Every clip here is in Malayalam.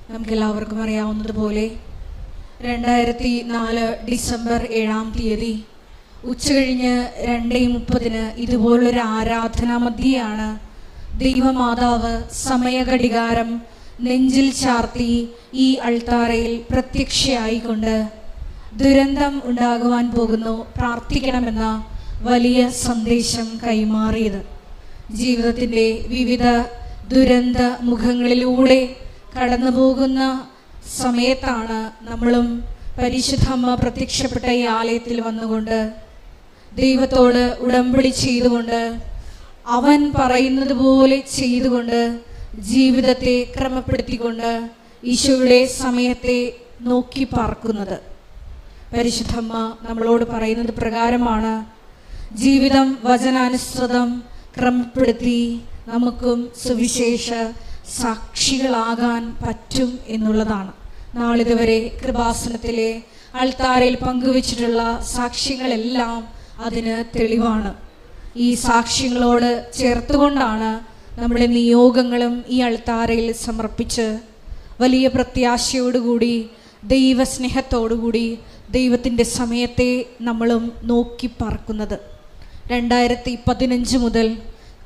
നമുക്കെല്ലാവർക്കും അറിയാവുന്നതുപോലെ 2004 ഡിസംബർ 7-ാം തീയതി ഉച്ചകഴിഞ്ഞ് 2:30 ഇതുപോലൊരു ആരാധനാ മധ്യയാണ് ദൈവമാതാവ് സമയഘടികാരം നെഞ്ചിൽ ചാർത്തി ഈ അൾത്താരയിൽ പ്രത്യക്ഷയായിക്കൊണ്ട് ദുരന്തം ഉണ്ടാകുവാൻ പോകുന്നു, പ്രാർത്ഥിക്കണമെന്ന വലിയ സന്ദേശം കൈമാറിയത്. ജീവിതത്തിൻ്റെ വിവിധ ദുരന്ത മുഖങ്ങളിലൂടെ കടന്നു പോകുന്ന സമയത്താണ് നമ്മളും പരിശുദ്ധ അമ്മ പ്രത്യക്ഷപ്പെട്ട ഈ ആലയത്തിൽ വന്നുകൊണ്ട് ദൈവത്തോട് ഉടമ്പടി ചെയ്തുകൊണ്ട് അവൻ പറയുന്നത് പോലെ ചെയ്തുകൊണ്ട് ജീവിതത്തെ ക്രമപ്പെടുത്തിക്കൊണ്ട് ഈശോയുടെ സമയത്തെ നോക്കി പാർക്കുന്നത്. പരിശുദ്ധമ്മ നമ്മളോട് പറയുന്നത് പ്രകാരമാണ് ജീവിതം വചനാനുസൃതം ക്രമപ്പെടുത്തി നമുക്കും സുവിശേഷ സാക്ഷികളാകാൻ പറ്റും എന്നുള്ളതാണ്. നാളിതുവരെ കൃപാസനത്തിലെ അൾത്താരയിൽ പങ്കുവച്ചിട്ടുള്ള സാക്ഷ്യങ്ങളെല്ലാം അതിന് തെളിവാണ്. ഈ സാക്ഷ്യങ്ങളോട് ചേർത്തുകൊണ്ടാണ് നമ്മുടെ നിയോഗങ്ങളും ഈ അൾത്താരയിൽ സമർപ്പിച്ച് വലിയ പ്രത്യാശയോടുകൂടി ദൈവസ്നേഹത്തോടുകൂടി ദൈവത്തിൻ്റെ സമയത്തെ നമ്മളും നോക്കി പാർക്കുന്നത്. 2015 മുതൽ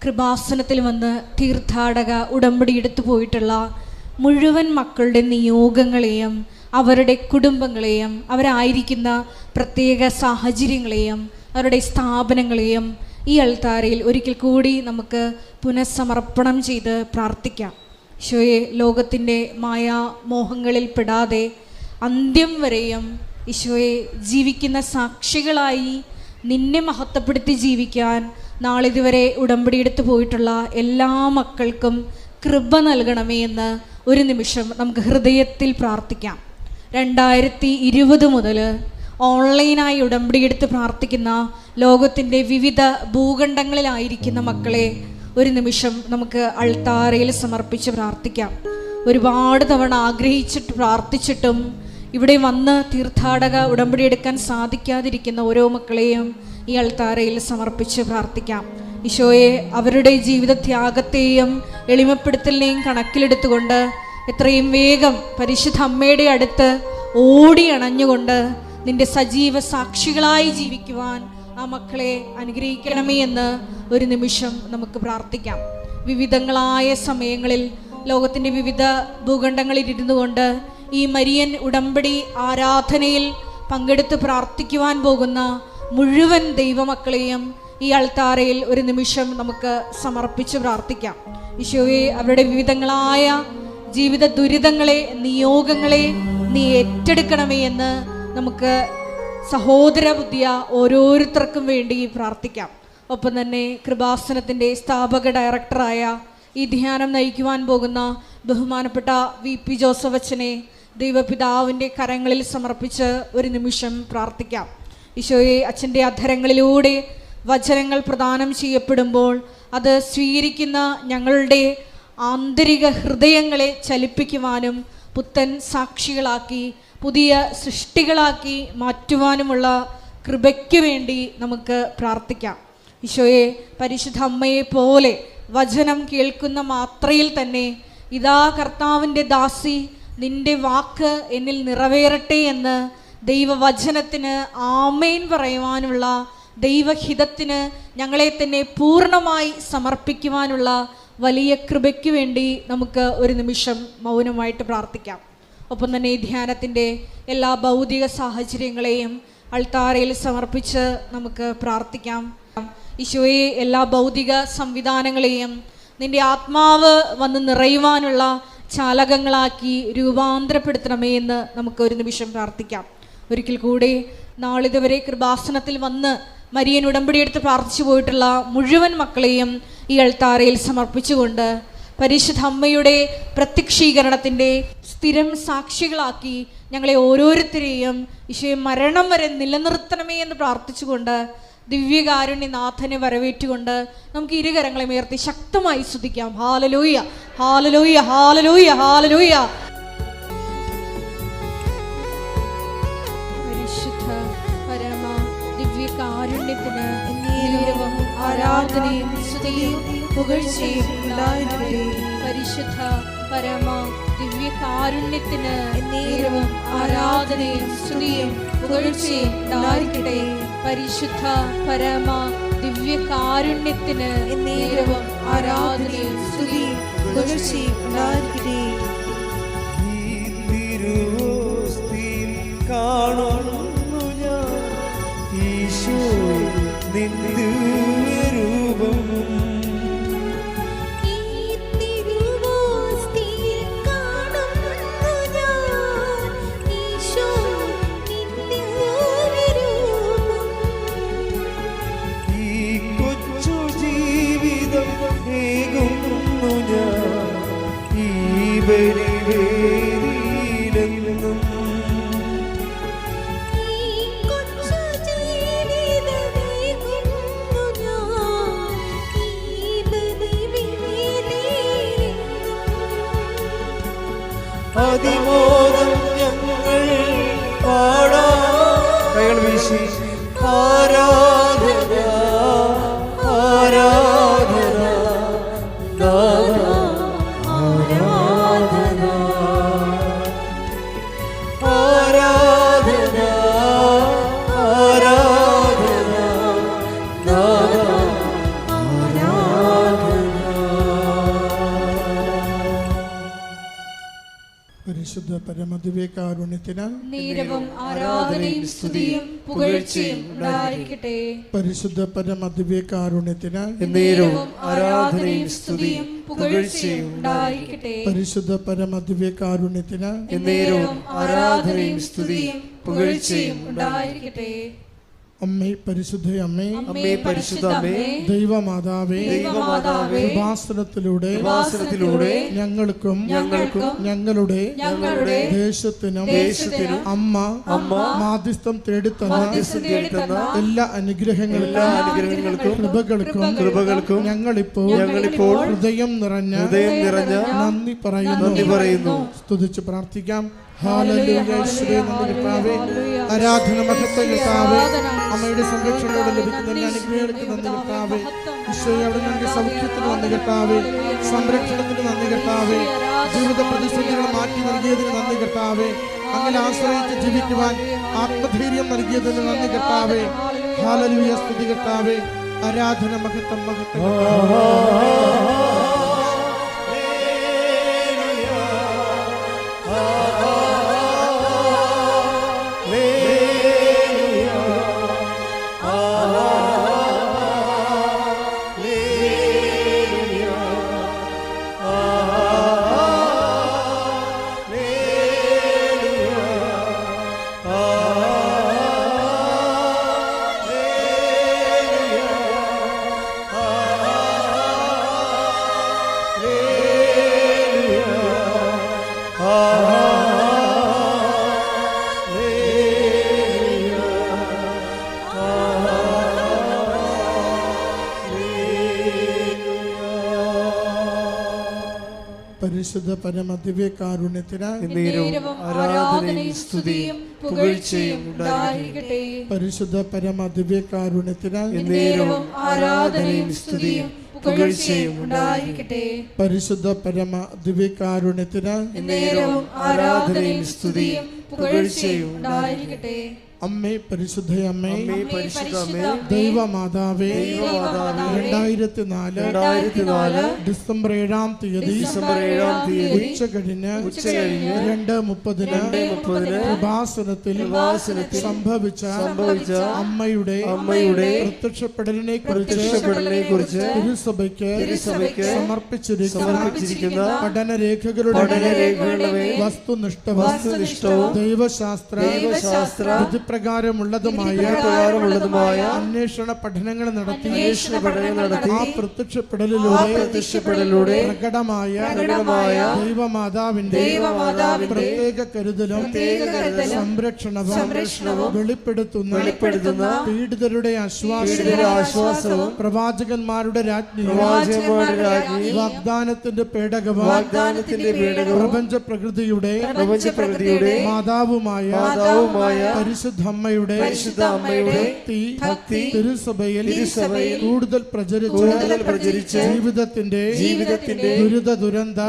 കൃപാസനത്തിൽ വന്ന് തീർത്ഥാടക ഉടമ്പടി എടുത്തു പോയിട്ടുള്ള മുഴുവൻ മക്കളുടെ നിയോഗങ്ങളെയും അവരുടെ കുടുംബങ്ങളെയും അവരായിരിക്കുന്ന പ്രത്യേക സാഹചര്യങ്ങളെയും അവരുടെ സ്ഥാപനങ്ങളെയും ഈ അൾത്താരയിൽ ഒരിക്കൽ കൂടി നമുക്ക് പുനഃസമർപ്പണം ചെയ്ത് പ്രാർത്ഥിക്കാം. ഈശോയെ, ലോകത്തിൻ്റെ മായാമോഹങ്ങളിൽ പെടാതെ അന്ത്യം വരെയും ഈശോയെ ജീവിക്കുന്ന സാക്ഷികളായി നിന്നെ മഹത്വപ്പെടുത്തി ജീവിക്കാൻ നാളിതുവരെ ഉടമ്പടിയെടുത്ത് പോയിട്ടുള്ള എല്ലാ മക്കൾക്കും കൃപ നൽകണമേ എന്ന് ഒരു നിമിഷം നമുക്ക് ഹൃദയത്തിൽ പ്രാർത്ഥിക്കാം. 2020 മുതൽ ഓൺലൈനായി ഉടമ്പടിയെടുത്ത് പ്രാർത്ഥിക്കുന്ന ലോകത്തിൻ്റെ വിവിധ ഭൂഖണ്ഡങ്ങളിലായിരിക്കുന്ന മക്കളെ ഒരു നിമിഷം നമുക്ക് അൾത്താരയിൽ സമർപ്പിച്ച് പ്രാർത്ഥിക്കാം. ഒരുപാട് തവണ ആഗ്രഹിച്ചിട്ട് പ്രാർത്ഥിച്ചിട്ടും ഇവിടെ വന്ന് തീർത്ഥാടക ഉടമ്പടി എടുക്കാൻ സാധിക്കാതിരിക്കുന്ന ഓരോ മക്കളെയും ഈ അൾത്താരയിൽ സമർപ്പിച്ച് പ്രാർത്ഥിക്കാം. ഈശോയെ, അവരുടെ ജീവിത ത്യാഗത്തെയും എളിമപ്പെടുത്തലിനെയും കണക്കിലെടുത്തുകൊണ്ട് എത്രയും വേഗം പരിശുദ്ധ അമ്മയുടെ അടുത്ത് ഓടി അണഞ്ഞുകൊണ്ട് നിന്റെ സജീവ സാക്ഷികളായി ജീവിക്കുവാൻ ആ മക്കളെ അനുഗ്രഹിക്കണമേ എന്ന് ഒരു നിമിഷം നമുക്ക് പ്രാർത്ഥിക്കാം. വിവിധങ്ങളായ സമയങ്ങളിൽ ലോകത്തിൻ്റെ വിവിധ ഭൂഖണ്ഡങ്ങളിൽ ഇരുന്നു കൊണ്ട് ഈ മരിയൻ ഉടമ്പടി ആരാധനയിൽ പങ്കെടുത്ത് പ്രാർത്ഥിക്കുവാൻ പോകുന്ന മുഴുവൻ ദൈവമക്കളെയും ഈ അൾത്താരയിൽ ഒരു നിമിഷം നമുക്ക് സമർപ്പിച്ച് പ്രാർത്ഥിക്കാം. ഈശോയെ, അവരുടെ വിവിധങ്ങളായ ജീവിത ദുരിതങ്ങളെ നിയോഗങ്ങളെ നീ ഏറ്റെടുക്കണമേ എന്ന് നമുക്ക് സഹോദര ബുദ്ധിയ ഓരോരുത്തർക്കും വേണ്ടി പ്രാർത്ഥിക്കാം. ഒപ്പം തന്നെ കൃപാസനത്തിൻ്റെ സ്ഥാപക ഡയറക്ടറായ ഈ ധ്യാനം നയിക്കുവാൻ പോകുന്ന ബഹുമാനപ്പെട്ട VP ജോസഫ് അച്ഛനെ ദൈവപിതാവിൻ്റെ കരങ്ങളിൽ സമർപ്പിച്ച് ഒരു നിമിഷം പ്രാർത്ഥിക്കാം. ഈശോയെ, അച്ഛൻ്റെ അധരങ്ങളിലൂടെ വചനങ്ങൾ പ്രദാനം ചെയ്യപ്പെടുമ്പോൾ അത് സ്വീകരിക്കുന്ന ഞങ്ങളുടെ ആന്തരിക ഹൃദയങ്ങളെ ചലിപ്പിക്കുവാനും പുത്തൻ സാക്ഷികളാക്കി പുതിയ സൃഷ്ടികളാക്കി മാറ്റുവാനുമുള്ള കൃപയ്ക്ക് വേണ്ടി നമുക്ക് പ്രാർത്ഥിക്കാം. ഈശോയെ, പരിശുദ്ധ അമ്മയെ പോലെ വചനം കേൾക്കുന്ന മാത്രയിൽ തന്നെ ഇതാ കർത്താവിൻ്റെ ദാസി, നിന്റെ വാക്ക് എന്നിൽ നിറവേറട്ടെ എന്ന് ദൈവവചനത്തിന് ആമേൻ പറയുവാനുള്ള ദൈവഹിതത്തിന് ഞങ്ങളെ തന്നെ പൂർണ്ണമായി സമർപ്പിക്കുവാനുള്ള വലിയ കൃപയ്ക്ക് വേണ്ടി നമുക്ക് ഒരു നിമിഷം മൗനമായിട്ട് പ്രാർത്ഥിക്കാം. ഒപ്പം തന്നെ ഈ ധ്യാനത്തിൻ്റെ എല്ലാ ഭൗതിക സാഹചര്യങ്ങളെയും അൾത്താരയിൽ സമർപ്പിച്ച് നമുക്ക് പ്രാർത്ഥിക്കാം. ഈശോയെ, എല്ലാ ഭൗതിക സംവിധാനങ്ങളെയും നിന്റെ ആത്മാവ് വന്ന് നിറയുവാനുള്ള ചാലകങ്ങളാക്കി രൂപാന്തരപ്പെടുത്തണമേ എന്ന് നമുക്ക് ഒരു നിമിഷം പ്രാർത്ഥിക്കാം. ഒരിക്കൽ കൂടി നാളിതുവരെ കൃപാസനത്തിൽ വന്ന് മരിയൻ ഉടമ്പടിയെടുത്ത് പ്രാർത്ഥിച്ചു പോയിട്ടുള്ള മുഴുവൻ മക്കളെയും ഈ അൾത്താരയിൽ സമർപ്പിച്ചുകൊണ്ട് പരിശുദ്ധ അമ്മയുടെ പ്രത്യക്ഷീകരണത്തിൻ്റെ സ്ഥിരം സാക്ഷികളാക്കി ഞങ്ങളെ ഓരോരുത്തരെയും ഈശോയെ മരണം വരെ നിലനിർത്തണമേ എന്ന് പ്രാർത്ഥിച്ചുകൊണ്ട് ദിവ്യകാരുണ്യനാഥനെ വരവേറ്റുകൊണ്ട് നമുക്ക് ഇരുകരങ്ങളെ ഉയർത്തി ശക്തമായി സ്തുതിക്കാം. ഹല്ലേലൂയ, ഹല്ലേലൂയ, ഹല്ലേലൂയ, ഹല്ലേലൂയ. പരിശുദ്ധ പരമ ദിവ്യകാരുണ്യത്തിന് എന്നേരവും ആരാധനയും സ്തുതിയും പുകഴ്ചയും ഉണ്ടായിരിക്കട്ടെ. പരിശുദ്ധ പരമ ദിവ്യകാരുണ്യത്തിന് എന്നേരവും ആരാധനയും സ്തുതിയും പുകഴ്ചയും ഉണ്ടായിരിക്കട്ടെ. പരിശുദ്ധ പരമ ദിവ്യകാരുണ്യത്തിന് എന്നേരവും ആരാധനയും സ്തുതിയും പുകഴ്ചയും ഉണ്ടായിരിക്കട്ടെ. കാണുന്നു ഞാൻ ഈശോ നിൻ ദിവ്യരൂപം. അതിമോദം ഞങ്ങൾ പാടാം. കൈകൾ വീശി ആരാധന ആരാധന നാദ ആരാധന ആരാധന ആരാധന നാദ പരിശുദ്ധ പരമദിവ്യകാരുണ്യത്തിന് നേരവും ആരാധനയും സ്തുതിയും പുകഴ്ചയും ഉണ്ടായിരിക്കട്ടെ. പരിശുദ്ധ പരമദിവ്യകാരുണ്യത്തിന് നേരവും ആരാധനയും സ്തുതിയും പുകഴ്ചയും ഉണ്ടായിരിക്കട്ടെ. പരിശുദ്ധ പരമദിവ്യകാരുണ്യത്തിന് നേരവും ആരാധനയും സ്തുതിയും പുകഴ്ചയും ഉണ്ടായിരിക്കട്ടെ. അമ്മേ പരിശുദ്ധ അമ്മേ, അമ്മേ പരിശുദ്ധ അമ്മേ, ദൈവമാതാവേ, ദൈവമാതാവേ, കൃപാസനത്തിലൂടെ ഞങ്ങൾക്കും ഞങ്ങളുടെ ദേശത്തിനും അമ്മ മാധ്യസ്ഥം തേടിത്തന്ന എല്ലാ അനുഗ്രഹങ്ങൾക്കും കൃപകൾക്കും ഞങ്ങളിപ്പോൾ ഹൃദയം നിറഞ്ഞ നന്ദി പറയുന്നു. സ്തുതിച്ച് പ്രാർത്ഥിക്കാം. ആരാധന മഹത്വം കർത്താവേ, അമ്മയുടെ സംരക്ഷണയോടെ ലഭിക്കുന്ന എല്ലാ അനുഗ്രഹങ്ങൾക്ക് നന്ദി കർത്താവേ. ഈശോയെ അവിടെ ഞങ്ങളുടെ സൗഖ്യത്തിന് നന്ദി കർത്താവേ, സംരക്ഷണത്തിന് നന്ദി കർത്താവേ, ജീവിത പ്രതിസന്ധികൾ മാറ്റി നൽകിയതിന് നന്ദി കർത്താവേ, അങ്ങനെ ആശ്രയിച്ച് ജീവിക്കുവാൻ ആത്മധൈര്യം നൽകിയതിന് നന്ദി കർത്താവേ. ഹല്ലേലൂയ, സ്തുതി കർത്താവേ. ആരാധന മഹത്വം പരിശുദ്ധ പരമദിവ്യകാരുണ്യത്തിന് ആരാധനയും സ്തുതിയും പുകഴ്ചയും ഉണ്ടായിരിക്കട്ടെ. പരിശുദ്ധ പരമദിവ്യകാരുണ്യത്തിന് ആരാധനയും സ്തുതിയും പുകഴ്ചയും ഉണ്ടായിരിക്കട്ടെ. പരിശുദ്ധ പരമദിവ്യകാരുണ്യത്തിന് ആരാധനയും സ്തുതിയും പുകഴ്ചയും ഉണ്ടായിരിക്കട്ടെ. അമ്മേ പരിശുദ്ധ അമ്മേ, ദൈവമാതാവേ, 2004 ഡിസംബർ 7-ാം തീയതി ഉച്ച കഴിഞ്ഞ് 2:30 കൃപാസനത്തിൽ സംഭവിച്ച അമ്മയുടെ പ്രത്യക്ഷപ്പെടലിനെ കുറിച്ച് തിരുസഭയ്ക്ക് സമർപ്പിച്ചിരിക്കുന്ന പഠനരേഖകളുടെ വസ്തുനിഷ്ഠവും ദൈവശാസ്ത്ര പ്രകാരമുള്ളതുമായ അന്വേഷണ പഠനങ്ങൾ നടത്തി ആ പ്രത്യക്ഷപ്പെടലിലൂടെ പ്രകടമായ ദൈവമാതാവിന്റെ പ്രത്യേക കരുതലും സംരക്ഷണവും വെളിപ്പെടുത്തുന്ന പീഡിതരുടെ ആശ്വാസവും പ്രവാചകന്മാരുടെ രാജ്ഞിയും വാഗ്ദാനത്തിന്റെ പേടകവും പ്രപഞ്ച പ്രകൃതിയുടെ മാതാവുമായ പരിശുദ്ധ പരിശുദ്ധ അമ്മയുടെ ഭക്തി തിരുസഭയിൽ കൂടുതൽ പ്രചരിച്ച് ജീവിതത്തിന്റെ ദുരിത ദുരന്ത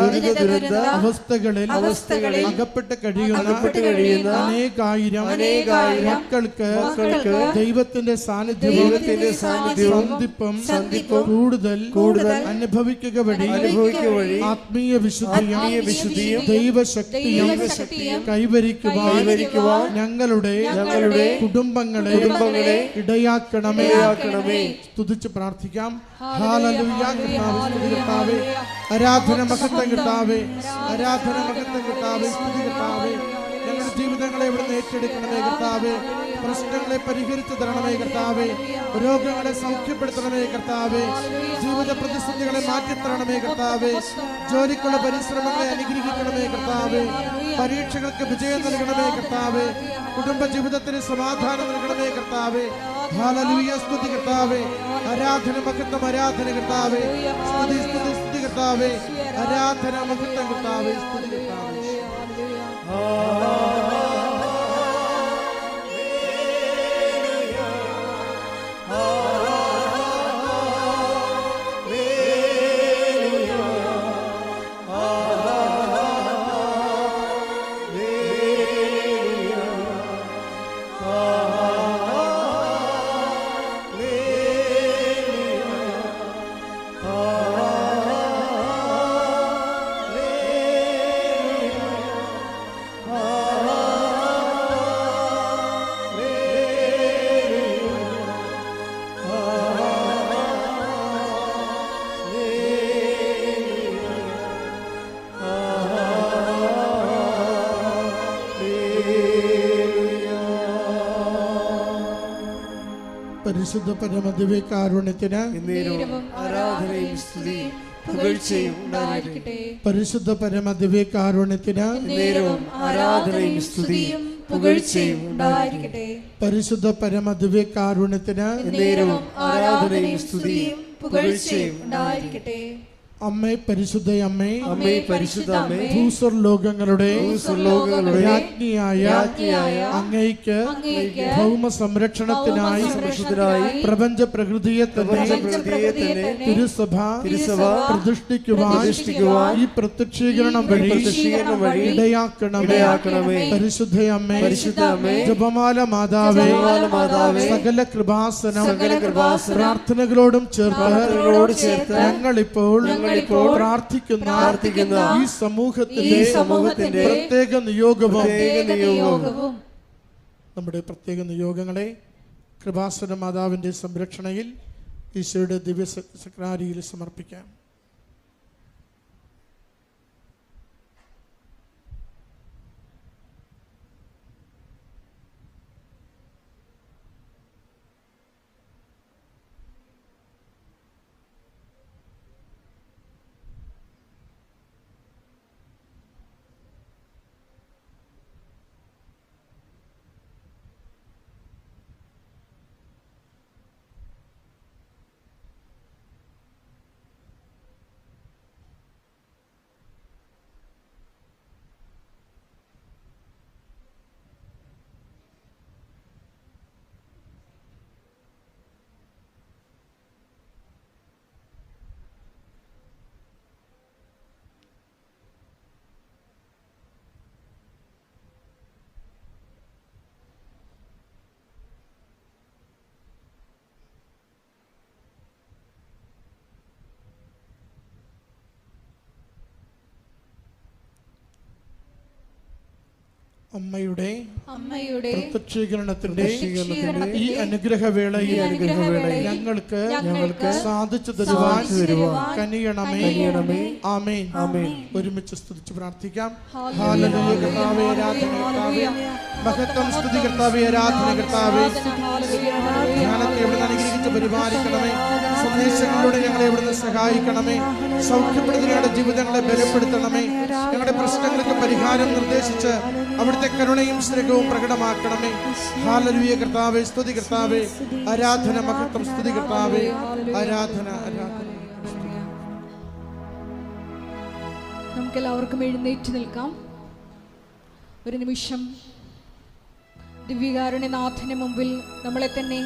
അവസ്ഥകളിൽ അകപ്പെട്ട് കഴിയുന്ന അനേകായിരം മക്കൾക്ക് ദൈവത്തിന്റെ സാന്നിധ്യവും സന്ധിപ്പും കൂടുതൽ അനുഭവിക്കുക വഴി ആത്മീയ വിശുദ്ധിയും ദൈവശക്തിയും കൈവരിക്കുവാൻ ഞങ്ങളുടെ കുടുംബങ്ങളെ ഇടയാക്കണമേ. സ്തുതിച്ച് പ്രാർത്ഥിക്കാം. ഹല്ലേലൂയ. കർത്താവേ, ആരാധന മഹത്വം കർത്താവേ, ആരാധന മഹത്വം കർത്താവേ, സ്തുതി കർത്താവേ. ഞങ്ങളുടെ ജീവിതങ്ങളെ ഇവിടുന്ന് ഏറ്റെടുക്കണമേ കർത്താവേ. പ്രശ്നങ്ങളെ പരിഹരിച്ചു തരണമേ കർത്താവേ. രോഗങ്ങളെ സൗഖ്യപ്പെടുത്തണമേ കർത്താവേ. ജീവിത പ്രതിസന്ധികളെ മാറ്റിത്തരണമേ കർത്താവേ. ജോലിക്കുള്ള പരിശ്രമങ്ങളെ അനുഗ്രഹിക്കണമേ കർത്താവേ. പരീക്ഷകൾക്ക് വിജയം നൽകണമേ കർത്താവേ. കുടുംബ ജീവിതത്തിന് സമാധാനം നൽകണമേ കർത്താവേ. ഹല്ലേലൂയ. സ്തുതി കർത്താവേ. ആരാധന മഹത്വം ആരാധന കർത്താവേ. സ്തുതി സ്തുതി സ്തുതി കർത്താവേ. ആരാധന മഹത്വം കർത്താവേ. സ്തുതി കർത്താവേ. പരിശുദ്ധ പരമദിവ്യകാരുണ്യത്തിന് ആരാധനയും സ്തുതിയും പുകഴ്ചയും ഉണ്ടായിരിക്കട്ടെ. പരിശുദ്ധ പരമദിവ്യകാരുണ്യത്തിന് ആരാധനയും സ്തുതിയും പുകഴ്ചയും ഉണ്ടായിരിക്കട്ടെ. പരിശുദ്ധ പരമദിവ്യകാരുണ്യത്തിന് ആരാധനയും സ്തുതിയും പുകഴ്ചയും ഉണ്ടായിരിക്കട്ടെ. അമ്മേ പരിശുദ്ധ അമ്മേ, പരിശുദ്ധ അമ്മേ, ഭൂസ്വർലോകങ്ങളുടെ രാജ്ഞിയായ അങ്ങയ്ക്ക് ഭൗമ സംരക്ഷണത്തിനായി പ്രപഞ്ച പ്രകൃതിയെ തന്നെ തിരുസഭ പ്രതിഷ്ഠിക്കുവാൻ ഈ പ്രത്യക്ഷീകരണം വഴി ഇടയാക്കണമേ. പരിശുദ്ധ അമ്മേ, ജപമാല മാതാവേ, സകല കൃപാസനം പ്രാർത്ഥനകളോടും ചേർത്ത് ഞങ്ങളിപ്പോൾ പ്രാർത്ഥിക്കുന്ന ഈ സമൂഹത്തിന്റെ പ്രത്യേക നിയോഗവും നമ്മുടെ പ്രത്യേക നിയോഗങ്ങളെ കൃപാസന മാതാവിന്റെ സംരക്ഷണയിൽ ഈശോയുടെ ദിവ്യ സക്രാരിയിൽ സമർപ്പിക്കാം. അമ്മയുടെ പ്രത്യക്ഷീകരണത്തിന്റെ ഈ അനുഗ്രഹവേളയിൽ ഞങ്ങൾക്ക് സാധിച്ചു തരുവാൻ കനിയണമേ. ആമേൻ. ഒരുമിച്ച് സ്തുതിച്ച് പ്രാർത്ഥിക്കാം. ഹല്ലേലൂയ. കർത്താവേ ആരാധന, കർത്താവേ മഹത്വം, സ്തുതി കർത്താവേ ആരാധന, കർത്താവേ ധ്യാനത്തെ എവിടെ അനുഗ്രഹിച്ച് പരിപാലിക്കണമേ. സന്ദേശങ്ങളിലൂടെ ഞങ്ങളെ എവിടുന്ന് സഹായിക്കണമേ. സൗഖ്യപ്പെടുന്ന ഞങ്ങളുടെ ജീവിതങ്ങളെ ബലപ്പെടുത്തണമേ. ഞങ്ങളുടെ പ്രശ്നങ്ങൾക്ക് പരിഹാരം നിർദ്ദേശിച്ച് അവിടുത്തെ കരുണയും സ്നേഹവും പ്രകടമാക്കണമേ. ഹല്ലേലൂയ. കർത്താവേ സ്തുതി, കർത്താവേ ആരാധന, മഹത്വം, സ്തുതി കർത്താവേ ആരാധന. നമുക്കെല്ലാവർക്കും എഴുന്നേറ്റ് നിൽക്കാം. ഒരു നിമിഷം ദിവ്യകാരുണ്യനാഥന് മുമ്പിൽ നമ്മളെ തന്നെ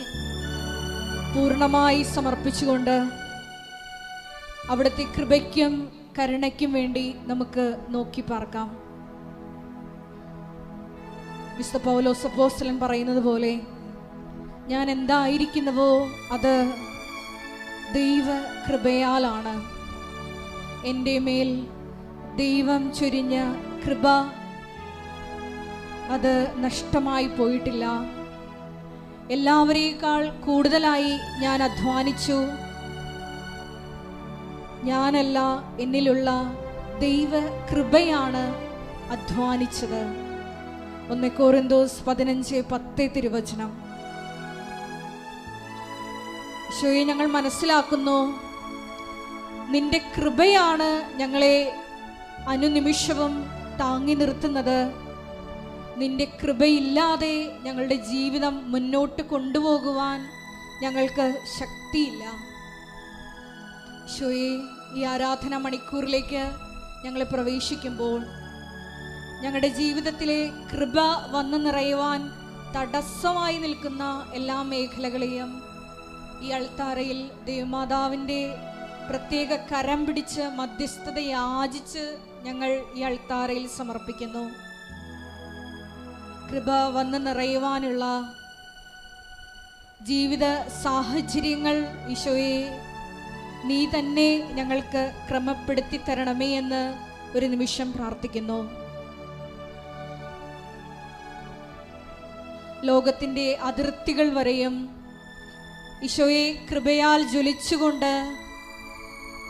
പൂർണ്ണമായി സമർപ്പിച്ചുകൊണ്ട് അവിടുത്തെ കൃപയ്ക്കും കരുണയ്ക്കും വേണ്ടി നമുക്ക് നോക്കി പാർക്കാം. വിശുദ്ധ പൗലോസ് അപ്പോസ്തലൻ പറയുന്നത് പോലെ, ഞാൻ എന്തായിരിക്കുന്നുവോ അത് ദൈവ കൃപയാലാണ്. എൻ്റെ മേൽ ദൈവം ചൊരിഞ്ഞ കൃപ അത് നഷ്ടമായി പോയിട്ടില്ല. എല്ലാവരേക്കാൾ കൂടുതലായി ഞാൻ അധ്വാനിച്ചു. ഞാനല്ല, എന്നിലുള്ള ദൈവ കൃപയാണ് അധ്വാനിച്ചത്. 1 കൊരിന്തോസ് 15:10 തിരുവചനം. ഈശോയെ, ഞങ്ങൾ മനസ്സിലാക്കുന്നു, നിന്റെ കൃപയാണ് ഞങ്ങളെ അനുനിമിഷവും താങ്ങി നിർത്തുന്നത്. നിന്റെ കൃപയില്ലാതെ ഞങ്ങളുടെ ജീവിതം മുന്നോട്ട് കൊണ്ടുപോകുവാൻ ഞങ്ങൾക്ക് ശക്തിയില്ല. ഈശോയെ, ഈ ആരാധന മണിക്കൂറിലേക്ക് ഞങ്ങൾ പ്രവേശിക്കുമ്പോൾ ഞങ്ങളുടെ ജീവിതത്തിലെ കൃപ വന്നു നിറയുവാൻ തടസ്സമായി നിൽക്കുന്ന എല്ലാ മേഖലകളെയും ഈ അൾത്താരയിൽ ദൈവമാതാവിൻ്റെ പ്രത്യേക കരം പിടിച്ച് മധ്യസ്ഥത യാചിച്ച് ഞങ്ങൾ ഈ അൾത്താരയിൽ സമർപ്പിക്കുന്നു. കൃപ വന്നു നിറയുവാനുള്ള ജീവിത സാഹചര്യങ്ങൾ ഈശോയെ നീ തന്നെ ഞങ്ങൾക്ക് ക്രമപ്പെടുത്തി തരണമേ എന്ന് ഒരു നിമിഷം പ്രാർത്ഥിക്കുന്നു. ലോകത്തിൻ്റെ അതിർത്തികൾ വരെയും ഈശോയെ കൃപയാൽ ജ്വലിച്ചുകൊണ്ട്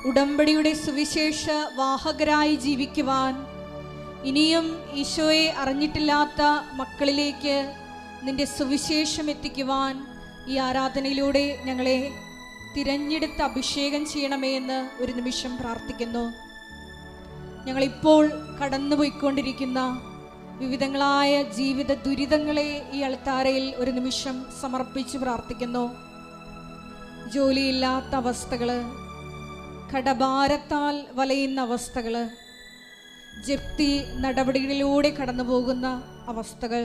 ഉടമ്പടിയുടെ സുവിശേഷ വാഹകരായി ജീവിക്കുവാൻ, ഇനിയും ഈശോയെ അറിഞ്ഞിട്ടില്ലാത്ത മക്കളിലേക്ക് നിന്റെ സുവിശേഷം എത്തിക്കുവാൻ ഈ ആരാധനയിലൂടെ ഞങ്ങളെ തിരഞ്ഞെടുത്ത് അഭിഷേകം ചെയ്യണമേ എന്ന് ഒരു നിമിഷം പ്രാർത്ഥിക്കുന്നു. ഞങ്ങളിപ്പോൾ കടന്നുപോയിക്കൊണ്ടിരിക്കുന്ന വിവിധങ്ങളായ ജീവിത ദുരിതങ്ങളെ ഈ അൾത്താരയിൽ ഒരു നിമിഷം സമർപ്പിച്ച് പ്രാർത്ഥിക്കുന്നു. ജോലിയില്ലാത്ത അവസ്ഥകള്, കടഭാരത്താൽ വലയുന്ന അവസ്ഥകള്, ജപ്തി നടപടികളിലൂടെ കടന്നു പോകുന്ന അവസ്ഥകൾ,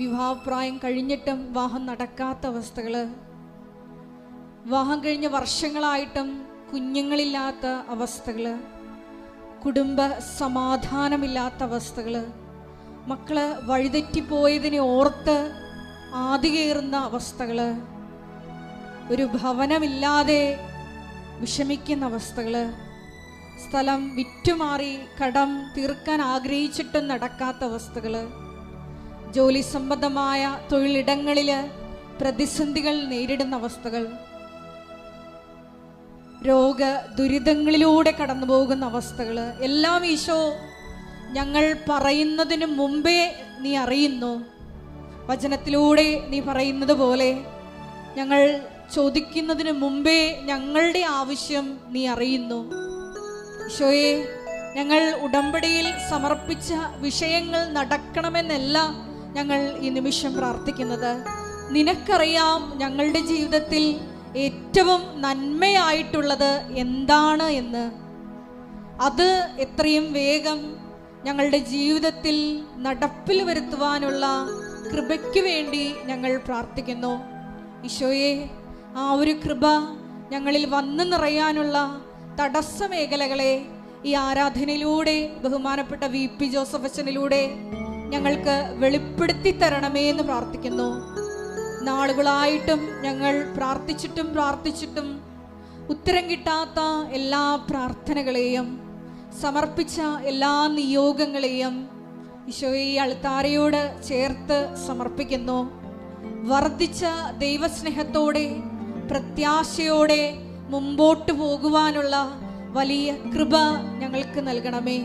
വിവാഹപ്രായം കഴിഞ്ഞിട്ടും വിവാഹം നടക്കാത്ത അവസ്ഥകള്, വിവാഹം കഴിഞ്ഞ വർഷങ്ങളായിട്ടും കുഞ്ഞുങ്ങളില്ലാത്ത അവസ്ഥകള്, കുടുംബ സമാധാനമില്ലാത്ത അവസ്ഥകള്, മക്കള് വഴിതെറ്റിപ്പോയതിനെ ഓർത്ത് ആദികേറുന്ന അവസ്ഥകള്, ഒരു ഭവനമില്ലാതെ വിഷമിക്കുന്ന അവസ്ഥകള്, സ്ഥലം വിറ്റുമാറി കടം തീർക്കാൻ ആഗ്രഹിച്ചിട്ടും നടക്കാത്ത അവസ്ഥകള്, ജോലി സംബന്ധമായ തൊഴിലിടങ്ങളില് പ്രതിസന്ധികൾ നേരിടുന്ന അവസ്ഥകൾ, രോഗ ദുരിതങ്ങളിലൂടെ കടന്നു പോകുന്ന അവസ്ഥകൾ എല്ലാം ഈശോ ഞങ്ങൾ പറയുന്നതിന് മുമ്പേ നീ അറിയുന്നു. വചനത്തിലൂടെ നീ പറയുന്നത് പോലെ ഞങ്ങൾ ചോദിക്കുന്നതിന് മുമ്പേ ഞങ്ങളുടെ ആവശ്യം നീ അറിയുന്നു. ഈശോയെ, ഞങ്ങൾ ഉടമ്പടിയിൽ സമർപ്പിച്ച വിഷയങ്ങൾ നടക്കണമെന്നല്ല ഞങ്ങൾ ഈ നിമിഷം പ്രാർത്ഥിക്കുന്നത്. നിനക്കറിയാം ഞങ്ങളുടെ ജീവിതത്തിൽ ഏറ്റവും നന്മയായിട്ടുള്ളത് എന്താണ് എന്ന്. അത് എത്രയും വേഗം ഞങ്ങളുടെ ജീവിതത്തിൽ നടപ്പിൽ വരുത്തുവാനുള്ള കൃപയ്ക്ക് വേണ്ടി ഞങ്ങൾ പ്രാർത്ഥിക്കുന്നു. ഈശോയെ, ആ ഒരു കൃപ ഞങ്ങളിൽ വന്നു നിറയാനുള്ള തടസ്സ മേഖലകളെ ഈ ആരാധനയിലൂടെ ബഹുമാനപ്പെട്ട VP ജോസഫ് അച്ഛനിലൂടെ ഞങ്ങൾക്ക് വെളിപ്പെടുത്തി തരണമേ എന്ന് പ്രാർത്ഥിക്കുന്നു. നാളുകളായിട്ടും ഞങ്ങൾ പ്രാർത്ഥിച്ചിട്ടും ഉത്തരം കിട്ടാത്ത എല്ലാ പ്രാർത്ഥനകളെയും സമർപ്പിച്ച എല്ലാ നിയോഗങ്ങളെയും ഈശോയെ ഈ അൾത്താരയോട് ചേർത്ത് സമർപ്പിക്കുന്നു. വർദ്ധിച്ച ദൈവസ്നേഹത്തോടെ പ്രത്യാശയോടെ മുമ്പോട്ട് പോകുവാനുള്ള വലിയ കൃപ ഞങ്ങൾക്ക് നൽകണമേ.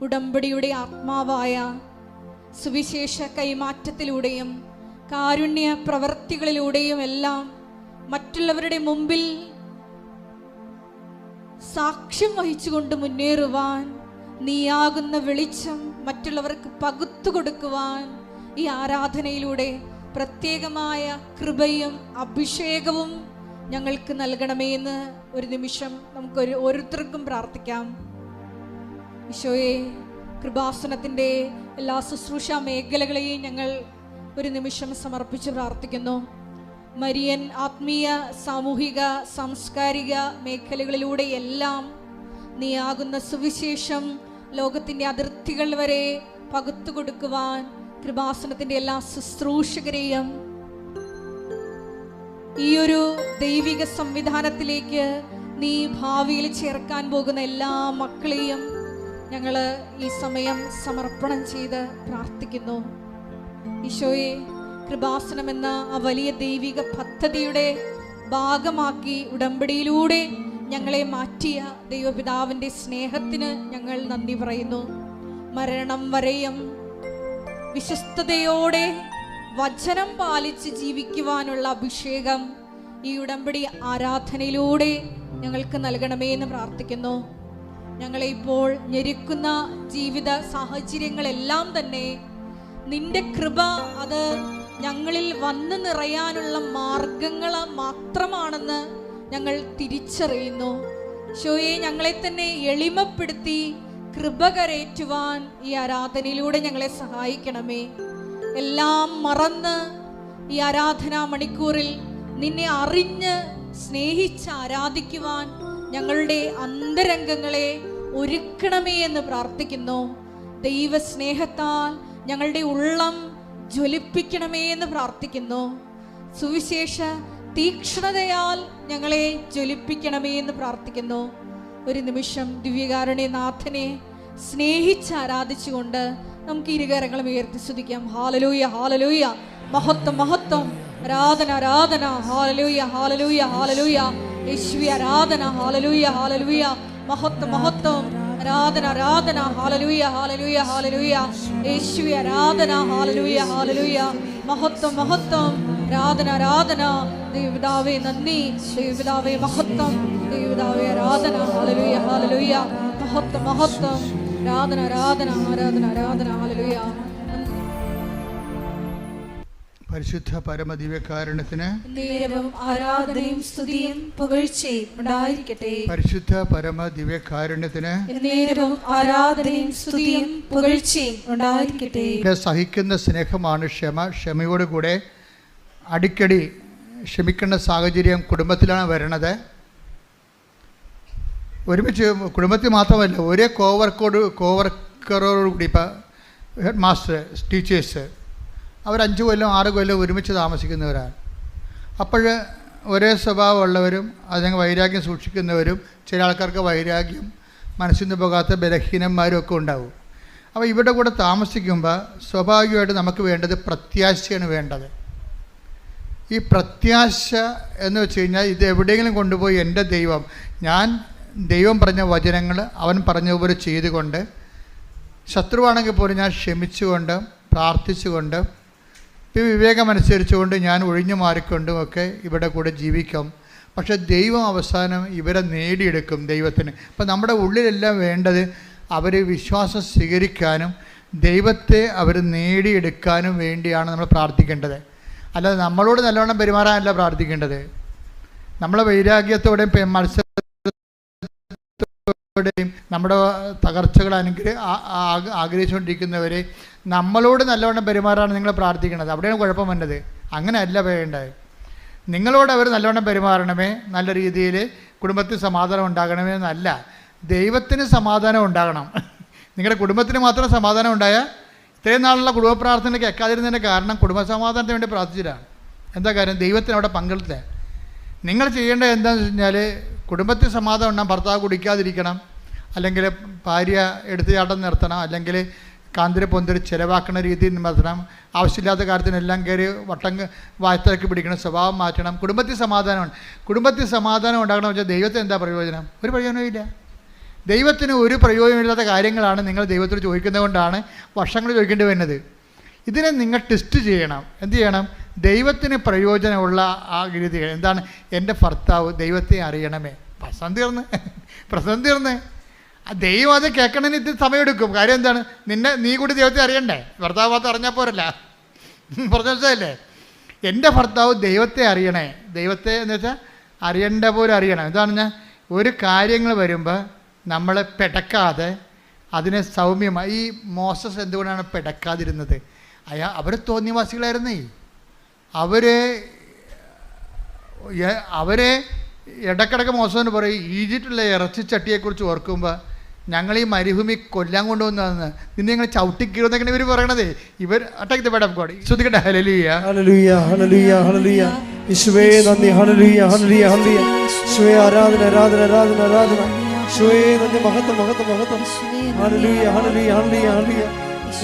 ഉടമ്പടിയുടെ ആത്മാവായ സുവിശേഷ കൈമാറ്റത്തിലൂടെയും കാരുണ്യ പ്രവർത്തികളിലൂടെയും എല്ലാം മറ്റുള്ളവരുടെ മുമ്പിൽ സാക്ഷ്യം വഹിച്ചുകൊണ്ട് മുന്നേറുവാൻ, നീയാകുന്ന വെളിച്ചം മറ്റുള്ളവർക്ക് പകുത്തു കൊടുക്കുവാൻ ഈ ആരാധനയിലൂടെ പ്രത്യേകമായ കൃപയും അഭിഷേകവും ഞങ്ങൾക്ക് നൽകണമേ എന്ന് ഒരു നിമിഷം നമുക്ക് ഓരോരുത്തർക്കും പ്രാർത്ഥിക്കാം. ഈശോയെ, കൃപാസനത്തിൻ്റെ എല്ലാ ശുശ്രൂഷ മേഖലകളെയും ഞങ്ങൾ ഒരു നിമിഷം സമർപ്പിച്ച് പ്രാർത്ഥിക്കുന്നു. മരിയൻ ആത്മീയ, സാമൂഹിക, സാംസ്കാരിക മേഖലകളിലൂടെ എല്ലാം നീയാകുന്ന സുവിശേഷം ലോകത്തിൻ്റെ അതിർത്തികൾ വരെ പകുത്തു കൊടുക്കുവാൻ കൃപാസനത്തിൻ്റെ എല്ലാ ശുശ്രൂഷകരെയും ഈ ഒരു ദൈവിക സംവിധാനത്തിലേക്ക് നീ ഭാവിയിൽ ചേർക്കാൻ പോകുന്ന എല്ലാ മക്കളെയും ഞങ്ങൾ ഈ സമയം സമർപ്പണം ചെയ്ത് പ്രാർത്ഥിക്കുന്നു. ഈശോയെ, കൃപാസനം എന്ന ആ വലിയ ദൈവിക പദ്ധതിയുടെ ഭാഗമാക്കി ഉടമ്പടിയിലൂടെ ഞങ്ങളെ മാറ്റിയ ദൈവപിതാവിൻ്റെ സ്നേഹത്തിന് ഞങ്ങൾ നന്ദി പറയുന്നു. മരണം വരെയും വിശ്വസ്തയോടെ വചനം പാലിച്ച് ജീവിക്കുവാനുള്ള അഭിഷേകം ഈ ഉടമ്പടി ആരാധനയിലൂടെ ഞങ്ങൾക്ക് നൽകണമേ എന്ന് പ്രാർത്ഥിക്കുന്നു. ഞങ്ങളെ ഇപ്പോൾ ഞെരുക്കുന്ന ജീവിത സാഹചര്യങ്ങളെല്ലാം തന്നെ നിന്റെ കൃപ അത് ഞങ്ങളിൽ വന്നു നിറയാനുള്ള മാർഗങ്ങൾ മാത്രമാണെന്ന് ഞങ്ങൾ തിരിച്ചറിയുന്നു. ഈശോയെ, ഞങ്ങളെ തന്നെ എളിമപ്പെടുത്തി കൃപ കരേറ്റുവാൻ ഈ ആരാധനയിലൂടെ ഞങ്ങളെ സഹായിക്കണമേ. എല്ലാം മറന്ന് ഈ ആരാധനാ മണിക്കൂറിൽ നിന്നെ അറിഞ്ഞ് സ്നേഹിച്ച് ആരാധിക്കുവാൻ ഞങ്ങളുടെ അന്തരംഗങ്ങളെ ഒരുക്കണമേ എന്ന് പ്രാർത്ഥിക്കുന്നു. ദൈവസ്നേഹത്താൽ ഞങ്ങളുടെ ഉള്ളം ജ്വലിപ്പിക്കണമേ എന്ന് പ്രാർത്ഥിക്കുന്നു. സുവിശേഷ തീക്ഷ്ണതയാൽ ഞങ്ങളെ ജ്വലിപ്പിക്കണമേ എന്ന് പ്രാർത്ഥിക്കുന്നു. ഒരു നിമിഷം ദിവ്യകാരുണ്യനാഥനെ സ്നേഹിച്ച് ആരാധിച്ചുകൊണ്ട് നമുക്ക് ഇരുകരങ്ങളും ഉയർത്തി സ്തുതിക്കാം. ഹാലലൂയ, ഹാലലൂയ, മഹത്വം, മഹത്വം, ആരാധന, ആരാധന, ഹാലലൂയ, ഹാലലൂയ, ഹാലലൂയ, യേശുവേ ആരാധന, ഹാലലൂയ, ഹാലലൂയ, മഹത്വം, മഹത്വം, ആരാധന, ആരാധന, ഹാലലൂയ, ഹാലലൂയ, ഹാലലൂയ, യേശുവേ ആരാധന, ഹാലലൂയ, ഹാലലൂയ, മഹത്വം, മഹത്വം, ആരാധന, ആരാധന, ദൈവപിതാവേ നന്ദി, ദൈവപിതാവേ മഹത്വം, ദൈവപിതാവേ ആരാധന, ഹാലലൂയ, ഹാലലൂയ, മഹത്വം, മഹത്വം, ആരാധന, ആരാധന, ആരാധന, ആരാധന, ഹാലലൂയ. പരിശുദ്ധ പരമദിവ്യകാരുണ്യത്തിന് നേരവും ആരാധനയും സ്തുതിയും പുകഴ്ചയും ഉണ്ടായിരിക്കട്ടെ. പരിശുദ്ധ പരമദിവ്യകാരുണ്യത്തിന് നേരവും ആരാധനയും സ്തുതിയും പുകഴ്ചയും ഉണ്ടായിരിക്കട്ടെ. സഹിക്കുന്ന സ്നേഹമാണ് ക്ഷമ. ക്ഷമയോടുകൂടെ അടിക്കടി ക്ഷമിക്കേണ്ട സാഹചര്യം കുടുംബത്തിലാണ് വരണത്. ഒരുമിച്ച് കുടുംബത്തിൽ മാത്രമല്ല, ഒരേ കോവർക്കറോടുകൂടി ഇപ്പോൾ ഹെഡ് മാസ്റ്റർ, ടീച്ചേഴ്സ് അവർ 5 കൊല്ലം 6 കൊല്ലം ഒരുമിച്ച് താമസിക്കുന്നവരാണ്. അപ്പോൾ ഒരേ സ്വഭാവമുള്ളവരും അതിന് വൈരാഗ്യം സൂക്ഷിക്കുന്നവരും, ചില ആൾക്കാർക്ക് വൈരാഗ്യം മനസ്സിൽ നിന്ന് പോകാത്ത ബലഹീനന്മാരും ഒക്കെ ഉണ്ടാവും. അപ്പോൾ ഇവരുടെ കൂടെ താമസിക്കുമ്പോൾ സ്വാഭാവികമായിട്ട് നമുക്ക് വേണ്ടത് പ്രത്യാശയാണ് വേണ്ടത്. ഈ പ്രത്യാശ എന്ന് വെച്ച് കഴിഞ്ഞാൽ ഇത് എവിടെയെങ്കിലും കൊണ്ടുപോയി എൻ്റെ ദൈവം പറഞ്ഞ വചനങ്ങൾ അവൻ പറഞ്ഞതുപോലെ ചെയ്തുകൊണ്ട്, ശത്രുവാണെങ്കിൽ പോലും ഞാൻ ക്ഷമിച്ചുകൊണ്ട് പ്രാർത്ഥിച്ചുകൊണ്ട് വിവേകമനുസരിച്ചുകൊണ്ട് ഞാൻ ഒഴിഞ്ഞു മാറിക്കൊണ്ടും ഒക്കെ ഇവിടെ കൂടെ ജീവിക്കും. പക്ഷേ ദൈവം അവസാനം ഇവരെ നേടിയെടുക്കും ദൈവത്തിന്. അപ്പം നമ്മുടെ ഉള്ളിലെല്ലാം വേണ്ടത് അവർ വിശ്വാസം സ്വീകരിക്കാനും ദൈവത്തെ അവർ നേടിയെടുക്കാനും വേണ്ടിയാണ് നമ്മൾ പ്രാർത്ഥിക്കേണ്ടത്. അല്ലാതെ നമ്മളോട് നല്ലവണ്ണം പെരുമാറാനല്ല പ്രാർത്ഥിക്കേണ്ടത്. നമ്മളെ വൈരാഗ്യത്തോടെയും മത്സരത്തോടെയും നമ്മുടെ തകർച്ചകൾ ആഗ്രഹിച്ചുകൊണ്ടിരിക്കുന്നവരെ നമ്മളോട് നല്ലവണ്ണം പെരുമാറാണ് നിങ്ങൾ പ്രാർത്ഥിക്കുന്നത്. അവിടെയാണ് കുഴപ്പം വന്നത്. അങ്ങനെയല്ല വേണ്ടത്. നിങ്ങളോട് അവർ നല്ലവണ്ണം പെരുമാറണമേ, നല്ല രീതിയിൽ കുടുംബത്തിൽ സമാധാനം ഉണ്ടാകണമേ എന്നല്ല, ദൈവത്തിന് സമാധാനം ഉണ്ടാകണം. നിങ്ങളുടെ കുടുംബത്തിന് മാത്രം സമാധാനം ഉണ്ടായാൽ ഇത്രയും നാളുള്ള കുടുംബ പ്രാർത്ഥന കേൾക്കാതിരുന്നതിൻ്റെ കാരണം കുടുംബസമാധാനത്തിന് വേണ്ടി പ്രാർത്ഥിച്ചിട്ടാണ്. എന്താ കാര്യം? ദൈവത്തിന് അവിടെ പങ്കെടുത്തില്ല. നിങ്ങൾ ചെയ്യേണ്ടത് എന്താണെന്ന് വെച്ച് കഴിഞ്ഞാൽ കുടുംബത്തിൽ സമാധാനം ഉണ്ടാകും. ഭർത്താവ് കുടിക്കാതിരിക്കണം, അല്ലെങ്കിൽ ഭാര്യ എടുത്തുചാട്ടം നിർത്തണം, അല്ലെങ്കിൽ കാന്തിരി പൊന്തിരി ചിലവാക്കുന്ന രീതിയിൽ നിർത്തണം, ആവശ്യമില്ലാത്ത കാര്യത്തിനെല്ലാം കയറി വായത്തിറക്കി പിടിക്കണം, സ്വഭാവം മാറ്റണം. കുടുംബത്തിൽ സമാധാനമാണ്. കുടുംബത്തിൽ സമാധാനം ഉണ്ടാകണമെന്ന് വെച്ചാൽ ദൈവത്തിന് എന്താ പ്രയോജനം? ഒരു പ്രയോജനമില്ല. ദൈവത്തിന് ഒരു പ്രയോജനമില്ലാത്ത കാര്യങ്ങളാണ് നിങ്ങൾ ദൈവത്തോട് ചോദിക്കുന്നത് കൊണ്ടാണ് വർഷങ്ങൾ ചോദിക്കേണ്ടി വരുന്നത്. ഇതിനെ നിങ്ങൾ ടെസ്റ്റ് ചെയ്യണം. എന്ത് ചെയ്യണം? ദൈവത്തിന് പ്രയോജനമുള്ള ആ രീതികൾ എന്താണ്? എൻ്റെ ഭർത്താവ് ദൈവത്തെ അറിയണമേ. പ്രശ്നം തീർന്ന് ദൈവം അത് കേൾക്കണമെന്ന് ഇത്തിരി സമയമെടുക്കും. കാര്യം എന്താണ്? നീ കൂടി ദൈവത്തെ അറിയണ്ടേ? ഭർത്താവ് മാത്രം അറിഞ്ഞാൽ പോരല്ല. പറഞ്ഞല്ലേ, എൻ്റെ ഭർത്താവ് ദൈവത്തെ അറിയണേ. ദൈവത്തെ എന്ന് വെച്ചാൽ അറിയേണ്ട പോലെ അറിയണം. എന്താണ്? ഞാൻ ഒരു കാര്യങ്ങൾ വരുമ്പോൾ നമ്മൾ പെടക്കാതെ അതിനെ സൗമ്യമായി. ഈ മോസസ് എന്തുകൊണ്ടാണ് പെടക്കാതിരുന്നത്? അവർ തോന്നിയവാസികളായിരുന്നേ. അവരെ ഇടക്കിടക്ക് മോശമെന്ന് പറയും, ഈജിപ്തിലെ ഇറച്ചിച്ചട്ടിയെക്കുറിച്ച് ഓർക്കുമ്പോൾ ഞങ്ങൾ ഈ മരുഭൂമി കൊല്ലാൻ കൊണ്ടുവന്നതെന്ന്, നിന്നെ ഞങ്ങൾ ചവിട്ടിക്കീറുന്നൊക്കെയാണ് ഇവർ പറയണതേ. ഇവർ attack the word of God. ശ്രുതിക്കട്ടെ ഹല്ലേലൂയ ഹല്ലേലൂയ ഹല്ലേലൂയ ഹല്ലേലൂയ. യേശുവേ നന്ദി. ഹല്ലേലൂയ ഹല്ലേലൂയ ഹല്ലേലൂയ. യേശുവേ ആരാധന ആരാധന ആരാധന ആരാധന. യേശുവേ നന്ദി. മഹത്വം മഹത്വം മഹത്വം. ഹല്ലേലൂയ ഹല്ലേലൂയ ഹല്ലേലൂയ ഹല്ലേലൂയ.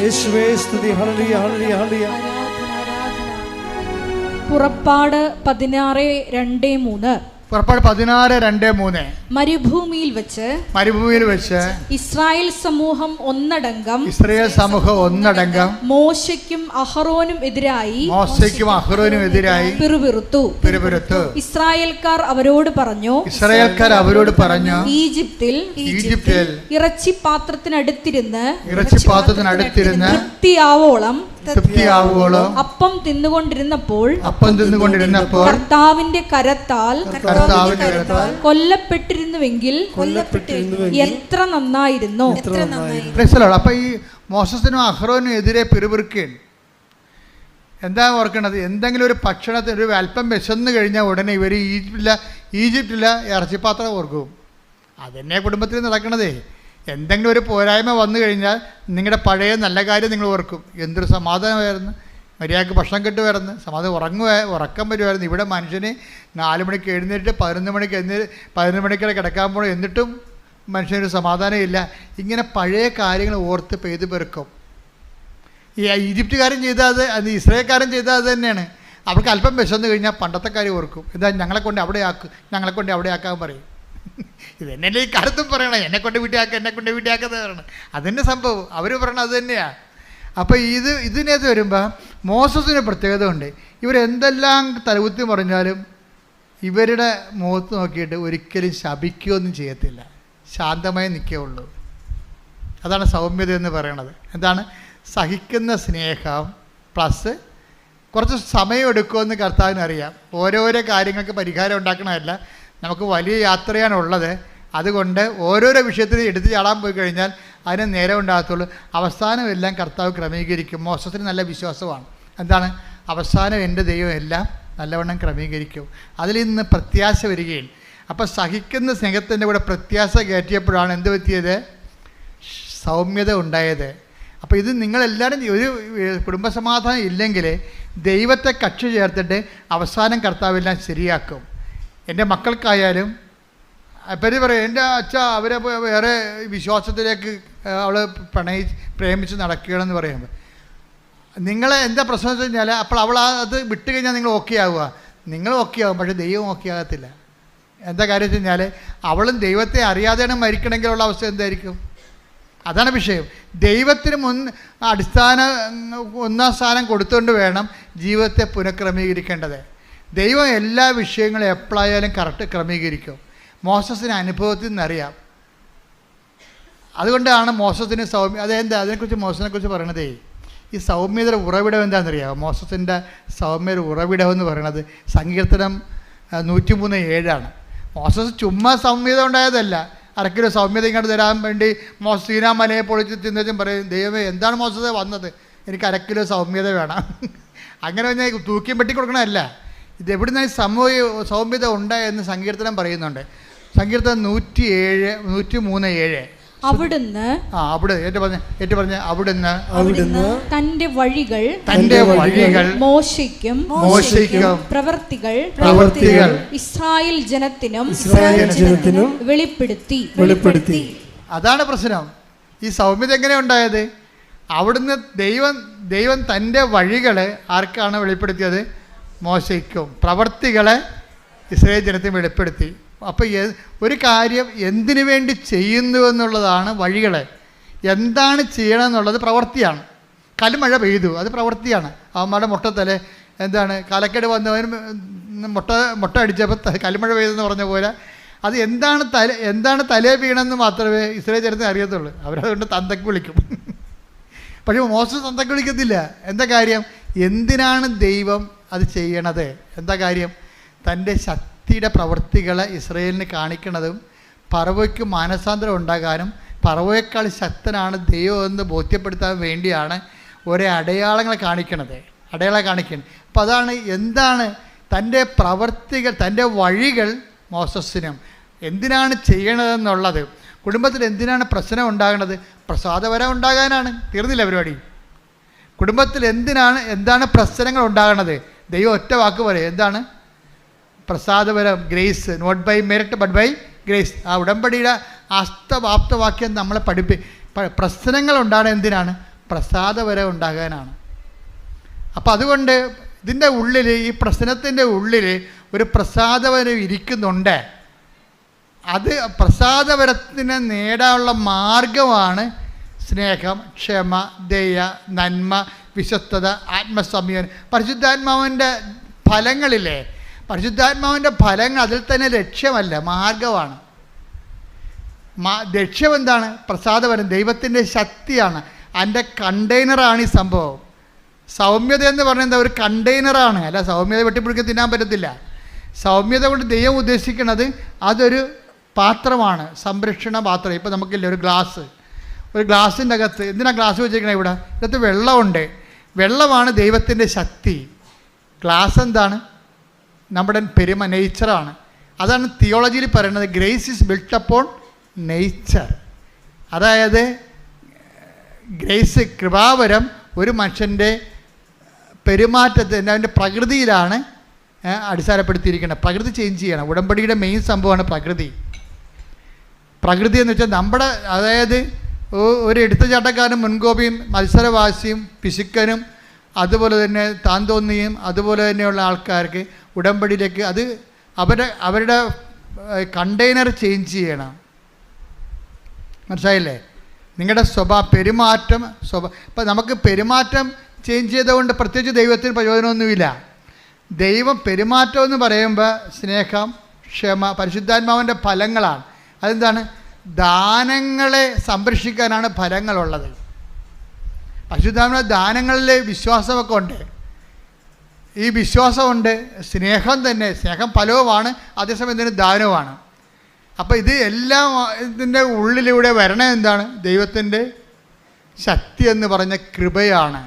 യേശുവേ സ്തുതി. ഹല്ലേലൂയ ഹല്ലേലൂയ ഹല്ലേലൂയ. പുറപ്പാട് 16:2-3. പുറപ്പാട് 16:2-3. മരുഭൂമിയിൽ വെച്ച് ഇസ്രായേൽ സമൂഹം ഒന്നടങ്കം മോശയ്ക്കും അഹറോനും എതിരായി പിറുപിറുത്തു. ഇസ്രായേൽക്കാർ അവരോട് പറഞ്ഞു, ഈജിപ്തിൽ ഇറച്ചി പാത്രത്തിനടുത്തിരുന്ന് തൃപ്തിയാവോളം അപ്പം തിന്നുകൊണ്ടിരുന്നപ്പോൾ കർത്താവിന്റെ കരത്താൽ കൊല്ലപ്പെട്ടിരുന്നുവെങ്കിൽ എത്ര നന്നായിരുന്നു. അപ്പൊ ഈ മോശസിനും അഹ്റോനും എതിരെ പിറുപിറുക്കുകയാണ്. എന്താ ഓർക്കണത്? എന്തെങ്കിലും ഒരു ഭക്ഷണത്തിന് ഒരു അല്പം വിശന്ന് കഴിഞ്ഞാൽ ഉടനെ ഇവർ ഈജിപ്തിലെ ഇറച്ചിപ്പാത്രം ഓർക്കും. അതെന്നെ കുടുംബത്തിൽ നടക്കണതേ. എന്തെങ്കിലും ഒരു പോരായ്മ വന്നു കഴിഞ്ഞാൽ നിങ്ങളുടെ പഴയ നല്ല കാര്യം നിങ്ങൾ ഓർക്കും. എന്തൊരു സമാധാനമായിരുന്നു, മര്യാദക്ക് ഭക്ഷണം കിട്ടുമായിരുന്നു, സമാധാനം ഉറക്കം വരുമായിരുന്നു. ഇവിടെ മനുഷ്യന് 4 മണിക്ക് എഴുന്നേറ്റ് 11 മണിക്ക് കിടക്കാൻ പോകണം, എന്നിട്ടും മനുഷ്യനൊരു സമാധാനമില്ല. ഇങ്ങനെ പഴയ കാര്യങ്ങൾ ഓർത്ത് പെയ്ത് പെറുക്കും. ഈ ഈജിപ്തുകാരൻ ചെയ്താൽ അത് ഇസ്രായേൽക്കാരൻ ചെയ്താൽ അത് തന്നെയാണ്. അവർക്ക് അല്പം വിശന്ന് കഴിഞ്ഞാൽ പണ്ടത്തെ കാര്യം ഓർക്കും. എന്താ ഞങ്ങളെ കൊണ്ട് അവിടെ ആക്കാൻ പറയും. ഇതെന്നല്ലേ ഈ കാലത്തും പറയണം, എന്നെക്കൊണ്ട് വീട്ടിലാക്കാന്ന് പറയണം. അതന്നെ സംഭവം. അവർ പറയണം അത് തന്നെയാണ്. അപ്പോൾ ഇതിനകത്ത് വരുമ്പോൾ മോസസിന് പ്രത്യേകത ഉണ്ട്. ഇവരെന്തെല്ലാം തലകുത്തി പറഞ്ഞാലും ഇവരുടെ മുഖത്ത് നോക്കിയിട്ട് ഒരിക്കലും ശപിക്കുകയൊന്നും ചെയ്യത്തില്ല, ശാന്തമായി നിൽക്കുകയുള്ളൂ. അതാണ് സൗമ്യത എന്ന് പറയണത്. എന്താണ്? സഹിക്കുന്ന സ്നേഹം പ്ലസ് കുറച്ച് സമയം എടുക്കുമെന്ന് കർത്താവിനറിയാം. ഓരോരോ കാര്യങ്ങൾക്ക് പരിഹാരം ഉണ്ടാക്കണമല്ല, നമുക്ക് വലിയ യാത്രയാണുള്ളത്. അതുകൊണ്ട് ഓരോരോ വിഷയത്തിന് എടുത്ത് ചാടാൻ പോയി കഴിഞ്ഞാൽ അതിന് നേരം ഉണ്ടാകത്തുള്ളൂ. അവസാനം എല്ലാം കർത്താവ് ക്രമീകരിക്കും. മോശത്തിന് നല്ല വിശ്വാസമാണ്. എന്താണ്? അവസാനം എൻ്റെ ദൈവം എല്ലാം നല്ലവണ്ണം ക്രമീകരിക്കും. അതിൽ നിന്ന് പ്രത്യാശ വരികയും. അപ്പോൾ സഹിക്കുന്ന സ്നേഹത്തിൻ്റെ കൂടെ പ്രത്യാശ കയറ്റിയപ്പോഴാണ് എന്ത് പറ്റിയത്? സൗമ്യത ഉണ്ടായത്. അപ്പോൾ ഇത് നിങ്ങളെല്ലാവരും ഒരു കുടുംബസമാധാനം ഇല്ലെങ്കിൽ ദൈവത്തെ കക്ഷി ചേർത്തിട്ട് അവസാനം കർത്താവെല്ലാം ശരിയാക്കും. എൻ്റെ മക്കൾക്കായാലും അപ്പം പറയും, എൻ്റെ അച്ഛ അവരെ വേറെ വിശ്വാസത്തിലേക്ക് അവൾ പ്രേമിച്ച് നടക്കുകയാണെന്ന് പറയുമ്പോൾ നിങ്ങളെ എന്താ പ്രശ്നം വെച്ച് കഴിഞ്ഞാൽ അപ്പോൾ അവൾ അത് വിട്ട് കഴിഞ്ഞാൽ നിങ്ങൾ ഓക്കെ ആവുക. നിങ്ങൾ ഓക്കെ ആവും, പക്ഷേ ദൈവം ഓക്കെ ആകത്തില്ല. എന്താ കാര്യം വെച്ച് കഴിഞ്ഞാൽ അവളും ദൈവത്തെ അറിയാതെയാണ് മരിക്കണമെങ്കിലുള്ള അവസ്ഥ എന്തായിരിക്കും? അതാണ് വിഷയം. ദൈവത്തിന് ഒന്നാം സ്ഥാനം കൊടുത്തുകൊണ്ട് വേണം ജീവിതത്തെ പുനഃക്രമീകരിക്കേണ്ടത്. ദൈവം എല്ലാ വിഷയങ്ങളും എപ്പോഴായാലും കറക്റ്റ് ക്രമീകരിക്കും. മോസസിന് അനുഭവത്തിൽ നിന്നറിയാം. അതുകൊണ്ടാണ് മോസസിന് അതിനെക്കുറിച്ച് മോസസിനെക്കുറിച്ച് പറയണതേ. ഈ സൗമ്യതയുടെ ഉറവിടം എന്താണെന്നറിയാമോ? മോസസിൻ്റെ സൗമ്യയുടെ ഉറവിടം എന്ന് പറയണത് സങ്കീർത്തനം 103:7 മോസസ് ചുമ്മാ സൗമ്യത ഉണ്ടായതല്ല. അരക്കിലോ സൗമ്യത ഇങ്ങോട്ട് തരാൻ വേണ്ടി സീനാ മലയെ പൊളിച്ച് തിന്നതും പറയും, ദൈവമേ എന്താണ് മോസസ് വന്നത്, എനിക്ക് അരക്കിലോ സൗമ്യത വേണം. അങ്ങനെ ഞാൻ തൂക്കിയും വെട്ടി കൊടുക്കണമല്ല. ഇത് എവിടുന്ന് സൗമ്യത ഉണ്ടായെന്ന് സങ്കീർത്തനം പറയുന്നുണ്ട്. സങ്കീർത്തനം 103:7 അവിടുന്ന് തന്റെ വഴികൾ മോശയ്ക്കും പ്രവൃത്തികൾ ഇസ്രായേൽ ജനത്തിനും വെളിപ്പെടുത്തി. അതാണ് പ്രശ്നം. ഈ സൗമ്യത എങ്ങനെ ഉണ്ടായത്? അവിടുന്ന് ദൈവം തൻ്റെ വഴികളെ ആർക്കാണ് വെളിപ്പെടുത്തിയത്? മോശയ്ക്കും. പ്രവൃത്തികളെ ഇസ്രായേൽ ജനത്തിന് വെളിപ്പെടുത്തി. അപ്പോൾ ഒരു കാര്യം എന്തിനു വേണ്ടി ചെയ്യുന്നു എന്നുള്ളതാണ് വഴികളെ. എന്താണ് ചെയ്യണമെന്നുള്ളത് പ്രവൃത്തിയാണ്. കൽമഴ പെയ്തു, അത് പ്രവൃത്തിയാണ്. അവന്മാരുടെ മുട്ടത്തലെ എന്താണ് കാലക്കേട് വന്നവന് മുട്ട അടിച്ചപ്പോൾ കൽമഴ പെയ്തെന്ന് പറഞ്ഞ പോലെ അത് എന്താണ് തലേ വീണെന്ന് മാത്രമേ ഇസ്രായേൽ ജനത്തിന് അറിയത്തുള്ളൂ. അവരതുകൊണ്ട് തന്തക്ക് വിളിക്കും. പക്ഷേ മോശം തന്തക്ക് വിളിക്കത്തില്ല. എന്താ കാര്യം? എന്തിനാണ് ദൈവം അത് ചെയ്യണത്? എന്താ കാര്യം? തൻ്റെ ശക്തിയുടെ പ്രവൃത്തികളെ ഇസ്രായേലിന് കാണിക്കണതും പറവയ്ക്ക് മാനസാന്തരം ഉണ്ടാകാനും പറവയേക്കാൾ ശക്തനാണ് ദൈവം എന്ന് ബോധ്യപ്പെടുത്താൻ വേണ്ടിയാണ് ഓരോ അടയാളങ്ങൾ കാണിക്കണത്, അടയാളം കാണിക്കുന്നത്. അപ്പോൾ അതാണ് എന്താണ് തൻ്റെ പ്രവർത്തികൾ, തൻ്റെ വഴികൾ മോസസിനും എന്തിനാണ് ചെയ്യണതെന്നുള്ളത്. കുടുംബത്തിൽ എന്തിനാണ് പ്രശ്നം ഉണ്ടാകുന്നത്? പ്രസാദവരം ഉണ്ടാകാനാണ്. തീർന്നില്ല പരിപാടി. കുടുംബത്തിൽ എന്താണ് പ്രശ്നങ്ങൾ ഉണ്ടാകുന്നത്? ദൈവം ഒറ്റ വാക്ക് പറയും, എന്താണ്? പ്രസാദപരം, grace, not by merit but by grace. ആ ഉടമ്പടിയുടെ അർത്ഥവാപ്തവാക്യം നമ്മളെ പ്രശ്നങ്ങൾ ഉണ്ടാകുന്നത് എന്തിനാണ്? പ്രസാദപരം ഉണ്ടാകാനാണ്. അപ്പം അതുകൊണ്ട് ഇതിൻ്റെ ഉള്ളിൽ, ഈ പ്രശ്നത്തിൻ്റെ ഉള്ളിൽ ഒരു പ്രസാദപരം ഇരിക്കുന്നുണ്ട്. അത് പ്രസാദപരത്തിനെ നേടാനുള്ള മാർഗമാണ് സ്നേഹം, ക്ഷമ, ദയ, നന്മ, വിശ്വസ്തത, ആത്മസംയമനം. പരിശുദ്ധാത്മാവിൻ്റെ ഫലങ്ങളില്ലേ, പരിശുദ്ധാത്മാവിൻ്റെ ഫലങ്ങൾ അതിൽ തന്നെ ലക്ഷ്യമല്ല, മാർഗമാണ്. ലക്ഷ്യം എന്താണ്? പ്രസാദപരം, ദൈവത്തിൻ്റെ ശക്തിയാണ്. അതിൻ്റെ കണ്ടെയ്നറാണ് ഈ സംഭവം. സൗമ്യത എന്ന് പറയുന്നത് ഒരു കണ്ടെയ്നറാണ്. അല്ല, സൗമ്യത വെട്ടിപ്പിടിക്കാൻ തിന്നാൻ പറ്റത്തില്ല. സൗമ്യത കൊണ്ട് ദൈവം ഉദ്ദേശിക്കുന്നത് അതൊരു പാത്രമാണ്, സംരക്ഷണ പാത്രം. ഇപ്പോൾ നമുക്കില്ല ഒരു ഗ്ലാസിൻ്റെ അകത്ത് എന്തിനാണ് ഗ്ലാസ് വെച്ചിരിക്കണേ? ഇവിടെ ഇതിനകത്ത് വെള്ളമുണ്ട്. വെള്ളമാണ് ദൈവത്തിൻ്റെ ശക്തി. ഗ്ലാസ് എന്താണ്? നമ്മുടെ നേച്ചറാണ്. അതാണ് തിയോളജിയിൽ പറയുന്നത്, grace is built upon nature. അതായത് ഗ്രേസ്, കൃപാവരം ഒരു മനുഷ്യൻ്റെ പെരുമാറ്റത്തിന്, അവൻ്റെ പ്രകൃതിയിലാണ് അടിസ്ഥാനപ്പെടുത്തിയിരിക്കുന്നത്. പ്രകൃതി ചേഞ്ച് ചെയ്യണം. ഉടമ്പടിയുടെ മെയിൻ സംഭവമാണ് പ്രകൃതി. പ്രകൃതി എന്ന് വെച്ചാൽ നമ്മുടെ, അതായത് ഒരു എടുത്തുചാട്ടക്കാരനും മുൻകോപിയും മത്സരവാസിയും പിശുക്കനും അതുപോലെ തന്നെ താന്തോന്നിയും അതുപോലെ തന്നെയുള്ള ആൾക്കാർക്ക് ഉടമ്പടിയിലേക്ക് അത് അവരുടെ കണ്ടെയ്നർ ചേഞ്ച് ചെയ്യണം. മനസ്സിലായില്ലേ? നിങ്ങളുടെ പെരുമാറ്റം ഇപ്പം നമുക്ക് പെരുമാറ്റം ചേഞ്ച് ചെയ്തുകൊണ്ട് പ്രത്യേകിച്ച് ദൈവത്തിന് പ്രയോജനമൊന്നുമില്ല. ദൈവം പെരുമാറ്റം എന്ന് പറയുമ്പോൾ സ്നേഹം, ക്ഷമ, പരിശുദ്ധാത്മാവിൻ്റെ ഫലങ്ങളാണ്. അതെന്താണ്? ദാനങ്ങളെ സംരക്ഷിക്കാനാണ് ഫലങ്ങളുള്ളത്. പരിശുദ്ധാത്മാവിൻ്റെ ദാനങ്ങളിൽ വിശ്വാസമൊക്കെ ഉണ്ട്. ഈ വിശ്വാസമുണ്ട്, സ്നേഹം തന്നെ, സ്നേഹം ഫലവുമാണ്, അതേസമയം ഇതിന് ദാനവുമാണ്. അപ്പോൾ ഇത് എല്ലാം ഇതിൻ്റെ ഉള്ളിലൂടെ വരണേ എന്താണ്? ദൈവത്തിൻ്റെ ശക്തി എന്ന് പറഞ്ഞ കൃപയാണ്.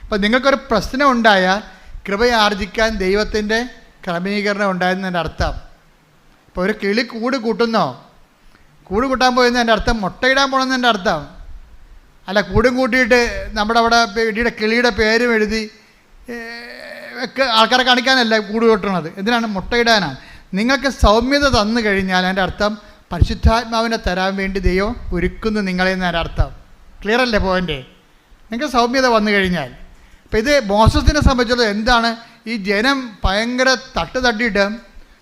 അപ്പോൾ നിങ്ങൾക്കൊരു പ്രശ്നം ഉണ്ടായാൽ കൃപയാർജിക്കാൻ ദൈവത്തിൻ്റെ ക്രമീകരണം ഉണ്ടായെന്നതിൻ്റെ അർത്ഥം. ഇപ്പോൾ ഒരു കിളി കൂട് കൂട്ടുന്നോ? കൂട് കൂട്ടാൻ പോയെന്നതിൻ്റെ അർത്ഥം മുട്ടയിടാൻ പോകണമെന്നതിൻ്റെ അർത്ഥം അല്ല. കൂടും കൂട്ടിയിട്ട് നമ്മുടെ അവിടെ കിളിയുടെ പേരും എഴുതി ഒക്കെ ആൾക്കാരെ കാണിക്കാനല്ല കൂട് കൂട്ടണത്. എന്തിനാണ്? മുട്ടയിടാനാണ്. നിങ്ങൾക്ക് സൗമ്യത തന്നു കഴിഞ്ഞാൽ അതിൻ്റെ അർത്ഥം പരിശുദ്ധാത്മാവിനെ തരാൻ വേണ്ടി ദൈവം ഒരുക്കുന്നു നിങ്ങളെ എന്നതിൻ്റെ അർത്ഥം. ക്ലിയർ അല്ലേ പോയിൻ്റ്? നിങ്ങൾക്ക് സൗമ്യത വന്നു കഴിഞ്ഞാൽ. അപ്പോൾ ഇത് മോസസിനെ സംബന്ധിച്ചുള്ളത് എന്താണ്? ഈ ജനം ഭയങ്കര തട്ടിയിട്ടും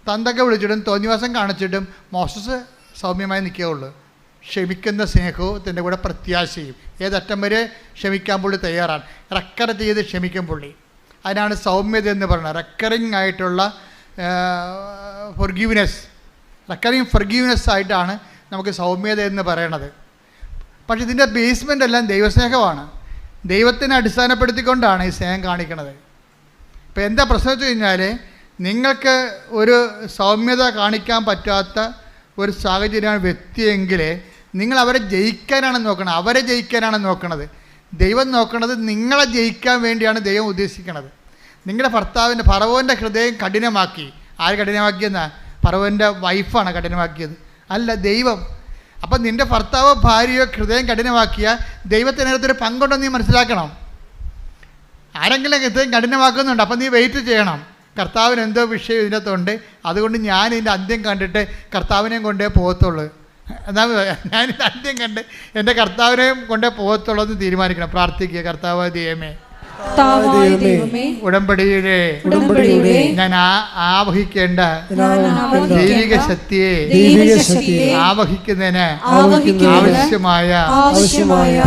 തന്തൊക്കെ വിളിച്ചിട്ടും തോന്നിവാസം കാണിച്ചിട്ടും മോസസ് സൗമ്യമായി നിൽക്കുകയുള്ളൂ. ക്ഷമിക്കുന്ന സ്നേഹത്തിൻ്റെ കൂടെ പ്രത്യാശയും. ഏതറ്റം വരെ ക്ഷമിക്കാൻ പുള്ളി തയ്യാറാണ്. റെക്കർ ചെയ്ത് ക്ഷമിക്കും പുള്ളി. അതിനാണ് സൗമ്യത എന്ന് പറയുന്നത്. റെക്കറിങ് ആയിട്ടുള്ള ഫൊർഗീവ്നെസ് ആയിട്ടാണ് നമുക്ക് സൗമ്യത എന്ന് പറയണത്. പക്ഷേ ഇതിൻ്റെ ബേസ്മെൻ്റ് എല്ലാം ദൈവസ്നേഹമാണ്. ദൈവത്തിനെ അടിസ്ഥാനപ്പെടുത്തിക്കൊണ്ടാണ് ഈ സ്നേഹം കാണിക്കുന്നത്. ഇപ്പോൾ എന്താ പ്രശ്നം വെച്ച് കഴിഞ്ഞാൽ, നിങ്ങൾക്ക് ഒരു സൗമ്യത കാണിക്കാൻ പറ്റാത്ത ഒരു സാഹചര്യമാണ് വ്യക്തിയെങ്കിൽ നിങ്ങൾ അവരെ ജയിക്കാനാണ് നോക്കണത്. ദൈവം നോക്കണത് നിങ്ങളെ ജയിക്കാൻ വേണ്ടിയാണ് ദൈവം ഉദ്ദേശിക്കുന്നത്. നിങ്ങളുടെ ഫറവോൻ്റെ ഹൃദയം കഠിനമാക്കി. ആര് കഠിനമാക്കിയെന്നാ? ഫറവോൻ്റെ വൈഫാണ് കഠിനമാക്കിയത്, അല്ല ദൈവം. അപ്പം നിൻ്റെ ഭർത്താവോ ഭാര്യയോ ഹൃദയം കഠിനമാക്കിയാൽ ദൈവത്തിനകത്തൊരു പങ്കുണ്ടെന്ന് നീ മനസ്സിലാക്കണം. ആരെങ്കിലും ഹൃദയം കഠിനമാക്കുന്നുണ്ട്, അപ്പം നീ വെയിറ്റ് ചെയ്യണം. കർത്താവിന് എന്തോ വിഷയം ഇതിനകത്തുണ്ട്, അതുകൊണ്ട് ഞാൻ ഇതിൻ്റെ അന്ത്യം കണ്ടിട്ട് കർത്താവിനെയും കൊണ്ടേ പോകത്തുള്ളൂ. എന്നാൽ ഞാനിതിൻ്റെ അന്ത്യം കണ്ട് എൻ്റെ കർത്താവിനെയും കൊണ്ടേ പോകത്തുള്ളൂ എന്ന് തീരുമാനിക്കണം. പ്രാർത്ഥിക്കുക, കർത്താവ് ദൈവമേ, ഉടമ്പടിയുടെ ഞാൻ ആവഹിക്കേണ്ട ദൈവിക ശക്തിയെ ആവഹിക്കുന്നതിന് ആവശ്യമായ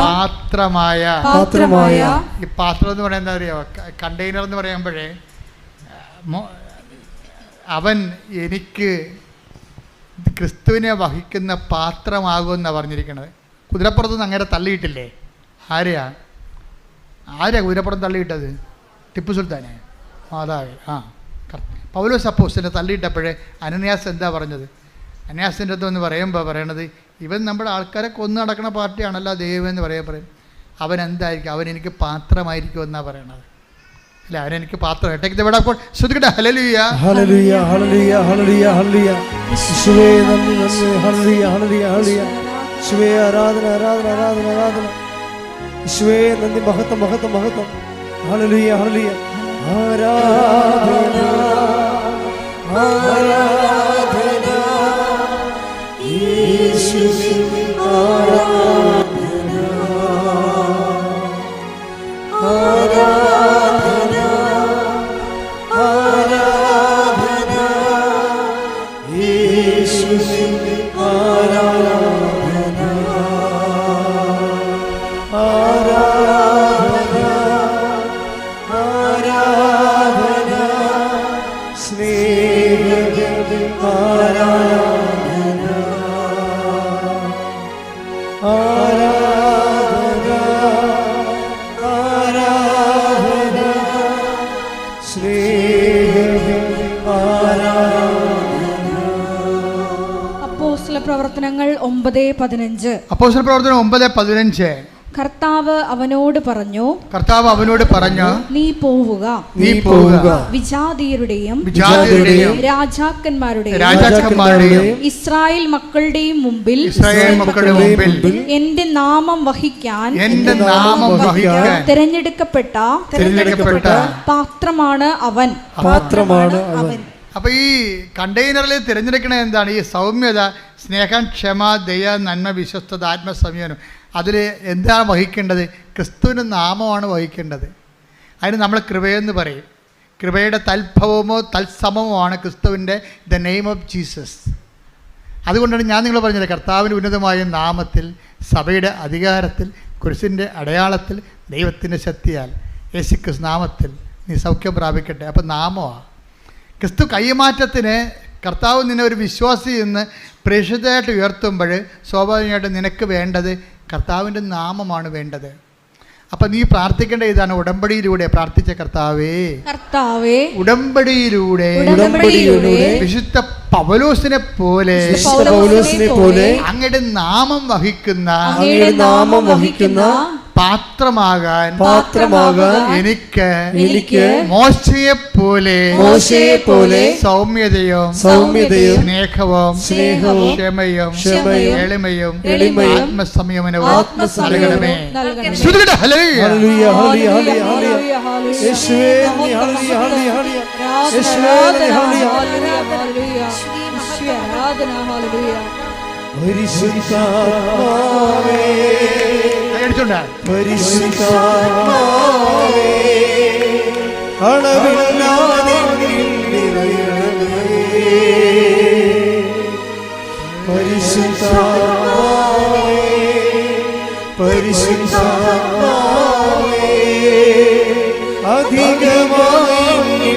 പാത്രമായ ഈ പാത്രം എന്ന് പറയുന്നത് എന്താ അറിയോ? കണ്ടെയ്നർ എന്ന് പറയുമ്പോഴേ അവൻ എനിക്ക് ക്രിസ്തുവിനെ വഹിക്കുന്ന പാത്രമാകുമെന്നാണ് പറഞ്ഞിരിക്കുന്നത്. കുതിരപ്പുറത്തുനിന്ന് അങ്ങനെ തള്ളിയിട്ടില്ലേ? ആരെയാ കുതിരപ്പുറം തള്ളിയിട്ടത്? ടിപ്പു സുൽത്താനെ, മാതാവേ. പൗലോസ് അപ്പോസ്തലനെ തള്ളിയിട്ടപ്പോഴേ അനനിയാസ് എന്താ പറഞ്ഞത്? അന്യാസിൻ്റെ അടുത്ത് എന്ന് പറയുമ്പോൾ പറയണത്, ഇവൻ നമ്മുടെ ആൾക്കാരെ കൊന്നു നടക്കുന്ന പാർട്ടിയാണല്ലോ ദൈവം എന്ന് പറയും. അവൻ എന്തായിരിക്കും? അവൻ എനിക്ക് പാത്രമായിരിക്കും എന്നാണ് പറയണത്. അല്ല, അവനെനിക്ക് പാത്രം. ഏട്ടേക്ക് ഇവിടെ അപ്പോൾ ശ്രദ്ധിക്കട്ടെ. ഹല്ലേലൂയ, ഹല്ലേലൂയ, ഹല്ലേലൂയ, ഹല്ലേലൂയ, ഹല്ലേലൂയ. യേശുവേ നന്ദി, നന്ദി. ഹല്ലേലൂയ, ഹല്ലേലൂയ, ഹല്ലേലൂയ. യേശുവേ ആരാധന, ആരാധന, ആരാധന, ആരാധന. യേശുവേ നന്ദി, മഹത്വം, മഹത്വം, മഹത്വം. ഹല്ലേലൂയ, ഹല്ലേലൂയ. ആരാധന, ആരാധന. യേശുവേ ആരാധന, ആരാധന, ആരാധന. യേശുവേ ആരാധന, ആരാധന, ആരാധന. സ്നേഹമേ ആരാധന, ആരാധന, ആരാധന. സ്നേഹമേ ആരാധന. അപ്പോസ്തല പ്രവർത്തനങ്ങൾ 9:15. അപ്പോസ്തല പ്രവർത്തനം 9:15. കർത്താവ് അവനോട് പറഞ്ഞു, നീ പോവുക, വിജാതീയരുടെയും രാജാക്കന്മാരുടെയും ഇസ്രായേൽ മക്കളുടെയും മുമ്പിൽ എന്റെ നാമം വഹിക്കാൻ തിരഞ്ഞെടുക്കപ്പെട്ട പാത്രമാണ് അവൻ. അപ്പൊ ഈ കണ്ടെയ്നറിൽ തിരഞ്ഞെടുക്കണ എന്താണ്? ഈ സൗമ്യത, സ്നേഹം, ക്ഷമ, ദയ, നന്മ, വിശ്വസ്തത, ആത്മസംയമനം. അതിൽ എന്താണ് വഹിക്കേണ്ടത്? ക്രിസ്തുവിൻ്റെ നാമമാണ് വഹിക്കേണ്ടത്. അതിന് നമ്മൾ കൃപയെന്ന് പറയും. കൃപയുടെ തൽഭവമോ തത്സമമോ ആണ് ക്രിസ്തുവിൻ്റെ ദ നെയിം ഓഫ് ജീസസ്. അതുകൊണ്ടാണ് ഞാൻ നിങ്ങൾ പറഞ്ഞത്, കർത്താവിൻ്റെ ഉന്നതമായ നാമത്തിൽ, സഭയുടെ അധികാരത്തിൽ, കുരിശിൻ്റെ അടയാളത്തിൽ, ദൈവത്തിൻ്റെ ശക്തിയാൽ, യേശുക്രിസ്തു നാമത്തിൽ നീ സൗഖ്യം പ്രാപിക്കട്ടെ. അപ്പം നാമമാണ് ക്രിസ്തു. കൈമാറ്റത്തിന് കർത്താവ് നിന്നെ ഒരു വിശ്വാസി എന്ന് പ്രേക്ഷിതമായിട്ട് ഉയർത്തുമ്പോൾ സ്വാഭാവികമായിട്ട് നിനക്ക് വേണ്ടത് കർത്താവിൻ്റെ നാമമാണ് വേണ്ടത്. അപ്പം നീ പ്രാർത്ഥിക്കേണ്ട ഇതാണ്, ഉടമ്പടിയിലൂടെ പ്രാർത്ഥിച്ച കർത്താവേ, ഉടമ്പടിയിലൂടെ വിശുദ്ധ പൗലോസിനെ പോലെ അങ്ങയുടെ നാമം വഹിക്കുന്ന പാത്രമാകാൻ എനിക്ക് മോശയെ പോലെ സൗമ്യതയും സ്നേഹവും ക്ഷമയും എളിമയും ആത്മസംയമനവും നൽകണമേ. പരിശുദ്ധാത്മാവേ, അളവില്ലാതെ പരിശുദ്ധാത്മാവേ, പരിശുദ്ധാത്മാവേ, അധികമായി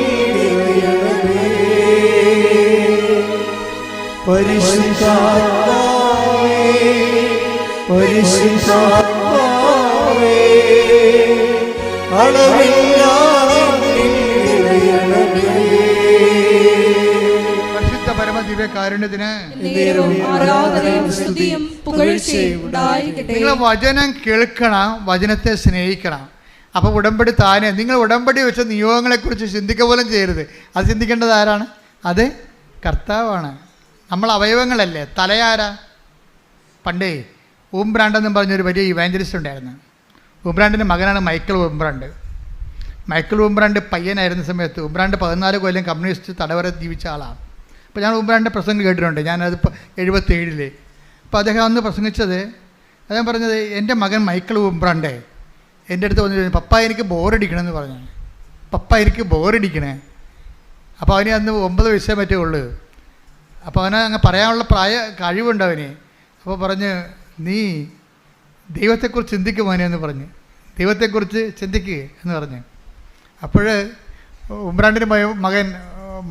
പരിശുദ്ധാത്മാവേ, പരിശുദ്ധാത്മാവേ, പരിശുദ്ധ പരമദിവ്യ കാരുണ്യത്തിന് നിങ്ങൾ വചനം കേൾക്കണം, വചനത്തെ സ്നേഹിക്കണം. അപ്പോൾ ഉടമ്പടി താനെ, നിങ്ങൾ ഉടമ്പടി വെച്ച നിയോഗങ്ങളെക്കുറിച്ച് ചിന്തിക്കുക പോലും ചെയ്യരുത്. അത് ചിന്തിക്കേണ്ടത് ആരാണ്? അത് കർത്താവാണ്. നമ്മൾ അവയവങ്ങളല്ലേ. തലയാരാ? പണ്ടേ ഊംബ്രാണ്ട് എന്നും പറഞ്ഞൊരു വലിയ ഇവാഞ്ചലിസ്റ്റ് ഉണ്ടായിരുന്നു. ഊംബ്രാണ്ടിൻ്റെ മകനാണ് മൈക്കിൾ ഊംബ്രാണ്ട്. മൈക്കിൾ ഊംബ്രാണ്ട് പയ്യനായിരുന്ന സമയത്ത്, ഊംബ്രാണ്ട് 14 കൊല്ലം കമ്മ്യൂണിസ്റ്റ് തടവറ ജീവിച്ച ആളാണ്. അപ്പോൾ ഞാൻ ഊംബ്രാണ്ടിൻ്റെ പ്രസംഗം കേട്ടിട്ടുണ്ട്. ഞാനതിപ്പോൾ 77. അപ്പോൾ അദ്ദേഹം അന്ന് പ്രസംഗിച്ചത്, അദ്ദേഹം പറഞ്ഞത്, എൻ്റെ മകൻ മൈക്കിൾ ഊംബ്രാണ്ട് എൻ്റെ അടുത്ത് വന്നിട്ട്, പപ്പ എനിക്ക് ബോറടിക്കണമെന്ന് പറഞ്ഞു. പപ്പ എനിക്ക് ബോറടിക്കണേ. അപ്പോൾ അവന് അന്ന് 9 വയസ്സേ മറ്റേ ഉള്ളൂ. അപ്പോൾ അവന് അങ്ങ് പറയാനുള്ള കഴിവുണ്ട് അവന്. അപ്പോൾ പറഞ്ഞ്, നീ ദൈവത്തെക്കുറിച്ച് ചിന്തിക്കുമോനെ എന്ന് പറഞ്ഞ്, ദൈവത്തെക്കുറിച്ച് ചിന്തിക്കുക എന്ന് പറഞ്ഞ്. അപ്പോൾ ഉംബ്രാണ്ടിൻ്റെ മകൻ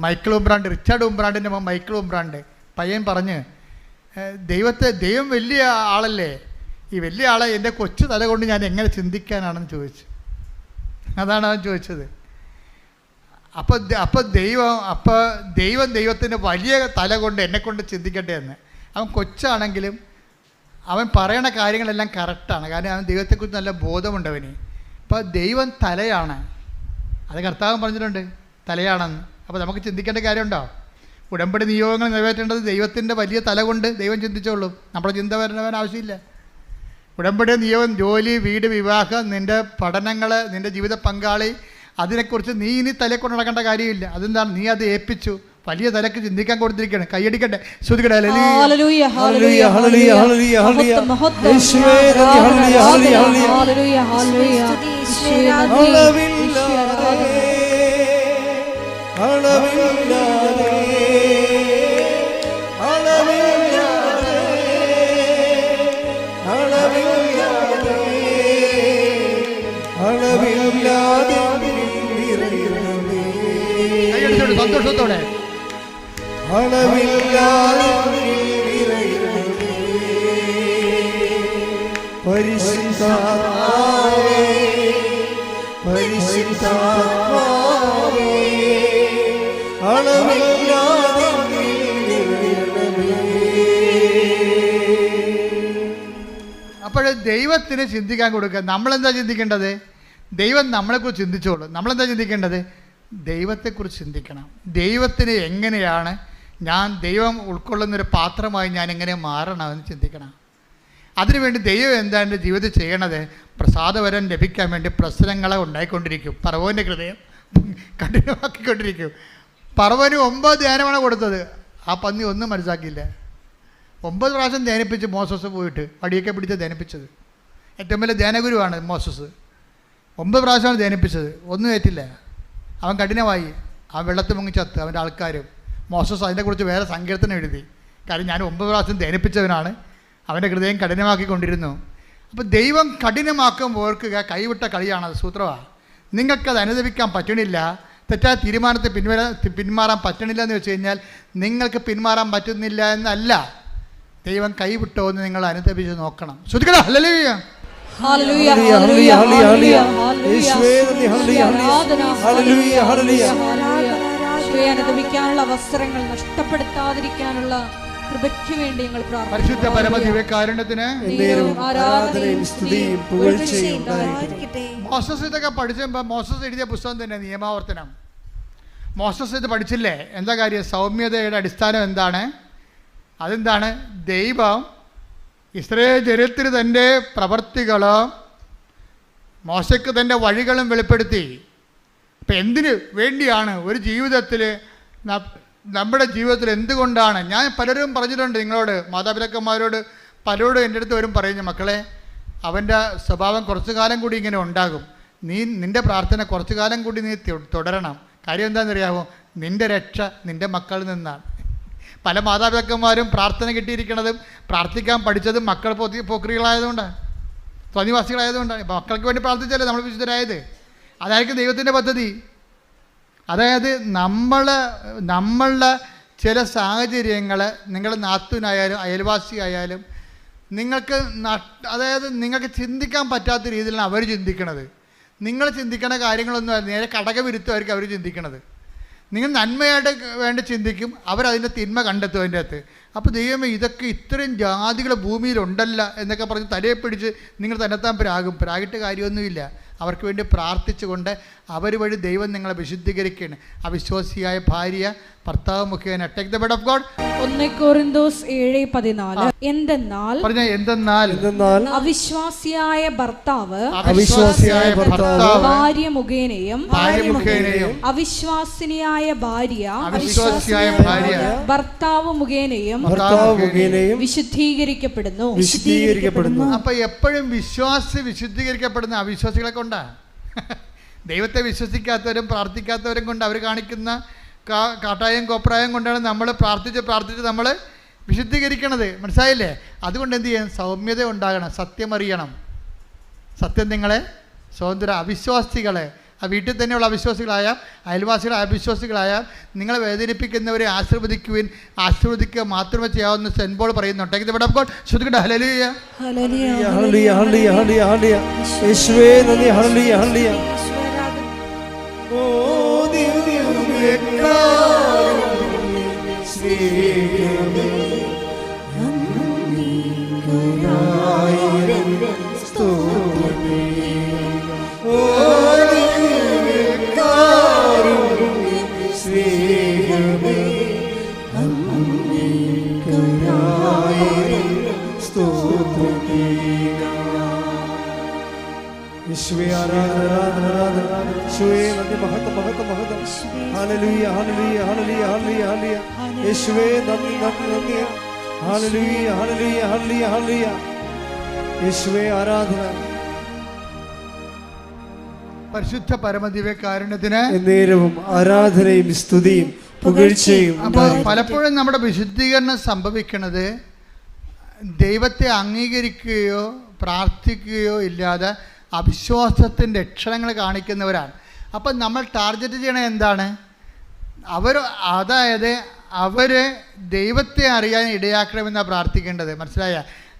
മൈക്കിൾ ഉംബ്രാണ്ട്, റിച്ചാർഡ് ഉംബ്രാണ്ടിൻ്റെ മകൻ മൈക്കിൾ ഉംബ്രാണ്ട് പയ്യൻ പറഞ്ഞ്, ദൈവം വലിയ ആളല്ലേ, ഈ വലിയ ആളെ എൻ്റെ കൊച്ചു തല കൊണ്ട് ഞാൻ എങ്ങനെ ചിന്തിക്കാനാണെന്ന് ചോദിച്ചു. അതാണ് അവൻ ചോദിച്ചത്. അപ്പോൾ ദൈവത്തിൻ്റെ വലിയ തല കൊണ്ട് എന്നെക്കൊണ്ട് ചിന്തിക്കട്ടെ എന്ന്. അവൻ കൊച്ചാണെങ്കിലും അവൻ പറയണ കാര്യങ്ങളെല്ലാം കറക്റ്റാണ്. കാരണം അവൻ ദൈവത്തെക്കുറിച്ച് നല്ല ബോധമുണ്ട് അവന്. അപ്പോൾ ദൈവം തലയാണ്, അത് കർത്താവ് പറഞ്ഞിട്ടുണ്ട് തലയാണെന്ന്. അപ്പോൾ നമുക്ക് ചിന്തിക്കേണ്ട കാര്യമുണ്ടോ? ഉടമ്പടി നിയോഗങ്ങൾ നിറവേറ്റേണ്ടത് ദൈവത്തിൻ്റെ വലിയ തല കൊണ്ട് ദൈവം ചിന്തിച്ചോളും. നമ്മുടെ ചിന്ത വരണവൻ ആവശ്യമില്ല. ഉടമ്പടി നിയോഗം, ജോലി, വീട്, വിവാഹം, നിൻ്റെ പഠനങ്ങൾ, നിൻ്റെ ജീവിത പങ്കാളി, അതിനെക്കുറിച്ച് നീ ഇനി തലയെ കൊണ്ട് നടക്കേണ്ട കാര്യമില്ല. അതെന്താണ്? നീ അത് ഏൽപ്പിച്ചു. വലിയ തലക്ക് ചിന്തിക്കാൻ കൊടുത്തിരിക്കുകയാണ്. കൈയടിക്കട്ടെ, ശ്രുതിക്കട്ടെ. ഹല്ലേലൂയ ഹല്ലേലൂയ ഹല്ലേലൂയ ഹല്ലേലൂയ ഹല്ലേലൂയ യേശുവേ ഹല്ലേലൂയ ഹല്ലേലൂയ ഹല്ലേലൂയ ഹല്ലേലൂയ കൈയടിച്ചോട് സന്തോഷത്തോടെ. പരിശുദ്ധാത്മാവേ പരിശുദ്ധാത്മാവേ അളവില്ലാതെ അപ്പോൾ ദൈവത്തിന് ചിന്തിക്കാൻ കൊടുക്കുക. നമ്മളെന്താ ചിന്തിക്കേണ്ടത്? ദൈവം നമ്മളെക്കുറിച്ച് ചിന്തിച്ചോളൂ. നമ്മളെന്താ ചിന്തിക്കേണ്ടത്? ദൈവത്തെക്കുറിച്ച് ചിന്തിക്കണം. ദൈവത്തിന് എങ്ങനെയാണ് ദൈവം ഉൾക്കൊള്ളുന്നൊരു പാത്രമായി ഞാൻ എങ്ങനെ മാറണമെന്ന് ചിന്തിക്കണം. അതിനുവേണ്ടി ദൈവം എന്താ എൻ്റെ ജീവിതത്തിൽ ചെയ്യണത്? പ്രസാദവരം ലഭിക്കാൻ വേണ്ടി പ്രശ്നങ്ങളെ ഉണ്ടായിക്കൊണ്ടിരിക്കും. പറവോൻ്റെ ഹൃദയം കഠിനമാക്കിക്കൊണ്ടിരിക്കും. പറവന് 9 ധ്യാനമാണ് കൊടുത്തത്. ആ പന്നി ഒന്നും മനസ്സാക്കിയില്ല. 9 പ്രാവശ്യം ധ്യാനിപ്പിച്ച് മോസസ് പോയിട്ട് വടിയൊക്കെ പിടിച്ച് ധ്യാനിപ്പിച്ചത്. ഏറ്റവും വലിയ ധ്യാനഗുരുവാണ് മോസസ്. 9 പ്രാവശ്യമാണ് ധ്യാനിപ്പിച്ചത്, ഒന്നും ഏറ്റില്ല. അവൻ കഠിനമായി. അവൻ വെള്ളത്തിൽ മുങ്ങി ചത്ത്. അവൻ്റെ ആൾക്കാരും. മോസസ് അതിനെക്കുറിച്ച് വേറെ സങ്കീർത്തനം എഴുതി. കാര്യം ഞാൻ 9 പ്രാവശ്യം ധ്യാനിപ്പിച്ചവനാണ്. അവൻ്റെ ഹൃദയം കഠിനമാക്കിക്കൊണ്ടിരുന്നു. അപ്പോൾ ദൈവം കഠിനമാക്കുമ്പോൾ ഓർക്കുക, കൈവിട്ട കളിയാണത്. സൂത്രമാണ്. നിങ്ങൾക്കത് അനുദപിക്കാൻ പറ്റണില്ല, തെറ്റായ തീരുമാനത്തെ പിന്മാറാൻ പറ്റണില്ല എന്ന് വെച്ച് കഴിഞ്ഞാൽ നിങ്ങൾക്ക് പിന്മാറാൻ പറ്റുന്നില്ല എന്നല്ല, ദൈവം കൈവിട്ടോ എന്ന് നിങ്ങൾ അനുദപിച്ച് നോക്കണം. ശ്രദ്ധിക്കണം. ഹല്ലേലൂയ ഹല്ലേലൂയ ഹല്ലേലൂയ ഹല്ലേലൂയ യേശുവേ ഹല്ലേലൂയ ഹല്ലേലൂയ ഹല്ലേലൂയ അനുദപിക്കാനുള്ള അവസരങ്ങൾ നഷ്ടപ്പെടുത്താതിരിക്കാനുള്ള കൃപയ്ക്ക് വേണ്ടി ഞങ്ങൾ പ്രാർത്ഥിക്കുന്നു. പരിശുദ്ധ പരമദിവ്യകാരുണ്യത്തിന് ആരാധനയും സ്തുതിയും പുകഴ്ചയും ഉണ്ടായിരിക്കട്ടെ. മോസസ് ഇതൊക്കെ പഠിച്ചപ്പോൾ മോസസ് എഴുതിയ പുസ്തകം തന്നെ നിയമാവർത്തനം. മോസസ് ഇത് പഠിച്ചില്ലേ? എന്താ കാര്യം? സൗമ്യതയുടെ അടിസ്ഥാനം എന്താണ്? അതെന്താണ്? ദൈവം ഇസ്രായേൽ ജനത്തിന് തൻ്റെ പ്രവർത്തികളും മോശയ്ക്ക് തൻ്റെ വഴികളും വെളിപ്പെടുത്തി. അപ്പം എന്തിനു വേണ്ടിയാണ് ഒരു ജീവിതത്തിൽ, നമ്മുടെ ജീവിതത്തിൽ എന്തുകൊണ്ടാണ്? ഞാൻ പലരും പറഞ്ഞിട്ടുണ്ട് നിങ്ങളോട്, മാതാപിതാക്കന്മാരോട് പലരോടും എൻ്റെ അടുത്ത് വരും പറയുന്നു, മക്കളെ അവൻ്റെ സ്വഭാവം കുറച്ചു കാലം കൂടി ഇങ്ങനെ ഉണ്ടാകും, നിൻ്റെ പ്രാർത്ഥന കുറച്ചു കാലം കൂടി നീ തുടരണം. കാര്യം എന്താണെന്നറിയാമോ? നിൻ്റെ രക്ഷ നിൻ്റെ മക്കളിൽ നിന്നാണ്. പല മാതാപിതാക്കന്മാരും പ്രാർത്ഥന കിട്ടിയിരിക്കുന്നതും പ്രാർത്ഥിക്കാൻ പഠിച്ചതും മക്കൾ പോക്രികളായതുകൊണ്ടാണ്, സ്വനിവാസികളായതുകൊണ്ടാണ്. ഇപ്പം മക്കൾക്ക് വേണ്ടി പ്രാർത്ഥിച്ചല്ലേ നമ്മൾ വിശുദ്ധരായത്. അതായിരിക്കും ദൈവത്തിൻ്റെ പദ്ധതി. അതായത് നമ്മളുടെ ചില സാഹചര്യങ്ങൾ, നിങ്ങളുടെ നാത്തൂനായാലും അയൽവാസിയായാലും നിങ്ങൾക്ക് ചിന്തിക്കാൻ പറ്റാത്ത രീതിയിലാണ് അവർ ചിന്തിക്കണത്. നിങ്ങൾ ചിന്തിക്കുന്ന കാര്യങ്ങളൊന്നും നേരെ കടകവിരുദ്ധമായിരിക്കും അവർ ചിന്തിക്കണത്. നിങ്ങൾ നന്മയായിട്ട് വേണ്ടി ചിന്തിക്കും, അവരതിൻ്റെ തിന്മ കണ്ടെത്തും അതിൻ്റെ അകത്ത്. അപ്പോൾ ദൈവമേ ഇതൊക്കെ ഇത്രയും ജാതികൾ ഭൂമിയിലുണ്ടല്ല എന്നൊക്കെ പറഞ്ഞ് തലയെ പിടിച്ച് നിങ്ങൾ തന്നെത്താൻ പ്രാഗിട്ട് കാര്യമൊന്നുമില്ല. അവർക്ക് വേണ്ടി പ്രാർത്ഥിച്ചുകൊണ്ട് അവർ വഴി ദൈവം നിങ്ങളെ വിശുദ്ധീകരിക്കുകയാണ്. അവിശ്വാസിയായ ഭാര്യ ഭർത്താവ് മുഖേന take the word of God. 1 കൊരിന്തോസ് 7:14 എന്തെന്നാൽ അവിശ്വാസിയായ ഭർത്താവ് ഭാര്യ മുഖേനയും അവിശ്വാസിനിയായ ഭാര്യ ഭർത്താവ് മുഖേനയും വിശുദ്ധീകരിക്കപ്പെടുന്നു. അപ്പൊ എപ്പോഴും വിശുദ്ധീകരിക്കപ്പെടുന്ന അവിശ്വാസികളെ കൊണ്ടാണ്. ദൈവത്തെ വിശ്വസിക്കാത്തവരും പ്രാർത്ഥിക്കാത്തവരും കൊണ്ട് അവർ കാണിക്കുന്ന കാട്ടായം കോപ്രായം കൊണ്ടാണ് നമ്മൾ പ്രാർത്ഥിച്ച് നമ്മൾ വിശുദ്ധീകരിക്കണത്. മനസ്സിലായില്ലേ? അതുകൊണ്ട് എന്ത് ചെയ്യണം? സൗമ്യത ഉണ്ടാകണം, സത്യം അറിയണം. സത്യം നിങ്ങളെ സ്വതന്ത്ര അവിശ്വാസികളെ, ആ വീട്ടിൽ തന്നെയുള്ള അവിശ്വാസികളായ അയൽവാസികളായ അവിശ്വാസികളായ നിങ്ങളെ വേദനിപ്പിക്കുന്നവരെ ആശീർവദിക്കുക മാത്രമേ ചെയ്യാവുന്ന സെന്റ് പോൾ പറയുന്നുണ്ട്. ശ്രദ്ധിക്കട്ടെ. ഹല്ലേലൂയ ഹല്ലേലൂയ ഹല്ലേലൂയ ഹല്ലേലൂയ ഹല്ലേലൂയ യേശുവേ നന്ദി. ഹല്ലേലൂയ ഹല്ലേലൂയ ഓ ദിവ്യ സ്തോത്രമേ ഒടുവിൽ കാരുണ്യ സ്നേഹമേ അങ്ങേയ്ക്കായിരം സ്തോത്രമേ യേശുവേ ആരാധന ആരാധന ആരാധന യേശുവേ നന്ദി മഹത്വം മഹത്വം മഹത്വം ഹല്ലേലൂയ ഹല്ലേലൂയ ഹല്ലേലൂയ ഹല്ലേലൂയ ഹല്ലേലൂയ യേശുവേ നന്ദി നന്ദി നന്ദി ഹല്ലേലൂയ ഹല്ലേലൂയ ഹല്ലേലൂയ ഹല്ലേലൂയ യേശുവേ ആരാധന പരിശുദ്ധ പരമദിവ്യകാരുണ്യത്തിന് എന്നേരവും ആരാധനയും സ്തുതിയും പുകഴ്ചയും അപ്പോൾ പലപ്പോഴും നമ്മുടെ വിശുദ്ധീകരണം സംഭവിക്കുന്നത് ദൈവത്തെ അംഗീകരിക്കുകയോ പ്രാർത്ഥിക്കുകയോ ഇല്ലാതെ അവിശ്വാസത്തിൻ്റെ ലക്ഷണങ്ങൾ കാണിക്കുന്നവരാണ്. അപ്പം നമ്മൾ ടാർഗറ്റ് ചെയ്യണത് എന്താണ്? അതായത് അവർ ദൈവത്തെ അറിയാൻ ഇടയാക്കണമെന്നാണ് പ്രാർത്ഥിക്കേണ്ടത്. മനസ്സിലായ?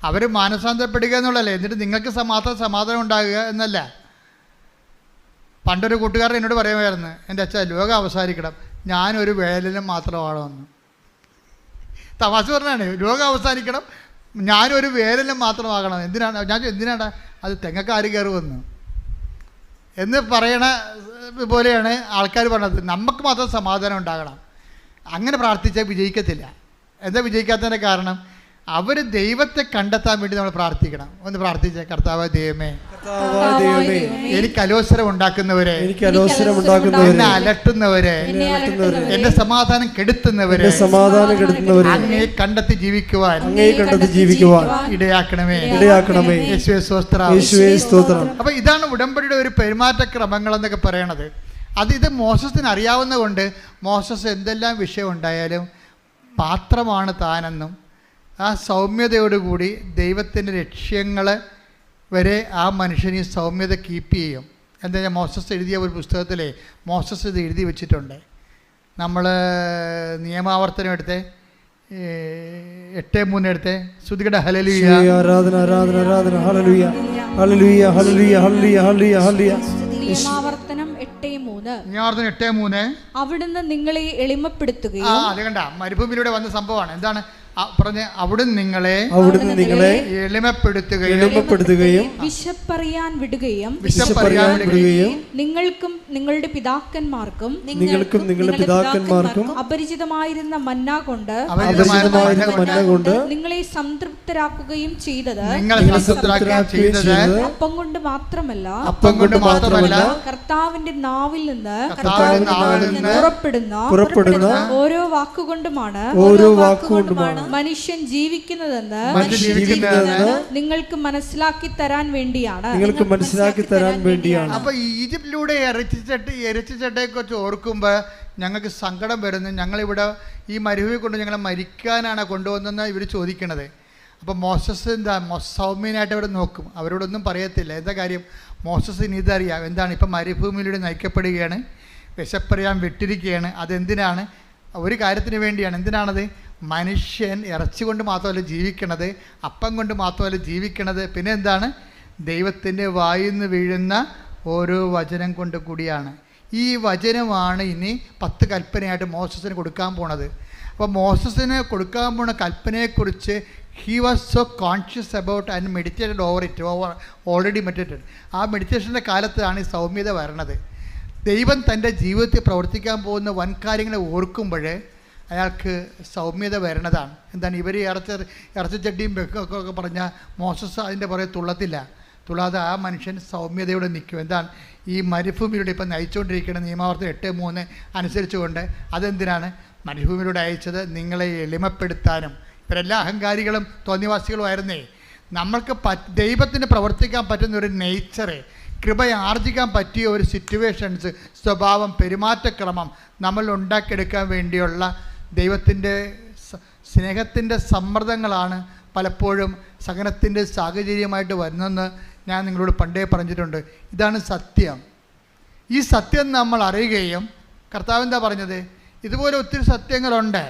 അവർ മാനസാന്തരപ്പെടുക എന്നുള്ളതല്ലേ, എന്നിട്ട് നിങ്ങൾക്ക് മാത്രം സമാധാനം ഉണ്ടാകുക എന്നല്ല. പണ്ടൊരു കൂട്ടുകാരൻ എന്നോട് പറയുമായിരുന്നു, എൻ്റെ അച്ഛൻ ലോകം അവസാനിക്കണം, ഞാനൊരു വേലനും മാത്രമാണോ എന്ന്. തമാശ പറഞ്ഞാണ്, ലോകം അവസാനിക്കണം, ഞാനൊരു വേലനും മാത്രമാകണം. എന്തിനാണ്? ഞാൻ എന്തിനാണ് അത് തെങ്ങക്കാര് കയറുമെന്ന് എന്ന് പറയണ പോലെയാണ് ആൾക്കാർ പറഞ്ഞത്. നമുക്ക് മാത്രം സമാധാനം ഉണ്ടാകണം. അങ്ങനെ പ്രാർത്ഥിച്ചാൽ വിജയിക്കത്തില്ല. എന്താ വിജയിക്കാത്തതിൻ്റെ കാരണം? അവർ ദൈവത്തെ കണ്ടെത്താൻ വേണ്ടി നമ്മൾ പ്രാർത്ഥിക്കണം. ഒന്ന് പ്രാർത്ഥിച്ചേ. കർത്താവ് ദൈവമേ, എനിക്ക് അലോസരം ഉണ്ടാക്കുന്നവരെ, എന്നെ അലട്ടുന്നവരെ, എന്റെ സമാധാനം കെടുത്തുന്നവരെ അങ്ങയെ കണ്ടെത്തി ജീവിക്കുവാൻ ഇടയാക്കണമേ. യേശുവേ സ്തോത്രം. അപ്പൊ ഇതാണ് ഉടമ്പടിയുടെ ഒരു പെരുമാറ്റക്രമങ്ങൾ എന്നൊക്കെ പറയണത്. ഇത് മോശസിന് അറിയാവുന്ന കൊണ്ട് മോശസ് എന്തെല്ലാം വിഷയം ഉണ്ടായാലും പാത്രമാണ് താനെന്നും ആ സൗമ്യതയോടുകൂടി ദൈവത്തിൻ്റെ ലക്ഷ്യങ്ങൾ വരെ ആ മനുഷ്യന് സൗമ്യത കീപ്പ് ചെയ്യും. എന്താ ഞാൻ മോശസ് എഴുതിയ ഒരു പുസ്തകത്തിലെ മോശസ് ഇത് എഴുതി വെച്ചിട്ടുണ്ട്. നമ്മൾ നിയമാവർത്തനം എടുത്തേ 8:3 എടുത്തേ. ശ്രുതികട ഹല്ലേലൂയ ആരാധന ആരാധന ആരാധന ഹല്ലേലൂയ ഹല്ലേലൂയ ഹല്ലേലൂയ ഹല്ലേലൂയ ഹല്ലേലൂയ ഹല്ലേലൂയ. നിയമാവർത്തനം 8:3 അവിടുന്ന് നിങ്ങളെ എളിമപ്പെടുത്തുകയും. അത് കണ്ട, മരുഭൂമിയിലൂടെ വന്ന സംഭവമാണ്. എന്താണ് പറഞ്ഞ? അവിടുന്ന് നിങ്ങളെ എളിമപ്പെടുത്തുകയും വിശപ്പറിയാൻ വിടുകയും നിങ്ങൾക്കും നിങ്ങളുടെ പിതാക്കന്മാർക്കും അപരിചിതമായിരുന്ന മന്ന കൊണ്ട് നിങ്ങളെ സംതൃപ്തരാക്കുകയും ചെയ്തത് അപ്പം കൊണ്ട് മാത്രമല്ല കർത്താവിന്റെ നാവിൽ നിന്ന് പുറപ്പെടുന്ന ഓരോ വാക്കുകൊണ്ടുമാണ് മനുഷ്യൻ ജീവിക്കുന്നതെന്ന് നിങ്ങൾക്ക് മനസ്സിലാക്കി തരാൻ വേണ്ടിയാണ്. അപ്പൊ ഈജിപ്തിലൂടെ ഇറച്ചിച്ചട്ടയെ കുറിച്ച് ഓർക്കുമ്പോൾ ഞങ്ങൾക്ക് സങ്കടം വരുന്നു. ഞങ്ങളിവിടെ ഈ മരുഭൂമി കൊണ്ട് ഞങ്ങളെ മരിക്കാനാണ് കൊണ്ടുവന്നെന്ന് ഇവർ ചോദിക്കണത്. അപ്പോൾ മോശസ് എന്താ സൗമ്യനായിട്ട് അവിടെ നോക്കും, അവരോടൊന്നും പറയത്തില്ല. എന്താ കാര്യം? മോശസിന് ഇതറിയാം. എന്താണ്? ഇപ്പം മരുഭൂമിയിലൂടെ നയിക്കപ്പെടുകയാണ്, വിശപ്പറിയാൻ വിട്ടിരിക്കുകയാണ്. അതെന്തിനാണ്? ഒരു കാര്യത്തിന് വേണ്ടിയാണ്. എന്തിനാണത്? മനുഷ്യൻ ഇറച്ചി കൊണ്ട് മാത്രമല്ല ജീവിക്കണത്, അപ്പം കൊണ്ട് മാത്രമല്ല ജീവിക്കണത്, പിന്നെ എന്താണ്? ദൈവത്തിൻ്റെ വായിൽ നിന്ന് വീഴുന്ന ഓരോ വചനം കൊണ്ട് കൂടിയാണ്. ഈ വചനമാണ് ഇനി 10 കൽപ്പനയായിട്ട് മോശസിന് കൊടുക്കാൻ പോണത്. അപ്പോൾ മോശസിന് കൊടുക്കാൻ പോണ കൽപ്പനയെക്കുറിച്ച് he was so conscious about and meditated over it, already meditated. ആ മെഡിറ്റേഷൻ്റെ കാലത്താണ് ഈ സൗമ്യത വരണത്. ദൈവം തൻ്റെ ജീവിതത്തിൽ പ്രവർത്തിക്കാൻ പോകുന്ന വൻ കാര്യങ്ങളെ ഓർക്കുമ്പോൾ അയാൾക്ക് സൗമ്യത വരണതാണ്. എന്താണ്? ഇവർ ഇറച്ചിച്ചട്ടിയും വെക്കൊക്കെ പറഞ്ഞാൽ മോശസ് അതിൻ്റെ പുറകെ തുള്ളാതെ ആ മനുഷ്യൻ സൗമ്യതയോടെ നിൽക്കും. എന്താണ്? ഈ മരുഭൂമിയിലൂടെ ഇപ്പം നയിച്ചുകൊണ്ടിരിക്കുന്ന നിയമാവർത്തനം 8:3 അനുസരിച്ചുകൊണ്ട്. അതെന്തിനാണ് മരുഭൂമിയിലൂടെ അയച്ചത്? നിങ്ങളെ എളിമപ്പെടുത്താനും. ഇവരെല്ലാ അഹങ്കാരികളും തോന്നിവാസികളുമായിരുന്നേ. നമ്മൾക്ക് ദൈവത്തിന് പ്രവർത്തിക്കാൻ പറ്റുന്ന ഒരു നേച്ചറ്, കൃപയെ ആർജിക്കാൻ പറ്റിയ ഒരു സിറ്റുവേഷൻസ്, സ്വഭാവം, പെരുമാറ്റക്രമം നമ്മൾ ഉണ്ടാക്കിയെടുക്കാൻ വേണ്ടിയുള്ള ദൈവത്തിൻ്റെ സ്നേഹത്തിൻ്റെ സമ്മർദ്ദങ്ങളാണ് പലപ്പോഴും സഹനത്തിൻ്റെ സാഹചര്യമായിട്ട് വരുന്നതെന്ന് ഞാൻ നിങ്ങളോട് പണ്ടേ പറഞ്ഞിട്ടുണ്ട്. ഇതാണ് സത്യം. ഈ സത്യം നമ്മൾ അറിയുകയും, കർത്താവ് എന്താ പറഞ്ഞത്? ഇതുപോലെ ഒത്തിരി സത്യങ്ങളുണ്ട്.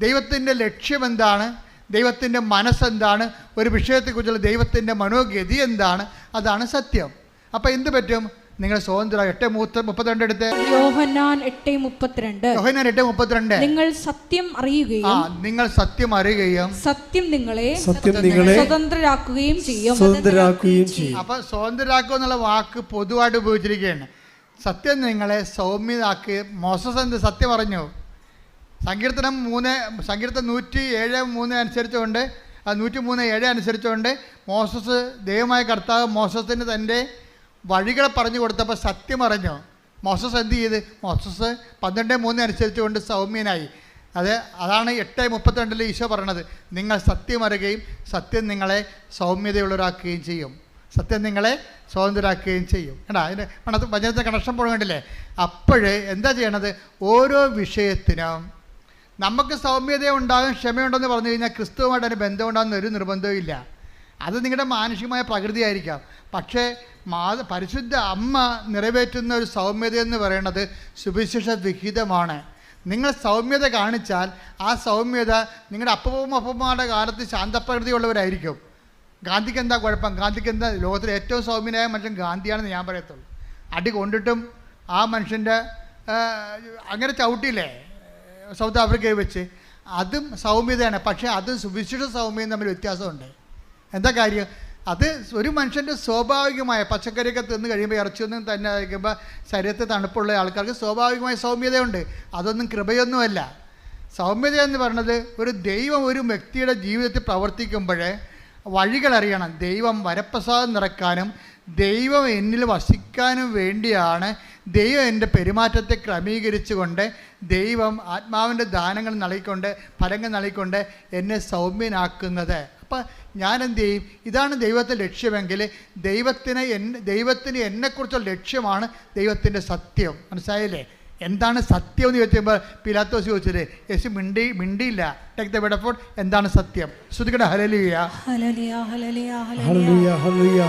ദൈവത്തിൻ്റെ ലക്ഷ്യം എന്താണ്, ദൈവത്തിൻ്റെ മനസ്സെന്താണ്, ഒരു വിഷയത്തെക്കുറിച്ചുള്ള ദൈവത്തിൻ്റെ മനോഗതി എന്താണ്, അതാണ് സത്യം. അപ്പോൾ എന്ത് പറ്റും? നിങ്ങൾ സ്വതന്ത്രം. 8:32 എടുത്ത്. യോഹന്നാൻ 8:32. യോഹന്നാൻ 8:32. നിങ്ങൾ സത്യം അറിയുകയും നിങ്ങൾ സത്യം അറിയുകയും സത്യം നിങ്ങളെ സ്വതന്ത്രരാക്കുകയും ചെയ്യും. അപ്പൊ സ്വതന്ത്രരാക്കുക എന്നുള്ള വാക്ക് പൊതുവായിട്ട് ഉപയോഗിച്ചിരിക്കുകയാണ്. സത്യം നിങ്ങളെ സൗമ്യതാക്കി. മോസസ് എന്ത് സത്യം പറഞ്ഞു? സങ്കീർത്തനം 107:3 അനുസരിച്ചുകൊണ്ട് 103:7 അനുസരിച്ചുകൊണ്ട് മോസസ് ദൈവമായ കർത്താവ് മോസസിന് തൻ്റെ വഴികളെ പറഞ്ഞു കൊടുത്തപ്പോൾ സത്യം അറിഞ്ഞു. മോസസ് എന്ത് ചെയ്ത്? മോസസ് 12:3 അനുസരിച്ചുകൊണ്ട് സൗമ്യനായി. അതാണ് 8:32 ഈശോ പറയണത്. നിങ്ങൾ സത്യം അറിയുകയും സത്യം നിങ്ങളെ സൗമ്യതയുള്ളവരാക്കുകയും ചെയ്യും. സത്യം നിങ്ങളെ സ്വതന്ത്രരാക്കുകയും ചെയ്യും. കേട്ടോ, അതിൻ്റെ വചനത്തെ കണക്ഷൻ പോകണ്ടില്ലേ? അപ്പോഴേ എന്താ ചെയ്യണത്? ഓരോ വിഷയത്തിനും നമുക്ക് സൗമ്യത ഉണ്ടാകും, ക്ഷമയുണ്ടെന്ന് പറഞ്ഞു കഴിഞ്ഞാൽ ക്രിസ്തുവുമായിട്ട് അതിന് ബന്ധമുണ്ടാകുന്ന ഒരു നിർബന്ധവും ഇല്ല. അത് നിങ്ങളുടെ മാനുഷികമായ പ്രകൃതിയായിരിക്കാം. പക്ഷേ പരിശുദ്ധ അമ്മ നിറവേറ്റുന്ന ഒരു സൗമ്യത എന്ന് പറയുന്നത് സുവിശേഷ വിഹിതമാണ്. നിങ്ങൾ സൗമ്യത കാണിച്ചാൽ ആ സൗമ്യത നിങ്ങളുടെ അപ്പന്മാരുടെ കാലത്ത് ശാന്തപ്രകൃതിയുള്ളവരായിരിക്കും. ഗാന്ധിക്ക് എന്താ കുഴപ്പം? ഗാന്ധിക്ക് എന്താ? ലോകത്തിലെ ഏറ്റവും സൗമ്യനായ മനുഷ്യൻ ഗാന്ധിയാണെന്ന് ഞാൻ പറയത്തുള്ളൂ. അടി കൊണ്ടിട്ടും ആ മനുഷ്യൻ്റെ അങ്ങനെ ചവിട്ടിയില്ലേ സൗത്ത് ആഫ്രിക്കയിൽ വെച്ച്? അതും സൗമ്യതയാണ്. പക്ഷേ അതും സുവിശേഷ സൗമ്യതയും തമ്മിൽ വ്യത്യാസമുണ്ട്. എന്താ കാര്യം? അത് ഒരു മനുഷ്യൻ്റെ സ്വാഭാവികമായ പച്ചക്കറിയൊക്കെ തിന്ന് കഴിയുമ്പോൾ ഇറച്ചിയൊന്നും തന്നെ കഴിക്കുമ്പോൾ ശരീരത്തിൽ തണുപ്പുള്ള ആൾക്കാർക്ക് സ്വാഭാവികമായ സൗമ്യതയുണ്ട്. അതൊന്നും കൃപയൊന്നുമല്ല. സൗമ്യത എന്ന് പറയുന്നത് ഒരു ദൈവം ഒരു വ്യക്തിയുടെ ജീവിതത്തിൽ പ്രവർത്തിക്കുമ്പോൾ വഴികളറിയണം. ദൈവം വരപ്രസാദം നിറക്കാനും ദൈവം എന്നിൽ വസിക്കാനും വേണ്ടിയാണ് ദൈവം എൻ്റെ പെരുമാറ്റത്തെ ക്രമീകരിച്ചുകൊണ്ട് ദൈവം ആത്മാവിൻ്റെ ദാനങ്ങൾ നൽകിക്കൊണ്ട് ഫലങ്ങൾ നൽകിക്കൊണ്ട് എന്നെ സൗമ്യനാക്കുന്നത്. അപ്പം ഞാൻ എന്ത് ചെയ്യും? ഇതാണ് ദൈവത്തെ ലക്ഷ്യമെങ്കിൽ ദൈവത്തിന് എന്നെക്കുറിച്ചുള്ള ലക്ഷ്യമാണ് ദൈവത്തിൻ്റെ സത്യം. മനസ്സിലായില്ലേ? എന്താണ് സത്യം എന്ന് ചോദിക്കുമ്പോൾ പിലാത്തോസ് ചോദിച്ചത് യേശു മിണ്ടിയില്ല. Take the word of God. എന്താണ് സത്യം? ശ്രുതിക്കട്ടെ. ഹല്ലേലൂയ, ഹല്ലേലൂയ, ഹല്ലേലൂയ, ഹല്ലേലൂയ, ഹല്ലേലൂയ,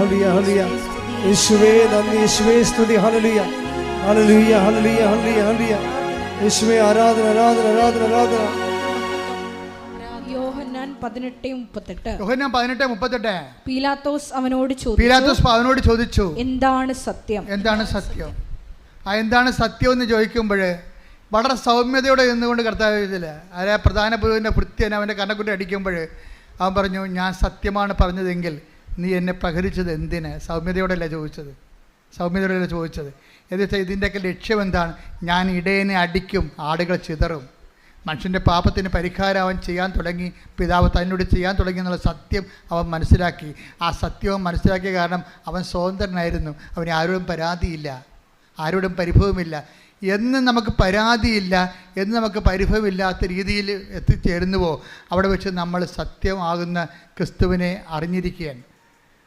ഹല്ലേലൂയ, ഹല്ലേലൂയ. യേശുവേ നന്ദി, യേശുവേ സ്തുതി. ഹല്ലേലൂയ, ഹല്ലേലൂയ, ഹല്ലേലൂയ, ഹല്ലേലൂയ, ഹല്ലേലൂയ. യേശുവേ ആരാധന, ആരാധന, ആരാധന, ആരാധന. യോഹന്നാൻ 18:38. യോഹന്നാൻ 18:38. പീലാത്തോസ് അവനോട് ചോദിച്ചു, എന്താണ് സത്യം? എന്താണ് സത്യം? എന്താണ് സത്യം എന്ന് ചോദിക്കുമ്പോൾ വളരെ സൗമ്യതയോടെ നിന്നുകൊണ്ട് കർത്താവ് ചോദിച്ചില്ല. പ്രധാന പുരോഹിതൻ്റെ ഭൃത്യൻ അവൻ്റെ കണ്ണക്കുട്ടി അടിക്കുമ്പോൾ അവൻ പറഞ്ഞു, ഞാൻ സത്യമാണ് പറഞ്ഞതെങ്കിൽ നീ എന്നെ പ്രഹരിച്ചത് എന്തിന്? സൗമ്യതയോടെയല്ല ചോദിച്ചത്. എന്ന് വെച്ചാൽ ഇതിൻ്റെയൊക്കെ ലക്ഷ്യം എന്താണ്? ഞാൻ ഇടയനെ അടിക്കും, ആടുകൾ ചിതറും. മനുഷ്യൻ്റെ പാപത്തിന് പരിഹാരം അവൻ ചെയ്യാൻ തുടങ്ങി, പിതാവ് തന്നോട് ചെയ്യാൻ തുടങ്ങി എന്നുള്ള സത്യം അവൻ മനസ്സിലാക്കി. ആ സത്യവും മനസ്സിലാക്കിയ കാരണം അവൻ സ്വതന്ത്രനായിരുന്നു. അവന് ആരോടും പരാതിയില്ല, ആരോടും പരിഭവമില്ല. എന്ന് നമുക്ക് പരാതിയില്ല, എന്ന് നമുക്ക് പരിഭവമില്ലാത്ത രീതിയിൽ എത്തിച്ചേരുന്നുവോ അവിടെ വെച്ച് നമ്മൾ സത്യമാകുന്ന ക്രിസ്തുവിനെ അറിഞ്ഞിരിക്കുകയാണ്.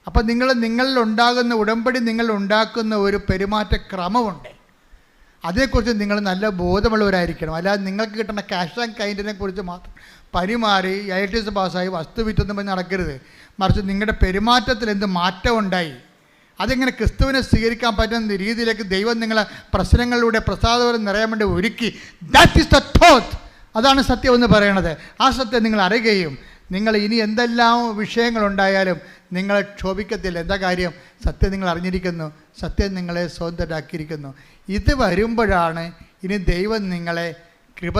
അപ്പം നിങ്ങളിലുണ്ടാകുന്ന ഉടമ്പടി, നിങ്ങളുണ്ടാക്കുന്ന ഒരു പെരുമാറ്റ ക്രമമുണ്ട്. അതേക്കുറിച്ച് നിങ്ങൾ നല്ല ബോധമുള്ളവരായിരിക്കണം. അല്ലാതെ നിങ്ങൾക്ക് കിട്ടുന്ന ക്യാഷ് ആൻഡ് കൈൻഡിനെ കുറിച്ച് മാത്രം പരിമാറി IITs പാസ്സായി വസ്തു വിറ്റൊന്നും പറഞ്ഞ് നടക്കരുത്. മറിച്ച് നിങ്ങളുടെ പെരുമാറ്റത്തിൽ എന്ത് മാറ്റം ഉണ്ടായി, അതെങ്ങനെ ക്രിസ്തുവിനെ സ്വീകരിക്കാൻ പറ്റുന്ന രീതിയിലേക്ക് ദൈവം നിങ്ങളെ പ്രശ്നങ്ങളിലൂടെ പ്രസാദപരം നിറയാൻ വേണ്ടി ഒരുക്കി. That is the truth. അതാണ് സത്യം എന്ന് പറയണത്. ആ സത്യം നിങ്ങൾ അറിയുകയും നിങ്ങൾ ഇനി എന്തെല്ലാം വിഷയങ്ങളുണ്ടായാലും നിങ്ങൾ ക്ഷോഭിക്കത്തില്ല. എന്താ കാര്യം? സത്യം നിങ്ങൾ അറിഞ്ഞിരിക്കുന്നു, സത്യം നിങ്ങളെ സ്വതന്ത്രരാക്കിയിരിക്കുന്നു. ഇത് വരുമ്പോഴാണ് ഇനി ദൈവം നിങ്ങളെ കൃപ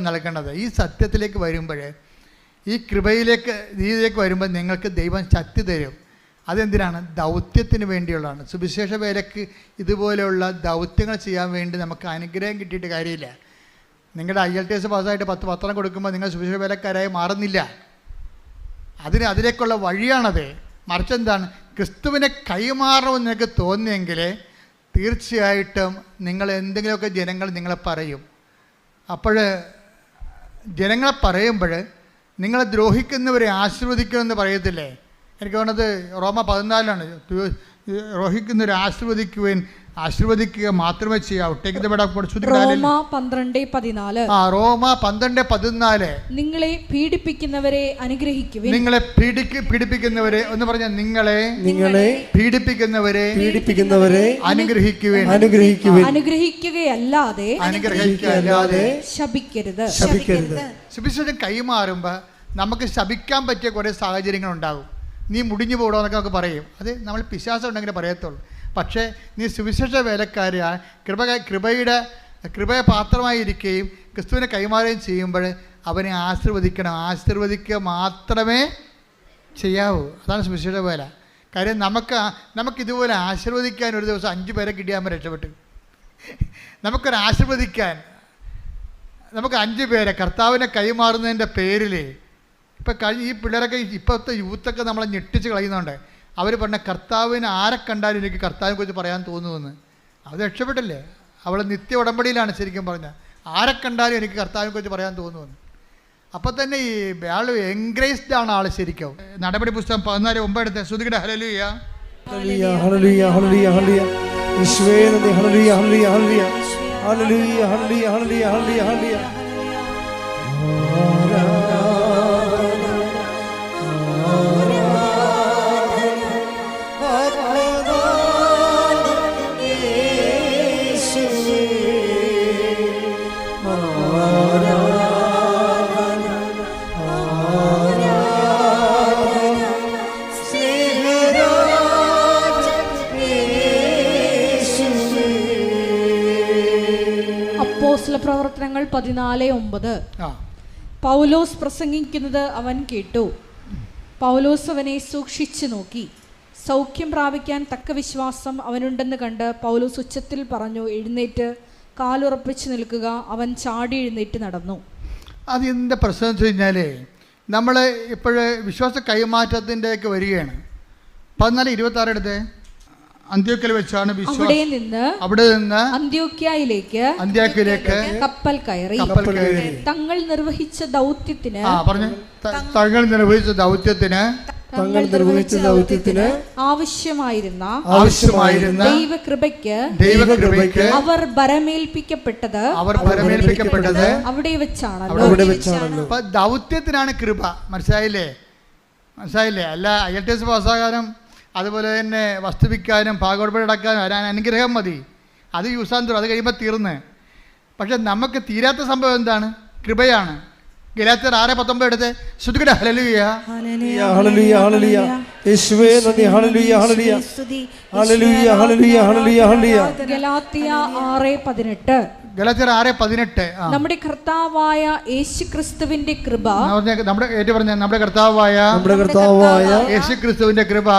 നൽകണത്. ഈ സത്യത്തിലേക്ക് വരുമ്പോൾ, ഈ രീതിയിലേക്ക് വരുമ്പോൾ നിങ്ങൾക്ക് ദൈവം ശക്തി തരും. അതെന്തിനാണ്? ദൗത്യത്തിന് വേണ്ടിയുള്ളതാണ്. സുവിശേഷ വേലയ്ക്ക് ഇതുപോലെയുള്ള ദൗത്യങ്ങൾ ചെയ്യാൻ വേണ്ടി നമുക്ക് അനുഗ്രഹം കിട്ടിയിട്ട് കാര്യമില്ല. നിങ്ങളുടെ IELTS പാസ്സായിട്ട് 10 പത്രം കൊടുക്കുമ്പോൾ നിങ്ങൾ സുവിശേഷ വേലക്കാരായി മാറുന്നില്ല. അതിലേക്കുള്ള വഴിയാണത്. മറിച്ച് എന്താണ്? ക്രിസ്തുവിനെ കൈമാറണമെന്ന് നിങ്ങൾക്ക് തോന്നിയെങ്കിൽ തീർച്ചയായിട്ടും നിങ്ങൾ എന്തെങ്കിലുമൊക്കെ ജനങ്ങൾ നിങ്ങളെ പറയും. അപ്പോൾ ജനങ്ങളെ പറയുമ്പോൾ നിങ്ങളെ ദ്രോഹിക്കുന്നവരെ ആശീർവദിക്കണമെന്ന് പറയത്തില്ലേ? എനിക്ക് തോന്നുന്നത് Roma 14 ദ്രോഹിക്കുന്നവരെ ആശീർവദിക്കുക മാത്രമേ ചെയ്യാവൂ. Roma 12:14. Roma 12:14. നിങ്ങളെ പീഡിപ്പിക്കുന്നവരെ അനുഗ്രഹിക്കുവിൻ. പീഡിപ്പിക്കുന്നവരെ എന്ന് പറഞ്ഞാൽ നിങ്ങളെ പീഡിപ്പിക്കുന്നവരെ അനുഗ്രഹിക്കുവിൻ. അനുഗ്രഹിക്കുകയല്ലാതെ ശപിക്കരുത്. സുവിശേഷം കൈമാറുമ്പോൾ നമുക്ക് ശപിക്കാൻ പറ്റിയ കുറേ സാഹചര്യങ്ങളുണ്ടാകും. നീ മുടിഞ്ഞു പോകണോ എന്നൊക്കെ നമുക്ക് പറയും. അത് നമ്മൾ പിശാചം ഉണ്ടെങ്കിൽ പറയത്തുള്ളൂ. പക്ഷേ നീ സുവിശേഷ വേലക്കാരിയായ കൃപയെ പാത്രമായിരിക്കുകയും ക്രിസ്തുവിനെ കൈമാറുകയും ചെയ്യുമ്പോൾ അവനെ ആശീർവദിക്കണം. ആശീർവദിക്കുക മാത്രമേ ചെയ്യാവൂ. അതാണ് സുവിശേഷ വേല. കാര്യം നമുക്കിതുപോലെ ആശീർവദിക്കാൻ ഒരു ദിവസം 5 പേരെ കിട്ടിയാകുമ്പോൾ രക്ഷപ്പെട്ടു. നമുക്കൊരു ആശീർവദിക്കാൻ നമുക്ക് 5 പേരെ കർത്താവിനെ കൈമാറുന്നതിൻ്റെ പേരിൽ ഇപ്പം ഈ പിള്ളേരൊക്കെ ഇപ്പോഴത്തെ യൂത്തൊക്കെ നമ്മളെ ഞെട്ടിച്ച് കളയുന്നുണ്ട്. അവർ പറഞ്ഞ കർത്താവിന് ആരെ കണ്ടാലും എനിക്ക് കർത്താവിനെ കുറിച്ച് പറയാൻ തോന്നുമെന്ന്. അത് രക്ഷപ്പെട്ടില്ലേ? അവൾ നിത്യ ഉടമ്പടിയിലാണ് ശരിക്കും പറഞ്ഞാൽ. ആരെ കണ്ടാലും എനിക്ക് കർത്താവിനെ കുറിച്ച് പറയാൻ തോന്നുമെന്ന്. അപ്പോൾ തന്നെ ഈ ആൾ എൻഗ്രേസ്ഡ് ആണ് ആൾ ശരിക്കും. നടപടി പുസ്തകം 14:9 എടുത്ത് ശ്രുതിയുടെ ഹല്ലേലൂയ ഹല്ലേലൂയ ഹല്ലേലൂയ ഹല്ലേലൂയ ഹല്ലേലൂയ യേശുവേ നന്ദി ഹല്ലേലൂയ ഹല്ലേലൂയ ഹല്ലേലൂയ ഹല്ലേലൂയ ഹല്ലേലൂയ ഹല്ലേലൂയ ഹല്ലേലൂയ പ്രവർത്തനങ്ങൾ 14:9. പൗലോസ് പ്രസംഗിക്കുന്നത് അവൻ കേട്ടു. പൗലോസ് അവനെ സൂക്ഷിച്ചു നോക്കി. സൗഖ്യം പ്രാപിക്കാൻ തക്ക വിശ്വാസം അവനുണ്ടെന്ന് കണ്ട് പൗലോസ് ഉച്ചത്തിൽ പറഞ്ഞു, എഴുന്നേറ്റ് കാലുറപ്പിച്ച് നിൽക്കുക. അവൻ ചാടി എഴുന്നേറ്റ് നടന്നു. അത് എന്താ പ്രശ്നം വെച്ച് കഴിഞ്ഞാൽ നമ്മൾ ഇപ്പോഴേ വിശ്വാസ കൈമാറ്റത്തിൻ്റെയൊക്കെ വരികയാണ്. 14:26 എടുത്ത് അന്ത്യോക്യയിൽ വെച്ചാണ് അവിടെ നിന്ന് അന്ത്യോക്യയിലേക്ക് കപ്പൽ കയറി. തങ്ങൾ നിർവഹിച്ച ദൗത്യത്തിന് ആവശ്യമായിരുന്ന ദൈവകൃപയ്ക്ക് അവർ ഭരമേൽപ്പിക്കപ്പെട്ടത് അവിടെ വെച്ചാണല്ലോ. ദൗത്യത്തിനാണ് കൃപ. മനസ്സിലായില്ലേ? അല്ല IELTS പാസ്സാകാനും അതുപോലെ തന്നെ വസ്തുവിക്കാനും ഭാഗവടക്കാനും വരാൻ അനുഗ്രഹം മതി. അത് യൂസാന്തരം, അത് കഴിയുമ്പോൾ തീർന്ന്. പക്ഷെ നമുക്ക് തീരാത്ത സംഭവം എന്താണ്? കൃപയാണ്. ഗലാത്യർ 6:19 എടുത്ത് ശ്രുതിയുടെ ഹല്ലേലൂയ ഹല്ലേലൂയ ഹല്ലേലൂയ യേശുവേ നന്ദി ഹല്ലേലൂയ ഹല്ലേലൂയ ഹല്ലേലൂയ ഹല്ലേലൂയ ഹല്ലേലൂയ ഹല്ലേലൂയ ഗലാത്യ 6:18 ഗലാത്യർ 6:18 നമ്മുടെ കർത്താവായ യേശുക്രിസ്തുവിന്റെ കൃപ നമ്മുടെ കർത്താവായ യേശുക്രിസ്തുവിന്റെ കൃപ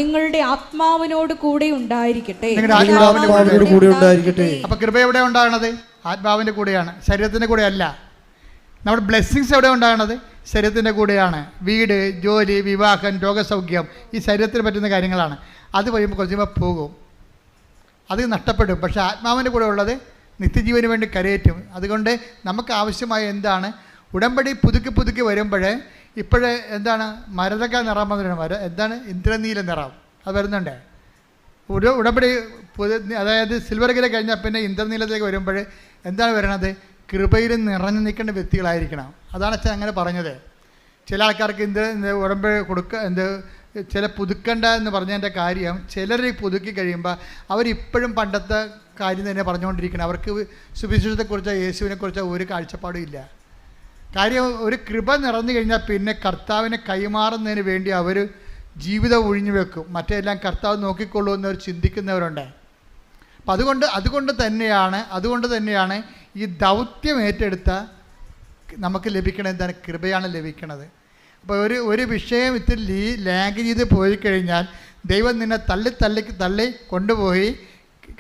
നിങ്ങളുടെ ആത്മാവിനോട് കൂടെ ഉണ്ടായിരിക്കട്ടെ. അപ്പൊ കൃപ എവിടെ ഉണ്ടാകണത്? ആത്മാവിന്റെ കൂടെയാണ്, ശരീരത്തിന്റെ കൂടെ അല്ല. നമ്മുടെ ബ്ലെസ്സിങ്സ് എവിടെ ഉണ്ടാകണത്? ശരീരത്തിന്റെ കൂടെയാണ്. വീട്, ജോലി, വിവാഹം, രോഗസൗഖ്യം, ഈ ശരീരത്തിന് പറ്റുന്ന കാര്യങ്ങളാണ്. അത് കഴിയുമ്പോൾ കുറച്ച് കഴിയുമ്പോൾ പോകും, അത് നഷ്ടപ്പെടും. പക്ഷേ ആത്മാവിൻ്റെ കൂടെ ഉള്ളത് നിത്യജീവന് വേണ്ടി കരയേറ്റും. അതുകൊണ്ട് നമുക്ക് ആവശ്യമായ എന്താണ്? ഉടമ്പടി പുതുക്കി വരുമ്പോൾ ഇപ്പോഴേ എന്താണ് മരതക നിറം എന്താണ് ഇന്ദ്രനീല നിറം അത് വരുന്നുണ്ട്. ഉടമ്പടി അതായത് സിൽവർ ഗില കഴിഞ്ഞാൽ പിന്നെ ഇന്ദ്രനീലത്തേക്ക് വരുമ്പോൾ എന്താണ് വരണത്? കൃപയിൽ നിറഞ്ഞു നിൽക്കേണ്ട വ്യക്തികളായിരിക്കണം. അതാണ് അച്ഛൻ അങ്ങനെ പറഞ്ഞത്. ചില ആൾക്കാർക്ക് ഉടമ്പടി ചില പുതുക്കണ്ട എന്ന് പറഞ്ഞതിൻ്റെ കാര്യം, ചിലർ പുതുക്കി കഴിയുമ്പോൾ അവരിപ്പോഴും പണ്ടത്തെ കാര്യം തന്നെ പറഞ്ഞുകൊണ്ടിരിക്കണം. അവർക്ക് സുവിശേഷത്തെക്കുറിച്ചോ യേശുവിനെക്കുറിച്ചോ ഒരു കാഴ്ചപ്പാടും ഇല്ല. കാര്യം ഒരു കൃപ നിറഞ്ഞു കഴിഞ്ഞാൽ പിന്നെ കർത്താവിനെ കൈമാറുന്നതിന് വേണ്ടി അവർ ജീവിതം ഒഴിഞ്ഞു വെക്കും. മറ്റെല്ലാം കർത്താവ് നോക്കിക്കൊള്ളൂ എന്നവർ ചിന്തിക്കുന്നവരുണ്ട്. അപ്പം അതുകൊണ്ട് തന്നെയാണ് ഈ ദൗത്യം ഏറ്റെടുത്ത നമുക്ക് ലഭിക്കണത് എന്താണ്? കൃപയാണ് ലഭിക്കണത്. അപ്പോൾ ഒരു വിഷയം ഇത്തിരി ലാഗ് ചെയ്ത് പോയി കഴിഞ്ഞാൽ ദൈവം നിന്നെ തള്ളി കൊണ്ടുപോയി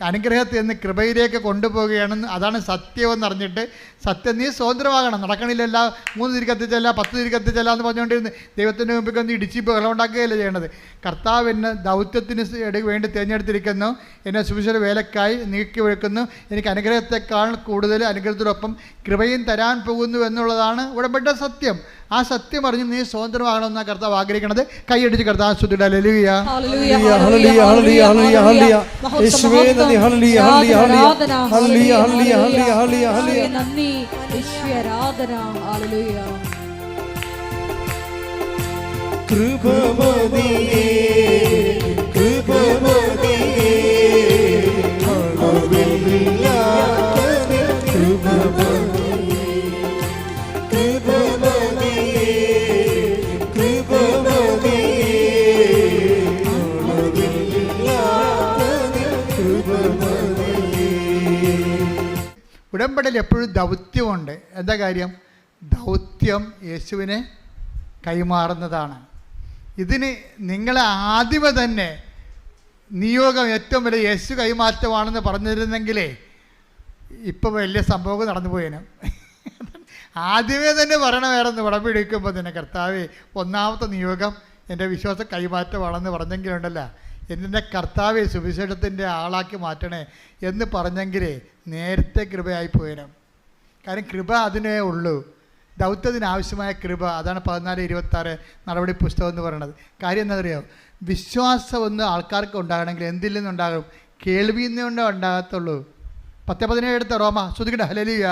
അനുഗ്രഹത്തിൽ നിന്ന് കൃപയിലേക്ക് കൊണ്ടുപോവുകയാണെന്ന്. അതാണ് സത്യമെന്ന് അറിഞ്ഞിട്ട് സത്യം നീ സ്വതന്ത്രമാകണം. നടക്കണില്ലല്ല 3 തിരി കത്തിച്ചല്ല 10 തിരി കത്തിച്ചല്ല എന്ന് പറഞ്ഞുകൊണ്ടിരുന്ന് ദൈവത്തിൻ്റെ മുമ്പിൽ ഒന്ന് ഇടിച്ച് ബഹളം ഉണ്ടാക്കുകയല്ല ചെയ്യേണ്ടത്. കർത്താവ് എന്നെ ദൗത്യത്തിന് വേണ്ടി തിരഞ്ഞെടുത്തിരിക്കുന്നു, എന്നെ സുവിശേഷ വേലക്കായി നീക്കി വെക്കുന്നു, എനിക്ക് അനുഗ്രഹത്തെക്കാൾ കൂടുതൽ അനുഗ്രഹത്തോടൊപ്പം കൃപയും തരാൻ പോകുന്നു എന്നുള്ളതാണ് ഉടമ്പട്ട സത്യം. ആ സത്യം അറിഞ്ഞ് നീ സ്വതന്ത്രമാകണമെന്നാണ് കർത്താവ് ആഗ്രഹിക്കുന്നത്. കൈയടിച്ച് കർത്താവ് സ്തുതിയുടെ ഹല്ലേലൂയ ഹല്ലേലൂയ ഹല്ലേലൂയ ഹല്ലേലൂയ ഹല്ലേലൂയ യേശുവേ നന്ദി ഹല്ലേലൂയ ഹല്ലേലൂയ ഹല്ലേലൂയ ഹല്ലേലൂയ ഹല്ലേലൂയ ഹല്ലേലൂയ നന്ദി യേശുവേ ആരാധന ഹല്ലേലൂയ. കൃപമതിയേ കൃപമതിയേ ഹല്ലേലൂയ കൃപമതിയേ കൃപമതിയേ കൃപമതിയേ ഉടമ്പടിയിൽ എപ്പോഴും ദൗത്യമുണ്ട്. എന്താ കാര്യം? ദൗത്യം യേശുവിനെ കൈമാറുന്നതാണ്. ഇതിന് നിങ്ങൾ ആദ്യമേ തന്നെ നിയോഗം ഏറ്റവും വലിയ യേശു കൈമാറ്റമാണെന്ന് പറഞ്ഞിരുന്നെങ്കിലേ ഇപ്പോൾ വലിയ സംഭവം നടന്നു പോയേനെ. ആദ്യമേ തന്നെ പറയണമായിരുന്നു ഉടമ്പടി എടുക്കുമ്പോൾ തന്നെ, കർത്താവേ ഒന്നാമത്തെ നിയോഗം എൻ്റെ വിശ്വാസ കൈമാറ്റമാണെന്ന് പറഞ്ഞെങ്കിലുണ്ടല്ലോ, എൻ്റെ കർത്താവെ സുവിശേഷത്തിൻ്റെ ആളാക്കി മാറ്റണേ എന്ന് പറഞ്ഞെങ്കിലേ നേരത്തെ കൃപയായി പോയേനെ. കാരണം കൃപ അതിനേ ഉള്ളൂ, ദൗത്യത്തിന് ആവശ്യമായ കൃപ. അതാണ് 14:26 നടപടി പുസ്തകം എന്ന് പറയുന്നത്. കാര്യം എന്താ അറിയാമോ? വിശ്വാസം ഒന്ന് ആൾക്കാർക്ക് ഉണ്ടാകണമെങ്കിൽ എന്തിൽ നിന്നുണ്ടാകും? കേൾവിയിൽ നിന്നുകൊണ്ടേ ഉണ്ടാകത്തുള്ളൂ. 10:17 എടുത്ത റോമ ശ്രുതിക്കട്ടെ. ഹല്ലേലൂയ.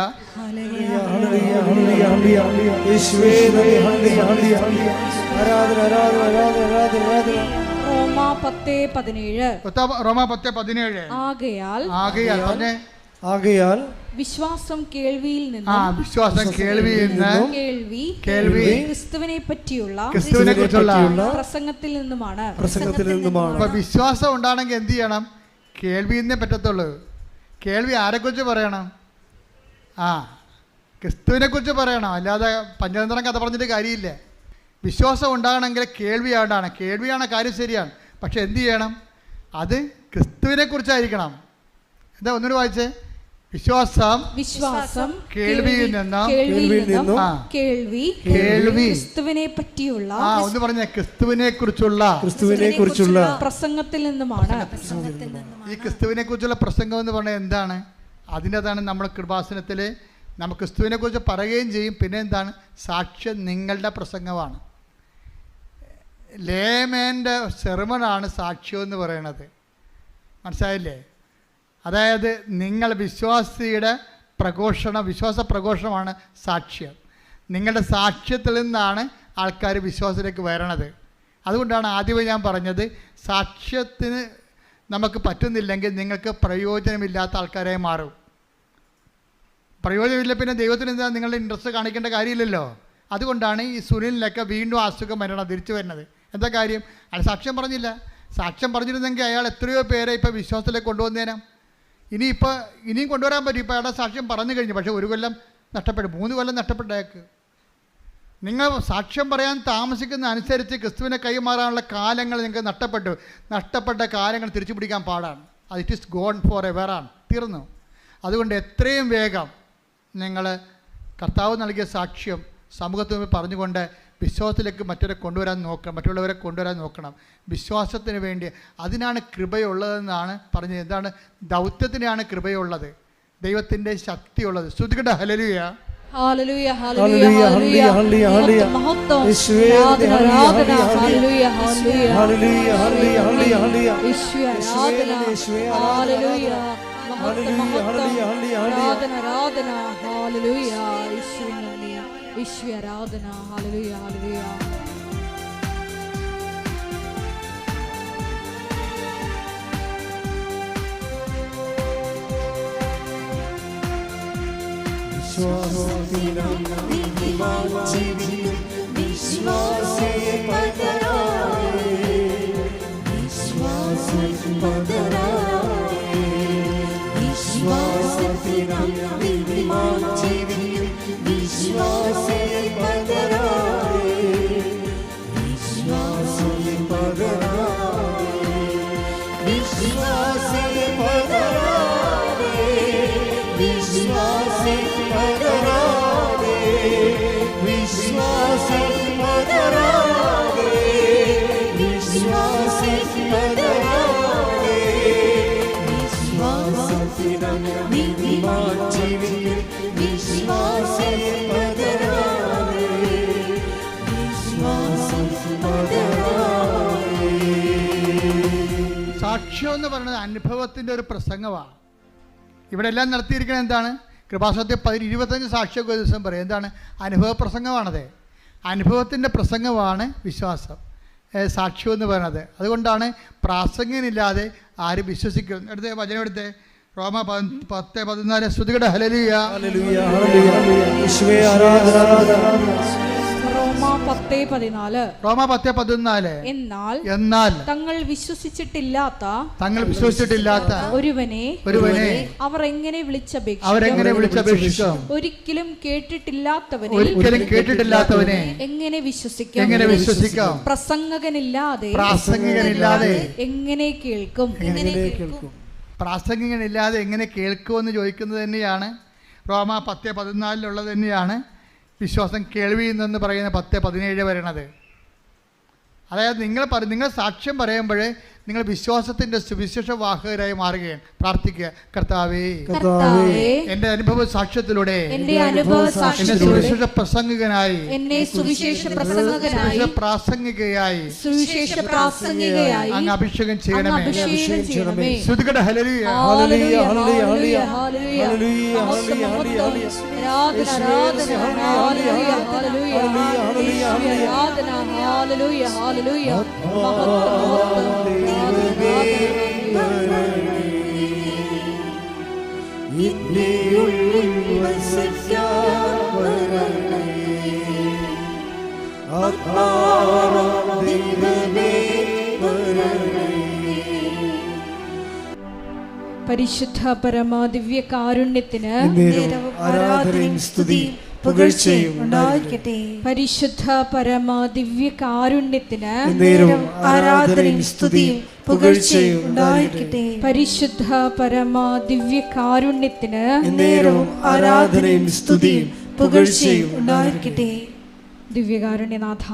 റോമ 10:17. ആകയാൽ പറഞ്ഞേ, ആകയാൽ വിശ്വാസം കേൾവിയിൽ നിന്ന്, വിശ്വാസം കേൾവിയിൽ നിന്ന്, കേൾവി ക്രിസ്തുവിനെ കുറിച്ചുള്ള പ്രസംഗത്തിൽ നിന്നുമാണ്. അപ്പൊ വിശ്വാസം ഉണ്ടാണെങ്കിൽ എന്ത് ചെയ്യണം? കേൾവിയിൽ നിന്നേ പറ്റത്തുള്ളൂ. കേൾവി ആരെക്കുറിച്ച് പറയണം? ക്രിസ്തുവിനെ കുറിച്ച് പറയണം. അല്ലാതെ പഞ്ചതന്ത്രം കഥ പറഞ്ഞിട്ട് കാര്യമില്ല. വിശ്വാസം ഉണ്ടാകണമെങ്കിൽ കേൾവിയാണ്. കേൾവിയാണ് കാര്യം, ശരിയാണ്. പക്ഷെ എന്ത് ചെയ്യണം? അത് ക്രിസ്തുവിനെ കുറിച്ചായിരിക്കണം. എന്താ ഒന്നുകൂടി വായിച്ചേ? വിശ്വാസം കേൾവിയിൽ നിന്നും, കേൾവി ക്രിസ്തുവിനെ പറ്റിയുള്ള, ഒന്ന് പറഞ്ഞ ക്രിസ്തുവിനെ കുറിച്ചുള്ള പ്രസംഗത്തിൽ നിന്നുമാണ്. ഈ ക്രിസ്തുവിനെ കുറിച്ചുള്ള പ്രസംഗം എന്ന് പറഞ്ഞാൽ എന്താണ്? അതിൻ്റെതാണ് നമ്മുടെ കൃപാസനത്തിൽ നമ്മൾ ക്രിസ്തുവിനെ കുറിച്ച് പറയുകയും ചെയ്യും. പിന്നെ എന്താണ്? സാക്ഷ്യം നിങ്ങളുടെ പ്രസംഗമാണ്. ലേമേൻ്റെ സെർമണാണ് സാക്ഷ്യം എന്ന് പറയണത്. മനസ്സിലായില്ലേ? അതായത് നിങ്ങൾ വിശ്വാസിയുടെ വിശ്വാസ പ്രഘോഷണമാണ് സാക്ഷ്യം. നിങ്ങളുടെ സാക്ഷ്യത്തിൽ നിന്നാണ് ആൾക്കാർ വിശ്വാസത്തിലേക്ക് വരണത്. അതുകൊണ്ടാണ് ആദ്യമേ ഞാൻ പറഞ്ഞത്, സാക്ഷ്യത്തിന് നമുക്ക് പറ്റുന്നില്ലെങ്കിൽ നിങ്ങൾക്ക് പ്രയോജനമില്ലാത്ത ആൾക്കാരായി മാറും. പ്രയോജനമില്ല പിന്നെ ദൈവത്തിന് എന്താ നിങ്ങളുടെ ഇൻട്രസ്റ്റ് കാണിക്കേണ്ട കാര്യമില്ലല്ലോ. അതുകൊണ്ടാണ് ഈ സുനിലിനൊക്കെ വീണ്ടും അസുഖം തിരിച്ചു വരുന്നത്. എന്താ കാര്യം? അയാൾ സാക്ഷ്യം പറഞ്ഞില്ല. സാക്ഷ്യം പറഞ്ഞിരുന്നെങ്കിൽ അയാൾ എത്രയോ പേരെ ഇപ്പോൾ വിശ്വാസത്തിലേക്ക് കൊണ്ടുവന്നേനാം. ഇനിയും കൊണ്ടുവരാൻ പറ്റും. ഇപ്പോൾ അയാളുടെ സാക്ഷ്യം പറഞ്ഞു കഴിഞ്ഞു. പക്ഷേ 1 കൊല്ലം നഷ്ടപ്പെട്ടു, 3 കൊല്ലം നഷ്ടപ്പെട്ടേക്ക്. നിങ്ങൾ സാക്ഷ്യം പറയാൻ താമസിക്കുന്ന അനുസരിച്ച് ക്രിസ്തുവിനെ കൈമാറാനുള്ള കാലങ്ങൾ നിങ്ങൾക്ക് നഷ്ടപ്പെട്ട കാലങ്ങൾ തിരിച്ചു പിടിക്കാൻ പാടാണ്. അത് ഇറ്റ് ഈസ് ഗോൺ ഫോർ എവറാണ്, തീർന്നു. അതുകൊണ്ട് എത്രയും വേഗം നിങ്ങൾ കർത്താവ് നൽകിയ സാക്ഷ്യം സമൂഹത്തിന് മുമ്പിൽ പറഞ്ഞുകൊണ്ട് വിശ്വാസത്തിലേക്ക് മറ്റുള്ളവരെ കൊണ്ടുവരാൻ നോക്കണം. വിശ്വാസത്തിന് വേണ്ടി അതിനാണ് കൃപയുള്ളതെന്നാണ് പറഞ്ഞത്. എന്താണ്? ദൗത്യത്തിനാണ് കൃപയുള്ളത്, ദൈവത്തിൻ്റെ ശക്തിയുള്ളത്. ശ്രുതിക്കട്ടെ. ഹല്ലേലൂയ. സാക്ഷ്യം എന്ന് പറയുന്നത് അനുഭവത്തിൻ്റെ ഒരു പ്രസംഗമാണ്. ഇവിടെ എല്ലാം നടത്തിയിരിക്കുന്നത് എന്താണ്? കൃപാസനത്തിൽ 25 സാക്ഷിയൊക്കെ ഒരു ദിവസം പറയും. എന്താണ്? അനുഭവ പ്രസംഗമാണത്. അനുഭവത്തിൻ്റെ പ്രസംഗമാണ് വിശ്വാസം, സാക്ഷ്യം എന്ന് പറയുന്നത്. അതുകൊണ്ടാണ് പ്രാസംഗികനില്ലാതെ ആരും വിശ്വസിക്കും. എടുത്തേ വചനം എടുത്തേ, റോമ 10:14. ശ്രുതികട. ഹല്ലേലൂയ. റോമാ 10:14. റോമ 10:14. എന്നാൽ തങ്ങൾ വിശ്വസിച്ചിട്ടില്ലാത്ത ഒരുവനെ അവർ എങ്ങനെ വിളിച്ചപേക്ഷിക്കും? ഒരിക്കലും കേട്ടിട്ടില്ലാത്തവനെ എങ്ങനെ വിശ്വസിക്കാം? പ്രസംഗകനില്ലാതെ എങ്ങനെ കേൾക്കും? പ്രാസംഗികനില്ലാതെ എങ്ങനെ കേൾക്കുമെന്ന് ചോദിക്കുന്നത് തന്നെയാണ് റോമ 10:14 തന്നെയാണ് വിശ്വാസം കേൾവിയിൽ നിന്ന് പറയുന്ന 10:17 വരണത്. അതായത് നിങ്ങൾ സാക്ഷ്യം പറയുമ്പോൾ നിങ്ങൾ വിശ്വാസത്തിന്റെ സുവിശേഷ വാഹകരായി മാറുകയാണ്. പ്രാർത്ഥിക്കുക, കർത്താവേ എന്റെ അനുഭവ സാക്ഷ്യത്തിലൂടെ എന്നെ സുവിശേഷ പ്രസംഗകനായി പ്രാസംഗികയായി അങ്ങ് അഭിഷേകം ചെയ്യണമേ. ശ്രുതികട ഹല്ലേലൂയ ഹല്ലേലൂയ ഹല്ലേലൂയ ഹല്ലേലൂയ ഹല്ലേലൂയ. പരിശുദ്ധ പരമ ദിവ്യ കാരുണ്യത്തിന് ആരാധനയും സ്തുതിയും പുകഴ്ചയും ഉണ്ടായിരിക്കട്ടെ. പരിശുദ്ധ പരമ ദിവ്യ കാരുണ്യത്തിന് ആരാധനയും സ്തുതിയും പുകഴ്ചയും ഉണ്ടായിരിക്കട്ടെ. പരിശുദ്ധ പരമ ദിവ്യ കാരുണ്യത്തിന് ആരാധനയും സ്തുതിയും പുകഴ്ചയും ഉണ്ടായിരിക്കട്ടെ. ദിവ്യകാരുണ്യനാഥ,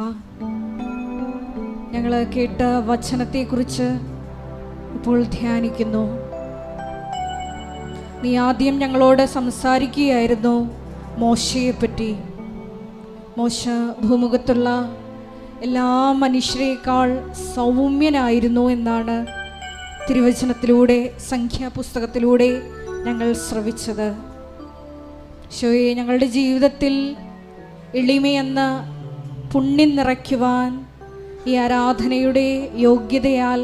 ഞങ്ങൾ കേട്ട വചനത്തെക്കുറിച്ച് ഇപ്പോൾ ധ്യാനിക്കുന്നു. നീ ആദ്യം ഞങ്ങളോട് സംസാരിക്കുകയായിരുന്നു മോശയെപ്പറ്റി. മോശ ഭൂമുഖത്തുള്ള എല്ലാ മനുഷ്യരെക്കാൾ സൗമ്യനായിരുന്നു എന്നാണ് തിരുവചനത്തിലൂടെ, സംഖ്യാപുസ്തകത്തിലൂടെ ഞങ്ങൾ ശ്രവിച്ചത്. ഈശോയെ, ഞങ്ങളുടെ ജീവിതത്തിൽ എളിമയെന്ന പുണ്യം നിറയ്ക്കുവാൻ ഈ ആരാധനയുടെ യോഗ്യതയാൽ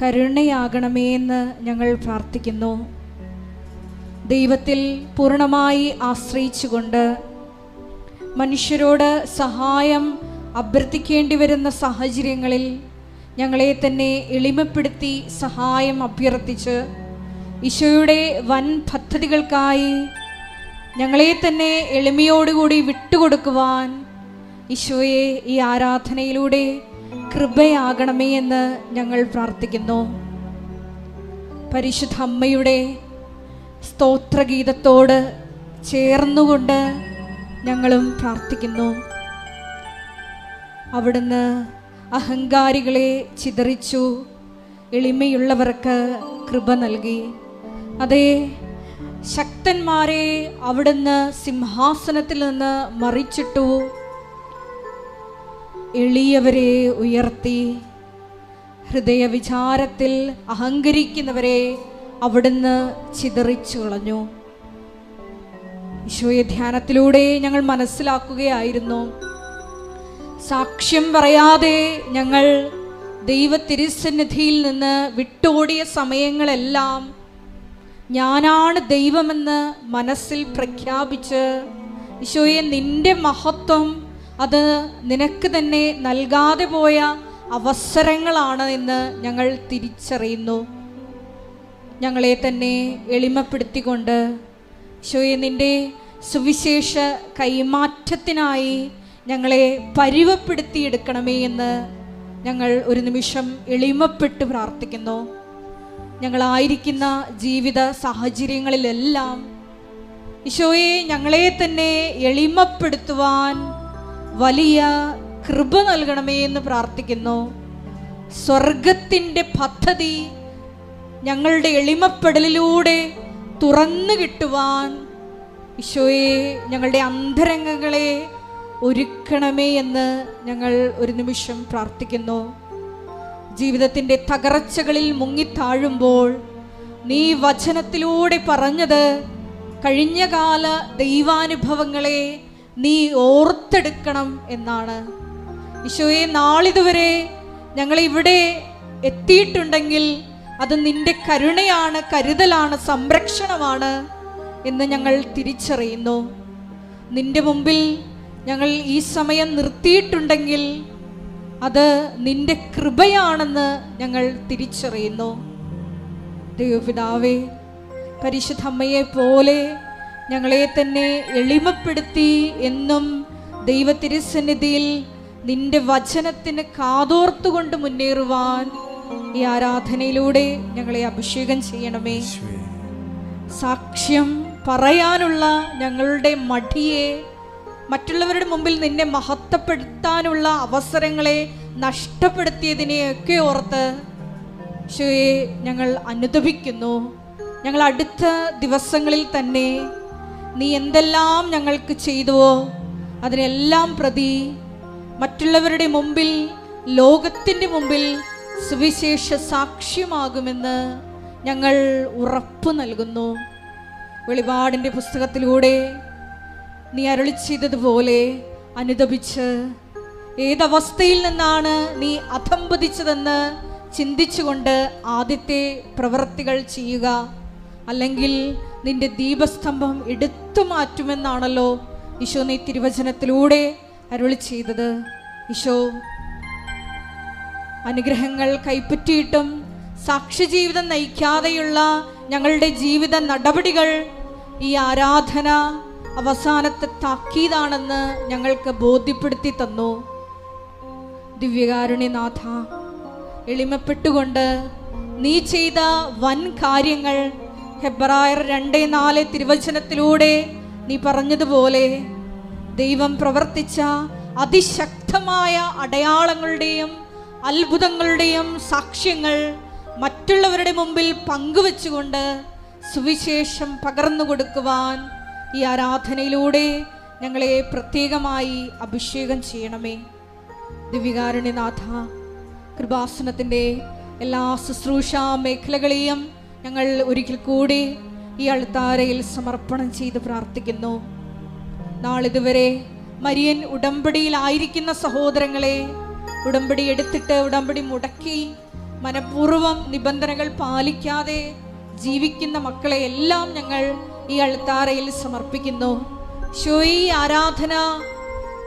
കരുണയാകണമേ എന്ന് ഞങ്ങൾ പ്രാർത്ഥിക്കുന്നു. ദൈവത്തിൽ പൂർണ്ണമായി ആശ്രയിച്ചുകൊണ്ട് മനുഷ്യരോട് സഹായം അഭ്യർത്ഥിക്കേണ്ടി വരുന്ന സാഹചര്യങ്ങളിൽ ഞങ്ങളെ തന്നെ എളിമപ്പെടുത്തി സഹായം അഭ്യർത്ഥിച്ച് ഈശോയുടെ വൻ പദ്ധതികൾക്കായി ഞങ്ങളെ തന്നെ എളിമയോടുകൂടി വിട്ടുകൊടുക്കുവാൻ ഈശോയെ ഈ ആരാധനയിലൂടെ കൃപയാകണമേ എന്ന് ഞങ്ങൾ പ്രാർത്ഥിക്കുന്നു. പരിശുദ്ധ അമ്മയുടെ സ്തോത്രഗീതത്തോട് ചേർന്നുകൊണ്ട് ഞങ്ങളും പ്രാർത്ഥിക്കുന്നു. അവിടുന്ന് അഹങ്കാരികളെ ചിതറിച്ചു, എളിമയുള്ളവർക്ക് കൃപ നൽകി. അതേ, ശക്തന്മാരെ അവിടുന്ന് സിംഹാസനത്തിൽ നിന്ന് മറിച്ചിട്ടു, എളിയവരെ ഉയർത്തി. ഹൃദയവിചാരത്തിൽ അഹങ്കരിക്കുന്നവരെ അവിടുന്ന് ചിതറിച്ചു കളഞ്ഞു. ഈശോയെ, ധ്യാനത്തിലൂടെ ഞങ്ങൾ മനസ്സിലാക്കുകയായിരുന്നു, സാക്ഷ്യം പറയാതെ ഞങ്ങൾ ദൈവ തിരുസന്നിധിയിൽ നിന്ന് വിട്ടോടിയ സമയങ്ങളെല്ലാം ഞാനാണ് ദൈവമെന്ന് മനസ്സിൽ പ്രഖ്യാപിച്ച്, ഈശോയെ, നിന്റെ മഹത്വം അത് നിനക്ക് തന്നെ നൽകാതെ പോയ അവസരങ്ങളാണ് എന്ന് ഞങ്ങൾ തിരിച്ചറിയുന്നു. ഞങ്ങളെ തന്നെ എളിമപ്പെടുത്തിക്കൊണ്ട് ഈശോയെ, നിന്റെ സുവിശേഷ കൈമാറ്റത്തിനായി ഞങ്ങളെ പരുവപ്പെടുത്തിയെടുക്കണമേ എന്ന് ഞങ്ങൾ ഒരു നിമിഷം എളിമപ്പെട്ട് പ്രാർത്ഥിക്കുന്നു. ഞങ്ങളായിരിക്കുന്ന ജീവിത സാഹചര്യങ്ങളിലെല്ലാം ഈശോയെ, ഞങ്ങളെ തന്നെ എളിമപ്പെടുത്തുവാൻ വലിയ കൃപ നൽകണമേ എന്ന് പ്രാർത്ഥിക്കുന്നു. സ്വർഗത്തിൻ്റെ പദ്ധതി ഞങ്ങളുടെ എളിമപ്പെടലിലൂടെ തുറന്നു കിട്ടുവാൻ ഈശോയെ, ഞങ്ങളുടെ അന്തരംഗങ്ങളെ ഒരുക്കണമേ എന്ന് ഞങ്ങൾ ഒരു നിമിഷം പ്രാർത്ഥിക്കുന്നു. ജീവിതത്തിൻ്റെ തകർച്ചകളിൽ മുങ്ങിത്താഴുമ്പോൾ നീ വചനത്തിലൂടെ പറഞ്ഞത് കഴിഞ്ഞകാല ദൈവാനുഭവങ്ങളെ നീ ഓർത്തെടുക്കണം എന്നാണ്. ഈശോയെ, നാളിതുവരെ ഞങ്ങളിവിടെ എത്തിയിട്ടുണ്ടെങ്കിൽ അത് നിന്റെ കരുണയാണ്, കരുതലാണ്, സംരക്ഷണമാണ് എന്ന് ഞങ്ങൾ തിരിച്ചറിയുന്നു. നിന്റെ മുമ്പിൽ ഞങ്ങൾ ഈ സമയം നിർത്തിയിട്ടുണ്ടെങ്കിൽ അത് നിന്റെ കൃപയാണെന്ന് ഞങ്ങൾ തിരിച്ചറിയുന്നു. ദൈവപിതാവേ, പരിശുദ്ധ അമ്മയെ പോലെ ഞങ്ങളെ തന്നെ എളിമപ്പെടുത്തി എന്നും ദൈവതിരുസന്നിധിയിൽ നിന്റെ വചനത്തിന് കാതോർത്തുകൊണ്ട് മുന്നേറുവാൻ ഈ ആരാധനയിലൂടെ ഞങ്ങളെ അഭിഷേകം ചെയ്യണമേ. സാക്ഷ്യം പറയാനുള്ള ഞങ്ങളുടെ മടിയെ, മറ്റുള്ളവരുടെ മുമ്പിൽ നിന്നെ മഹത്വപ്പെടുത്താനുള്ള അവസരങ്ങളെ നഷ്ടപ്പെടുത്തിയതിനെയൊക്കെ ഓർത്ത് ഈശോയെ ഞങ്ങൾ അനുതപിക്കുന്നു. ഞങ്ങൾ അടുത്ത ദിവസങ്ങളിൽ തന്നെ നീ എന്തെല്ലാം ഞങ്ങൾക്ക് ചെയ്തുവോ അതിനെല്ലാം പ്രതി മറ്റുള്ളവരുടെ മുമ്പിൽ, ലോകത്തിൻ്റെ മുമ്പിൽ സുവിശേഷ സാക്ഷ്യമാകുമെന്ന് ഞങ്ങൾ ഉറപ്പു നൽകുന്നു. വെളിപാടിൻ്റെ പുസ്തകത്തിലൂടെ നീ അരുളി ചെയ്തതുപോലെ അനുതപിച്ച് ഏതവസ്ഥയിൽ നിന്നാണ് നീ അധംപതിച്ചതെന്ന് ചിന്തിച്ചുകൊണ്ട് ആദ്യത്തെ പ്രവൃത്തികൾ ചെയ്യുക, അല്ലെങ്കിൽ നിന്റെ ദീപസ്തംഭം എടുത്തു മാറ്റുമെന്നാണല്ലോ ഈശോ നീ തിരുവചനത്തിലൂടെ അരുളി ചെയ്തത്. ഈശോ, അനുഗ്രഹങ്ങൾ കൈപ്പറ്റിയിട്ടും സാക്ഷ്യജീവിതം നയിക്കാതെയുള്ള ഞങ്ങളുടെ ജീവിത നടപടികൾ ഈ ആരാധന അവസാനത്തെ താക്കീതാണെന്ന് ഞങ്ങൾക്ക് ബോധ്യപ്പെടുത്തി തന്നു. ദിവ്യകാരുണ്യനാഥ, എളിമപ്പെട്ടുകൊണ്ട് നീ ചെയ്ത വൻ കാര്യങ്ങൾ ഹെബ്രായർ 2:4 തിരുവചനത്തിലൂടെ നീ പറഞ്ഞതുപോലെ ദൈവം പ്രവർത്തിച്ച അതിശക്തമായ അടയാളങ്ങളുടെയും അത്ഭുതങ്ങളുടെയും സാക്ഷ്യങ്ങൾ മറ്റുള്ളവരുടെ മുമ്പിൽ പങ്കുവെച്ചുകൊണ്ട് സുവിശേഷം പകർന്നു കൊടുക്കുവാൻ ഈ ആരാധനയിലൂടെ ഞങ്ങളെ പ്രത്യേകമായി അഭിഷേകം ചെയ്യണമേ. ദിവ്യകാരുണ്യനാഥ, കൃപാസനത്തിൻ്റെ എല്ലാ ശുശ്രൂഷാ മേഖലകളെയും ഞങ്ങൾ ഒരിക്കൽ കൂടി ഈ അൾത്താരയിൽ സമർപ്പണം ചെയ്ത് പ്രാർത്ഥിക്കുന്നു. നാളിതുവരെ മരിയൻ ഉടമ്പടിയിലായിരിക്കുന്ന സഹോദരങ്ങളെ, ഉടമ്പടി എടുത്തിട്ട് ഉടമ്പടി മുടക്കി മനഃപൂർവ്വം നിബന്ധനകൾ പാലിക്കാതെ ജീവിക്കുന്ന മക്കളെ എല്ലാം ഞങ്ങൾ ഈ അൾത്താരയിൽ സമർപ്പിക്കുന്നു. ഈ ആരാധന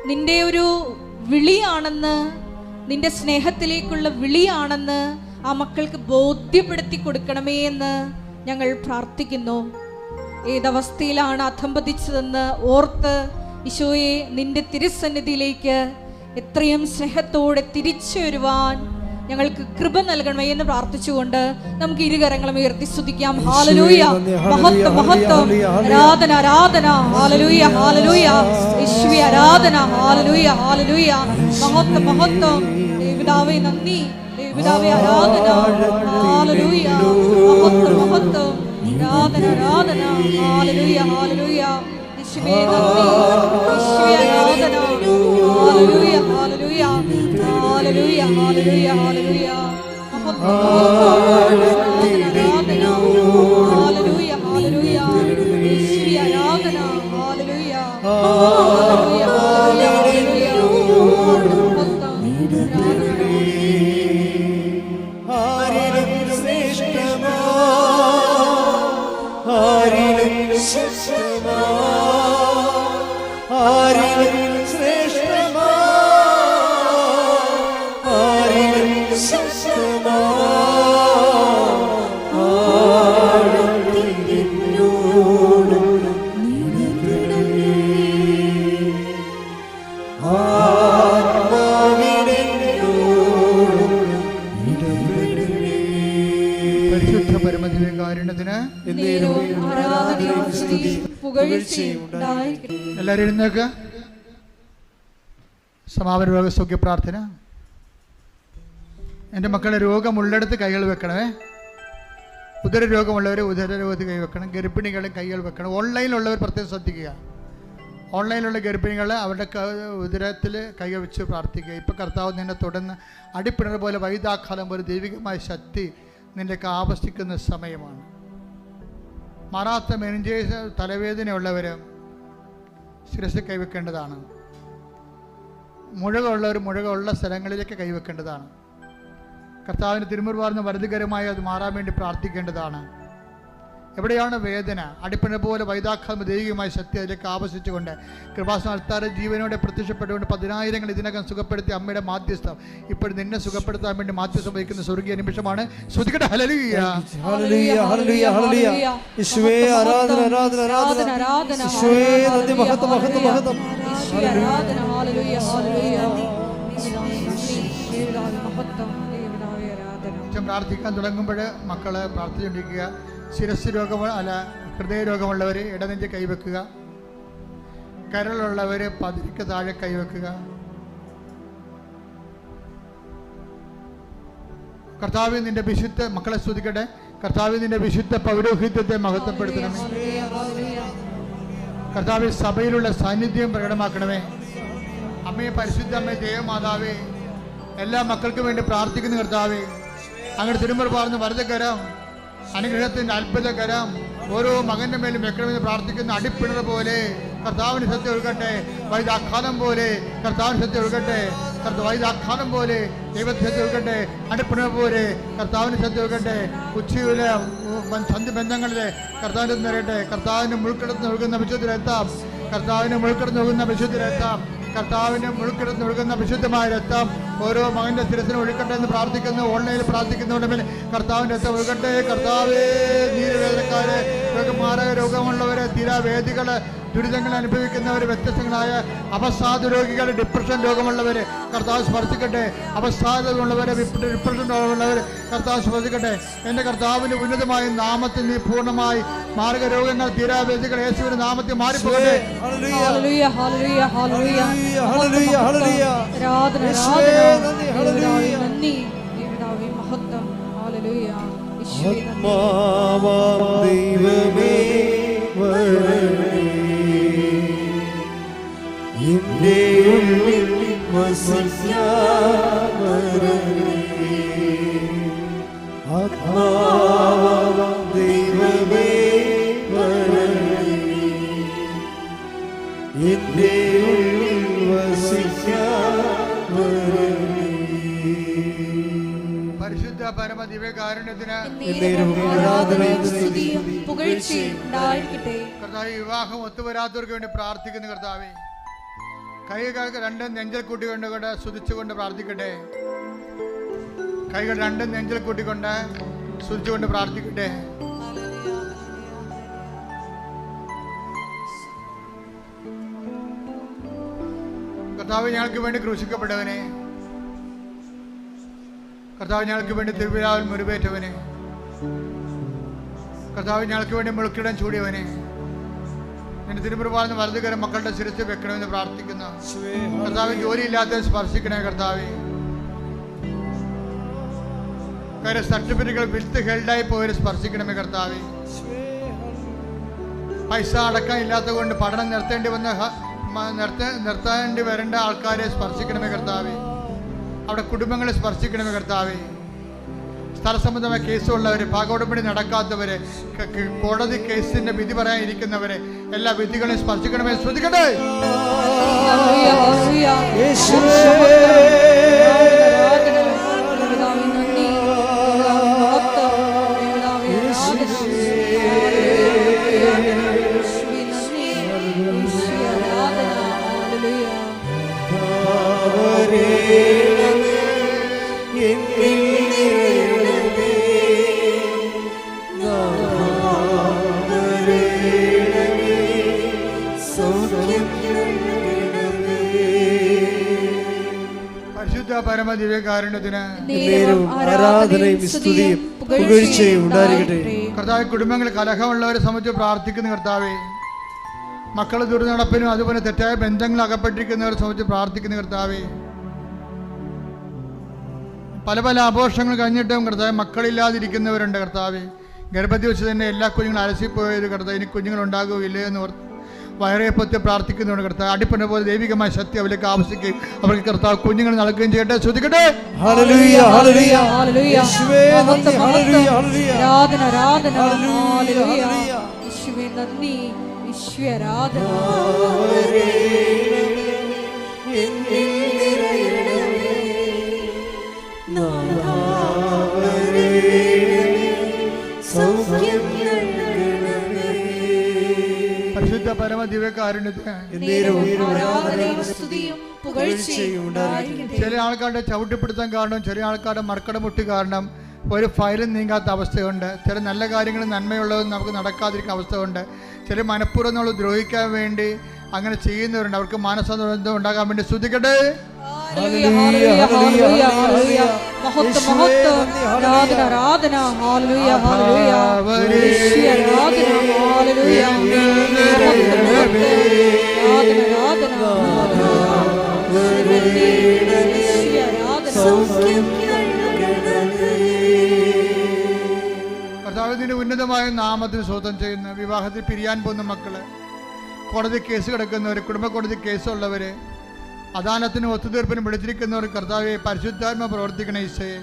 നിന്റെ ഒരു വിളിയാണെന്ന്, നിന്റെ സ്നേഹത്തിലേക്കുള്ള വിളിയാണെന്ന് ആ മക്കൾക്ക് ബോധ്യപ്പെടുത്തി കൊടുക്കണമേ എന്ന് ഞങ്ങൾ പ്രാർത്ഥിക്കുന്നു. ഏതവസ്ഥയിലാണ് അധംപതിച്ചതെന്ന് ഓർത്ത് ഈശോയെ നിന്റെ തിരുസന്നിധിയിലേക്ക് എത്രയും സ്നേഹത്തോടെ തിരിച്ചു വരുവാൻ ഞങ്ങൾക്ക് കൃപ നൽകണമേ എന്ന് പ്രാർത്ഥിച്ചുകൊണ്ട് നമുക്ക് ഇരുകരങ്ങളും ഉയർത്തി സ്തുതിക്കാം. ഹല്ലേലൂയ, മഹത്വം മഹത്വം, ആരാധന ആരാധന, ഹല്ലേലൂയ ഹല്ലേലൂയ, യേശുവേ ആരാധന, ഹല്ലേലൂയ ഹല്ലേലൂയ, മഹത്വം മഹത്വം. ദൈവപിതാവേ നന്ദി, ദൈവപിതാവേ ആരാധന, ഹല്ലേലൂയ, മഹത്വം മഹത്വം, ആരാധന ആരാധന, ഹല്ലേലൂയ ഹല്ലേലൂയ, യേശുവേ നന്ദി, യേശുവേ ആരാധന, ഹല്ലേലൂയ ഹല്ലേലൂയ, ഹല്ലേലൂയ ഹല്ലേലൂയ ഹല്ലേലൂയ, മഹത്വം ആരാധന, ഹല്ലേലൂയ ഹല്ലേലൂയ, യേശുവേ ആരാധന, ഹല്ലേലൂയ ഹല്ലേലൂയ ഹല്ലേലൂയ, മഹത്വം ആരിലും ശ്രേഷ്ഠമാ, ആരിലും ശ്രേഷ്ഠമാ, ആരിലും ശ്രേഷ്ഠമാ, ആരിലും ശ്രേഷ്ഠമാ, പരിശുദ്ധ പരമദിവ്യകാരുണ്യത്തിന് എല്ലാവരും എഴുന്നേൽക്കുക. സമാപന രോഗസൗഖ്യ പ്രാർത്ഥന. എൻ്റെ മക്കളെ, രോഗമുള്ളിടത്ത് കൈകൾ വെക്കണമേ. ഉദര രോഗമുള്ളവർ ഉദര രോഗത്ത് കൈവെക്കണം. ഗർഭിണികൾ കൈകൾ വെക്കണം. ഓൺലൈനിലുള്ളവർ പ്രത്യേകം ശ്രദ്ധിക്കുക. ഓൺലൈനിലുള്ള ഗർഭിണികൾ അവരുടെ ഉദരത്തിൽ കൈകൾ വെച്ച് പ്രാർത്ഥിക്കുക. ഇപ്പോൾ കർത്താവ് നിന്നെ തുടർന്ന് അടിപ്പിണർ പോലെ വൈദാഘാലം പോലെ ദൈവികമായ ശക്തി നിൻ്റെയൊക്കെ ആവശ്യിക്കുന്ന സമയമാണ്. മാറാത്ത മെനിഞ്ചേസ് തലവേദനയുള്ളവർ ശിരസ് കൈവെക്കേണ്ടതാണ്. മുഴകളുള്ളവർ മുഴകളുള്ള സ്ഥലങ്ങളിലേക്ക് കൈവെക്കേണ്ടതാണ്. കർത്താവിന് തിരുമുറിവാർന്ന വരതുകരമായി അത് മാറാൻ വേണ്ടി പ്രാർത്ഥിക്കേണ്ടതാണ്. എവിടെയാണ് വേദന, അടിപ്പിണ പോലെ വൈദാഖ്യാത്മ ദൈവികമായ ശക്തി അതിലേക്ക് ആവശ്യിച്ചുകൊണ്ട് കൃപാസന അൾത്താര ജീവനോടെ പ്രത്യക്ഷപ്പെട്ടുകൊണ്ട് 10,000 ഇതിനകം സുഖപ്പെടുത്തി അമ്മയുടെ മാധ്യസ്ഥം ഇപ്പോൾ നിന്നെ സുഖപ്പെടുത്താൻ വേണ്ടി മാധ്യസ്ഥം വഹിക്കുന്ന സ്വർഗീയ നിമിഷമാണ്. ശ്രുതികട്ടെ ഹല്ലേലൂയ ഹല്ലേലൂയ ഹല്ലേലൂയ ഹല്ലേലൂയ. യേശുവേ ആരാധന ആരാധന ആരാധന. യേശുവേ നന്ദി, മഹത്വം മഹത്വം മഹത്വം. ആരാധന. ഹല്ലേലൂയ ഹല്ലേലൂയ. മഹത്വം ആരാധന. പ്രാർത്ഥിക്കാൻ തുടങ്ങുമ്പോൾ മക്കള് പ്രാർത്ഥിച്ചുകൊണ്ടിരിക്കുക. ശിരസ് രോഗം അല്ല ഹൃദയ രോഗമുള്ളവർ ഇടനെഞ്ച് കൈവെക്കുക. കരളുള്ളവർ പതിക്ക് താഴെ കൈവെക്കുക. കർത്താവേ നിന്റെ വിശുദ്ധ മക്കളെ സ്തുതിക്കട്ടെ. കർത്താവേ നിന്റെ വിശുദ്ധ പൗരോഹിത്യത്തെ മഹത്വപ്പെടുത്തണമേ. കർത്താവേ സഭയിലുള്ള സാന്നിധ്യം പ്രകടമാക്കണമേ. അമ്മയെ പരിശുദ്ധ അമ്മയെ ദേവമാതാവേ, എല്ലാ മക്കൾക്കും വേണ്ടി പ്രാർത്ഥിക്കുന്ന കർത്താവേ, അങ്ങനെ തിരുമുറ പറഞ്ഞ് വലതുകരം അനുഗ്രഹത്തിൻ്റെ അത്ഭുതകരം ഓരോ മകൻ്റെ മേലും വെക്കണമെന്ന് പ്രാർത്ഥിക്കുന്ന അടിപ്പിണർ പോലെ കർത്താവിന് സത്യം ഒഴുകട്ടെ. വൈദാഖാനം പോലെ കർത്താവിന് സത്യം ഒഴുകട്ടെ. വൈദാഖാനം പോലെ ദൈവത്തിന് സത്യം ഒഴുകട്ടെ. അടിപ്പിണർ പോലെ കർത്താവിന് സത്യം ഒഴുകട്ടെ. ഉച്ചയിലെ സന്ധി ബന്ധങ്ങളിലെ കർത്താവിൻ്റെ നിറയട്ടെ. കർത്താവിന് മുൾക്കിടത്ത് ഒഴുകുന്ന വിശുദ്ധരെത്താം. കർത്താവിന് മുൾക്കിടത്ത് ഒഴുകുന്ന വിശുദ്ധരെത്താം. കർത്താവിന് മുൾക്കിടത്ത് ഒഴുകുന്ന വിശുദ്ധമായ രക്തം ഓരോ മകൻ്റെ ശിരസിന് ഒഴുകട്ടെ എന്ന് പ്രാർത്ഥിക്കുന്നു. ഓൺലൈനിൽ പ്രാർത്ഥിക്കുന്നവരുടെ മേൽ കർത്താവിൻ്റെ രക്തം ഒഴുകട്ടെ. കർത്താവേ നീരവേദനക്കാര്, മാരക രോഗമുള്ളവര്, തീരാവേദികള്, ദുരിതങ്ങൾ അനുഭവിക്കുന്നവർ, വ്യത്യസ്തങ്ങളായ അവസാദ രോഗികൾ, ഡിപ്രഷൻ രോഗമുള്ളവർ കർത്താവ് സ്പർശിക്കട്ടെ. അവസാദമുള്ളവർ, ഡിപ്രഷൻ രോഗമുള്ളവർ കർത്താവ് സ്പർശിക്കട്ടെ. എൻ്റെ കർത്താവിൻ്റെ ഉന്നതമായ നാമത്തിൽ നീ പൂർണ്ണമായി മാരക രോഗങ്ങൾ, തീരാവേദികൾ യേശുവിന്റെ നാമത്തിൽ മാറിപ്പോകട്ടെ. ഹല്ലേലൂയ ഹല്ലേലൂയ ഹല്ലേലൂയ ഹല്ലേലൂയ ഹല്ലേലൂയ. ആരാധന ആരാധന. നന്ദി യേശുവേ മഹത്വം. ഹല്ലേലൂയ യേശുവേ ആത്മാവാം ദൈവമേ വരണമേ. എന്റെ ഉള്ളിൽ വസിക്കാൻ വരണമേ. ആത്മാവാം ദൈവമേ വരണമേ. എന്റെ ഉള്ളിൽ വസിക്കാൻ വരണമേ. പരിശുദ്ധ പരമ ദിവ്യകാരുണ്യത്തിന് ആരാധനയും സ്തുതിയും പുകഴ്ചയും ഉണ്ടായിരിക്കട്ടെ. കർത്താവ് വിവാഹം ഒത്തുവരാത്തവർക്ക് വേണ്ടി പ്രാർത്ഥിക്കുന്ന കർത്താവേ, കൈകൾക്ക് രണ്ടും നെഞ്ചൽ കൂട്ടിക്കൊണ്ട് സ്തുതിച്ചുകൊണ്ട് പ്രാർത്ഥിക്കട്ടെ. കൈകൾ രണ്ടും നെഞ്ചൽ കൂട്ടിക്കൊണ്ട് സ്തുതിച്ചുകൊണ്ട് പ്രാർത്ഥിക്കട്ടെ. കർത്താവ് ഞങ്ങൾക്ക് വേണ്ടി ക്രൂശിക്കപ്പെട്ടവനെ, കർത്താവ് ഞങ്ങൾക്ക് വേണ്ടി തിരുവിഴാവിൽ മുറിവേറ്റവനെ, കർത്താവ് ഞങ്ങൾക്ക് വേണ്ടി മുളുക്കിടം ചൂടിയവനെ, നിന്റെ തിരുമുറിവാർന്ന് വലതുകരം മക്കളുടെ ശിരസ് വെക്കണമെന്ന് പ്രാർത്ഥിക്കുന്നു. കർത്താവ് ജോലിയില്ലാത്തവരെ സ്പർശിക്കണേ. കർത്താവേ കാര്യം സർട്ടിഫിക്കറ്റുകൾ വിത്ത് ഹെൽഡായി പോയവരെ സ്പർശിക്കണമേ. കർത്താവേ പൈസ അടക്കം ഇല്ലാത്തത് കൊണ്ട് പഠനം നിർത്തേണ്ടി വരേണ്ട ആൾക്കാരെ സ്പർശിക്കണമേ. കർത്താവേ അവിടെ കുടുംബങ്ങളെ സ്പർശിക്കണമേ. കർത്താവേ സ്ഥലസംബന്ധമായ കേസുള്ളവര്, ഭാഗോടമ്പടി നടക്കാത്തവര്, കോടതി കേസിന്റെ വിധി പറയാനിരിക്കുന്നവരെ എല്ലാ വിധികളെയും സ്പർശിക്കണമേ. ശ്രദ്ധിക്കട്ടെ. പരമ ദിവ്യകാരുണ്യത്തിന് ആരാധനയും സ്തുതിയും പുകഴ്ചയും ഉണ്ടായിരിക്കട്ടെ. കർത്താവ് കുടുംബങ്ങൾ കലഹമുള്ളവരെ സംബന്ധിച്ച് പ്രാർത്ഥിക്കുന്ന കർത്താവേ, മക്കൾ ദുർനടപ്പിനും അതുപോലെ തെറ്റായ ബന്ധങ്ങൾ അകപ്പെട്ടിരിക്കുന്നവരെ സംബന്ധിച്ച് പ്രാർത്ഥിക്കുന്ന കർത്താവേ, പല പല ആഘോഷങ്ങൾ കഴിഞ്ഞിട്ടും കർത്താവ് മക്കളില്ലാതിരിക്കുന്നവരുണ്ട്. കർത്താവേ ഗർഭത്തിൽ വെച്ച് തന്നെ എല്ലാ കുഞ്ഞുങ്ങളും അലസിപ്പോയത് കർത്താവ് ഇനി കുഞ്ഞുങ്ങൾ ഉണ്ടാകുകയില്ലേ എന്ന് ഓർത്ത് വയറേപ്പത്തെ പ്രാർത്ഥിക്കുന്നുണ്ട്. കർത്താവ് അടിപ്പണ പോലെ ദൈവികമായ ശക്തി അവർക്ക് ആവശ്യിക്കുകയും അവർക്ക് കർത്താവ് കുഞ്ഞുങ്ങൾ നൽകുകയും ചെയ്യട്ടെ. ശ്രദ്ധിക്കട്ടെ. ഹല്ലേലൂയ ഹല്ലേലൂയ ഹല്ലേലൂയ. യേശുവേ നന്ദി. ഹല്ലേലൂയ ഹല്ലേലൂയ. ആരാധന ആരാധന. ഹല്ലേലൂയ ഹല്ലേലൂയ. യേശുവേ നന്ദി. യേശുവേ ആരാധന. സൗഖ്യം പരമദിവ്യകാരുണ്യത്തിന് ആരാധനയും സ്തുതിയും പുകഴ്ചയും ഉണ്ടായിരിക്കട്ടെ. ചില ആൾക്കാരുടെ ചവിട്ടിപ്പിടുത്തം കാരണം, ചില ആൾക്കാരുടെ മർക്കടമുട്ടി കാരണം ഒരു ഫയലും നീങ്ങാത്ത അവസ്ഥയുണ്ട്. ചില നല്ല കാര്യങ്ങൾ നന്മയുള്ളതും നമുക്ക് നടക്കാതിരിക്കുന്ന അവസ്ഥയുണ്ട്. ചില മനഃപൂർവ്വം നമ്മൾ ദ്രോഹിക്കാൻ വേണ്ടി അങ്ങനെ ചെയ്യുന്നവരുണ്ട്. അവർക്ക് മാനസാന്തരം ഉണ്ടാകാൻ വേണ്ടി സ്തുതിക്കട്ടെ. കർത്താവിന്റെ ഉന്നതമായ നാമത്തിന് സ്വന്തം ചെയ്യുന്ന, വിവാഹത്തിൽ പിരിയാൻ പോകുന്ന മക്കള്, കോടതി കേസ് കിടക്കുന്നവർ, കുടുംബ കോടതി കേസുള്ളവർ, അദാലത്തിനും ഒത്തുതീർപ്പിനും വിളിച്ചിരിക്കുന്നവർ, കർത്താവെ പരിശുദ്ധാത്മ പ്രവർത്തിക്കണ ഈശോയെ.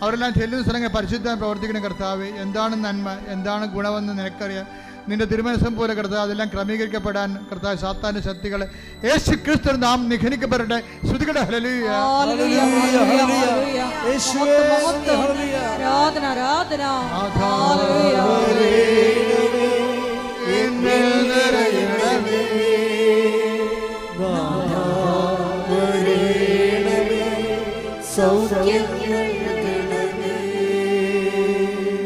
അവരെല്ലാം ചെല്ലുന്ന സ്ഥലങ്ങൾ പരിശുദ്ധാത്മ പ്രവർത്തിക്കണ കർത്താവെ. എന്താണ് നന്മ, എന്താണ് ഗുണമെന്ന് നിനക്കറിയാം. നിന്റെ തിരുമനസം പോലെ കർത്താവ് അതെല്ലാം ക്രമീകരിക്കപ്പെടാൻ കർത്താവ് സാത്താന്റെ ശക്തികൾ യേശു ക്രിസ്തു നാം നിഖനിക്കപ്പെടട്ടെ. ശ്രുതികട ഹല്ലേലൂയ.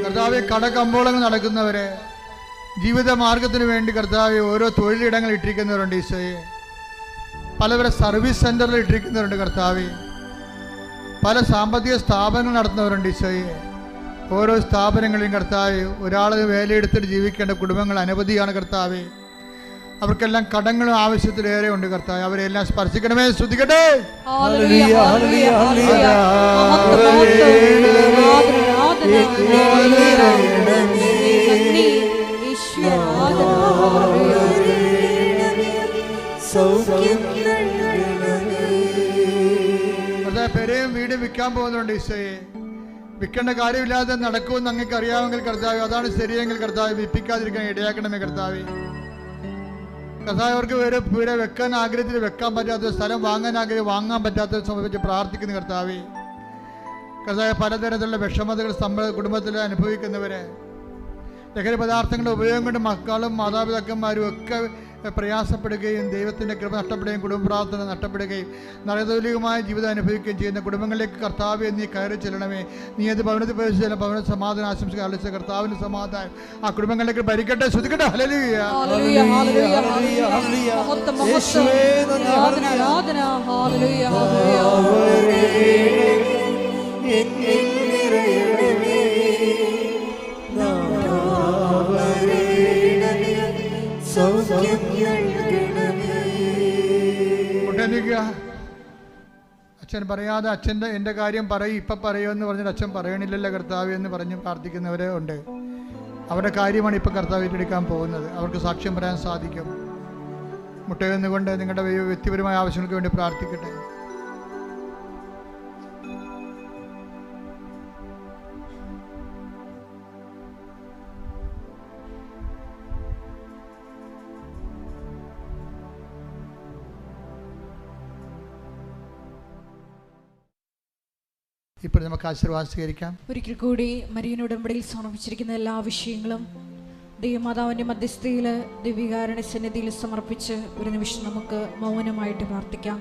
കർത്താവെ കടകമ്പോളങ്ങൾ നടക്കുന്നവരെ, ജീവിത മാർഗത്തിന് വേണ്ടി കർത്താവെ ഓരോ തൊഴിലിടങ്ങൾ ഇട്ടിരിക്കുന്നവരുണ്ട് ഈശോയെ. പലവരെ സർവീസ് സെൻ്ററിൽ ഇട്ടിരിക്കുന്നവരുണ്ട് കർത്താവെ. പല സാമ്പത്തിക സ്ഥാപനങ്ങൾ നടത്തുന്നവരുണ്ട് ഈശോയെ. ഓരോ സ്ഥാപനങ്ങളിലും കർത്താവെ ഒരാൾ വേലയെടുത്തിട്ട് ജീവിക്കേണ്ട കുടുംബങ്ങൾ അനവധിയാണ് കർത്താവെ. അവർക്കെല്ലാം കടങ്ങളും ആവശ്യത്തിലേറെ ഉണ്ട് കർത്താവെ. അവരെല്ലാം സ്പർശിക്കണമേ. സ്തുതിക്കട്ടെ. പെരയും വീടും വിൽക്കാൻ പോകുന്നുണ്ട് ഈശോയെ. വിൽക്കേണ്ട കാര്യമില്ലാതെ നടക്കുമെന്ന് അങ്ങേക്ക് അറിയാമെങ്കിൽ കർത്താവ്, അതാണ് ശരിയെങ്കിൽ കർത്താവ് വിൽപ്പിക്കാതിരിക്കാൻ ഇടയാക്കണമേ കർത്താവ്. കർത്താവ് അവർക്ക് വേറെ വെക്കാൻ ആഗ്രഹത്തിൽ വെക്കാൻ പറ്റാത്ത സ്ഥലം വാങ്ങാൻ വാങ്ങാൻ പറ്റാത്തത് സംബന്ധിച്ച് പ്രാർത്ഥിക്കുന്നു കർത്താവ്. കർത്താവ് പലതരത്തിലുള്ള വിഷമതകൾ കുടുംബത്തിൽ അനുഭവിക്കുന്നവരെ, ലഹരി പദാർത്ഥങ്ങളുടെ ഉപയോഗം കൊണ്ട് മക്കളും മാതാപിതാക്കന്മാരും ഒക്കെ പ്രയാസപ്പെടുകയും ദൈവത്തിൻ്റെ കൃപ നഷ്ടപ്പെടുകയും കുടുംബ പ്രാർത്ഥന നഷ്ടപ്പെടുകയും നരകതുല്യമായ ജീവിതം അനുഭവിക്കുകയും ചെയ്യുന്ന കുടുംബങ്ങളിലേക്ക് കർത്താവെ നീ കയറി ചെല്ലണമേ. നീ അത് ഭവനത്തിൽ പ്രവേശിച്ചാലും ഭവന സമാധാനം ആശംസിക്കുക. അളിച്ച കർത്താവിന് സമാധാനം ആ കുടുംബങ്ങളിലേക്ക് ഭരിക്കട്ടെ. ശ്രുതിക്കട്ടെ. ഹല്ലേലൂയ. അച്ഛൻ പറയാതെ അച്ഛൻ്റെ എൻ്റെ കാര്യം പറയും ഇപ്പം പറയുമെന്ന് പറഞ്ഞിട്ട് അച്ഛൻ പറയണില്ലല്ലോ കർത്താവ് എന്ന് പറഞ്ഞ് പ്രാർത്ഥിക്കുന്നവരെ ഉണ്ട്. അവരുടെ കാര്യമാണ് ഇപ്പം കർത്താവ് ഏറ്റെടുക്കാൻ പോകുന്നത്. അവർക്ക് സാക്ഷ്യം പറയാൻ സാധിക്കും. മുട്ടയെന്നുകൊണ്ട് നിങ്ങളുടെ വ്യക്തിപരമായ ആവശ്യങ്ങൾക്ക് വേണ്ടി പ്രാർത്ഥിക്കട്ടെ. ഇപ്പോൾ നമുക്ക് ആശീർവാദം സ്വീകരിക്കാം. ഒരിക്കൽ കൂടി മരിയൻ ഉടമ്പടിയിൽ സമർപ്പിച്ചിരിക്കുന്ന എല്ലാ വിഷയങ്ങളും ദൈവമാതാവിൻ്റെ മധ്യസ്ഥയിൽ ദിവ്യകാരുണ്യ സന്നിധിയിൽ സമർപ്പിച്ച് ഒരു നിമിഷം നമുക്ക് മൗനമായിട്ട് പ്രാർത്ഥിക്കാം.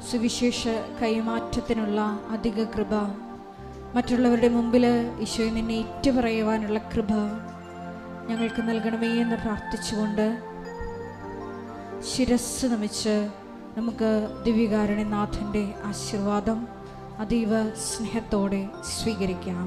സുവിശേഷ കൈമാറ്റത്തിനുള്ള അധിക കൃപ, മറ്റുള്ളവരുടെ മുമ്പിൽ ഈശോയെ നിന്നെ ഏറ്റുപറയുവാനുള്ള കൃപ ഞങ്ങൾക്ക് നൽകണമേ എന്ന് പ്രാർത്ഥിച്ചുകൊണ്ട് ശിരസ്സ് നമിച്ച് നമുക്ക് ദിവ്യകാരുണ്യനാഥൻ്റെ ആശീർവാദം അതീവ സ്നേഹത്തോടെ സ്വീകരിക്കാം.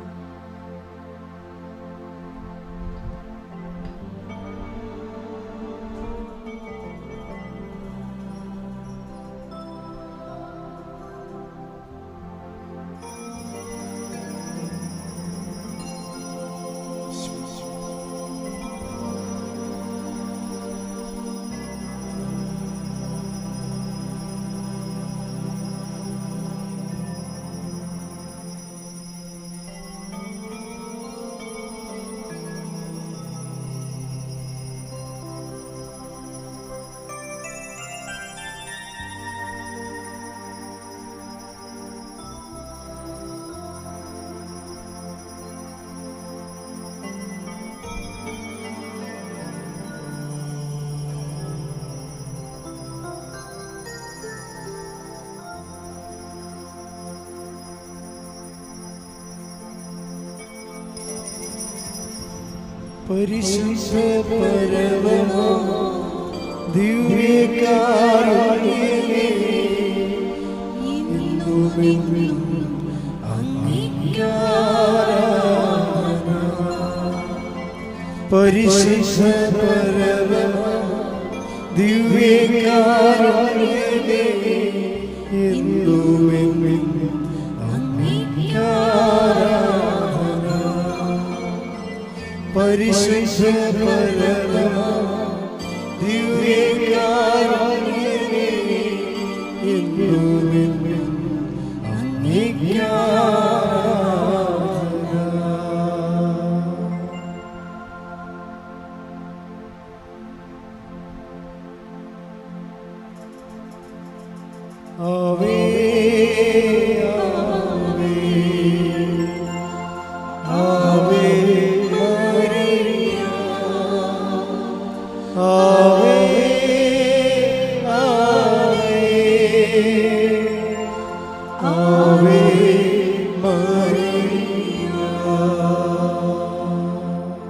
പരിശുദ്ധ പരമമാ ദിവ്യകാരുണ്യമേ ഇന്നുമെന്നും അങ്ങേക്കാരാധന. പരിശുദ്ധ പരമമാ ദിവ്യകാരുണ്യമേ എന്നുമെന്നും അങ്ങേക്കാരാധന. പരിശുദ്ധ പരമമാ ദിവ്യകാരുണ്യമേ എന്നുമെന്നും അങ്ങേക്കാരാധന. ആവേ ആവേ ആവേ മരിയ ആവേ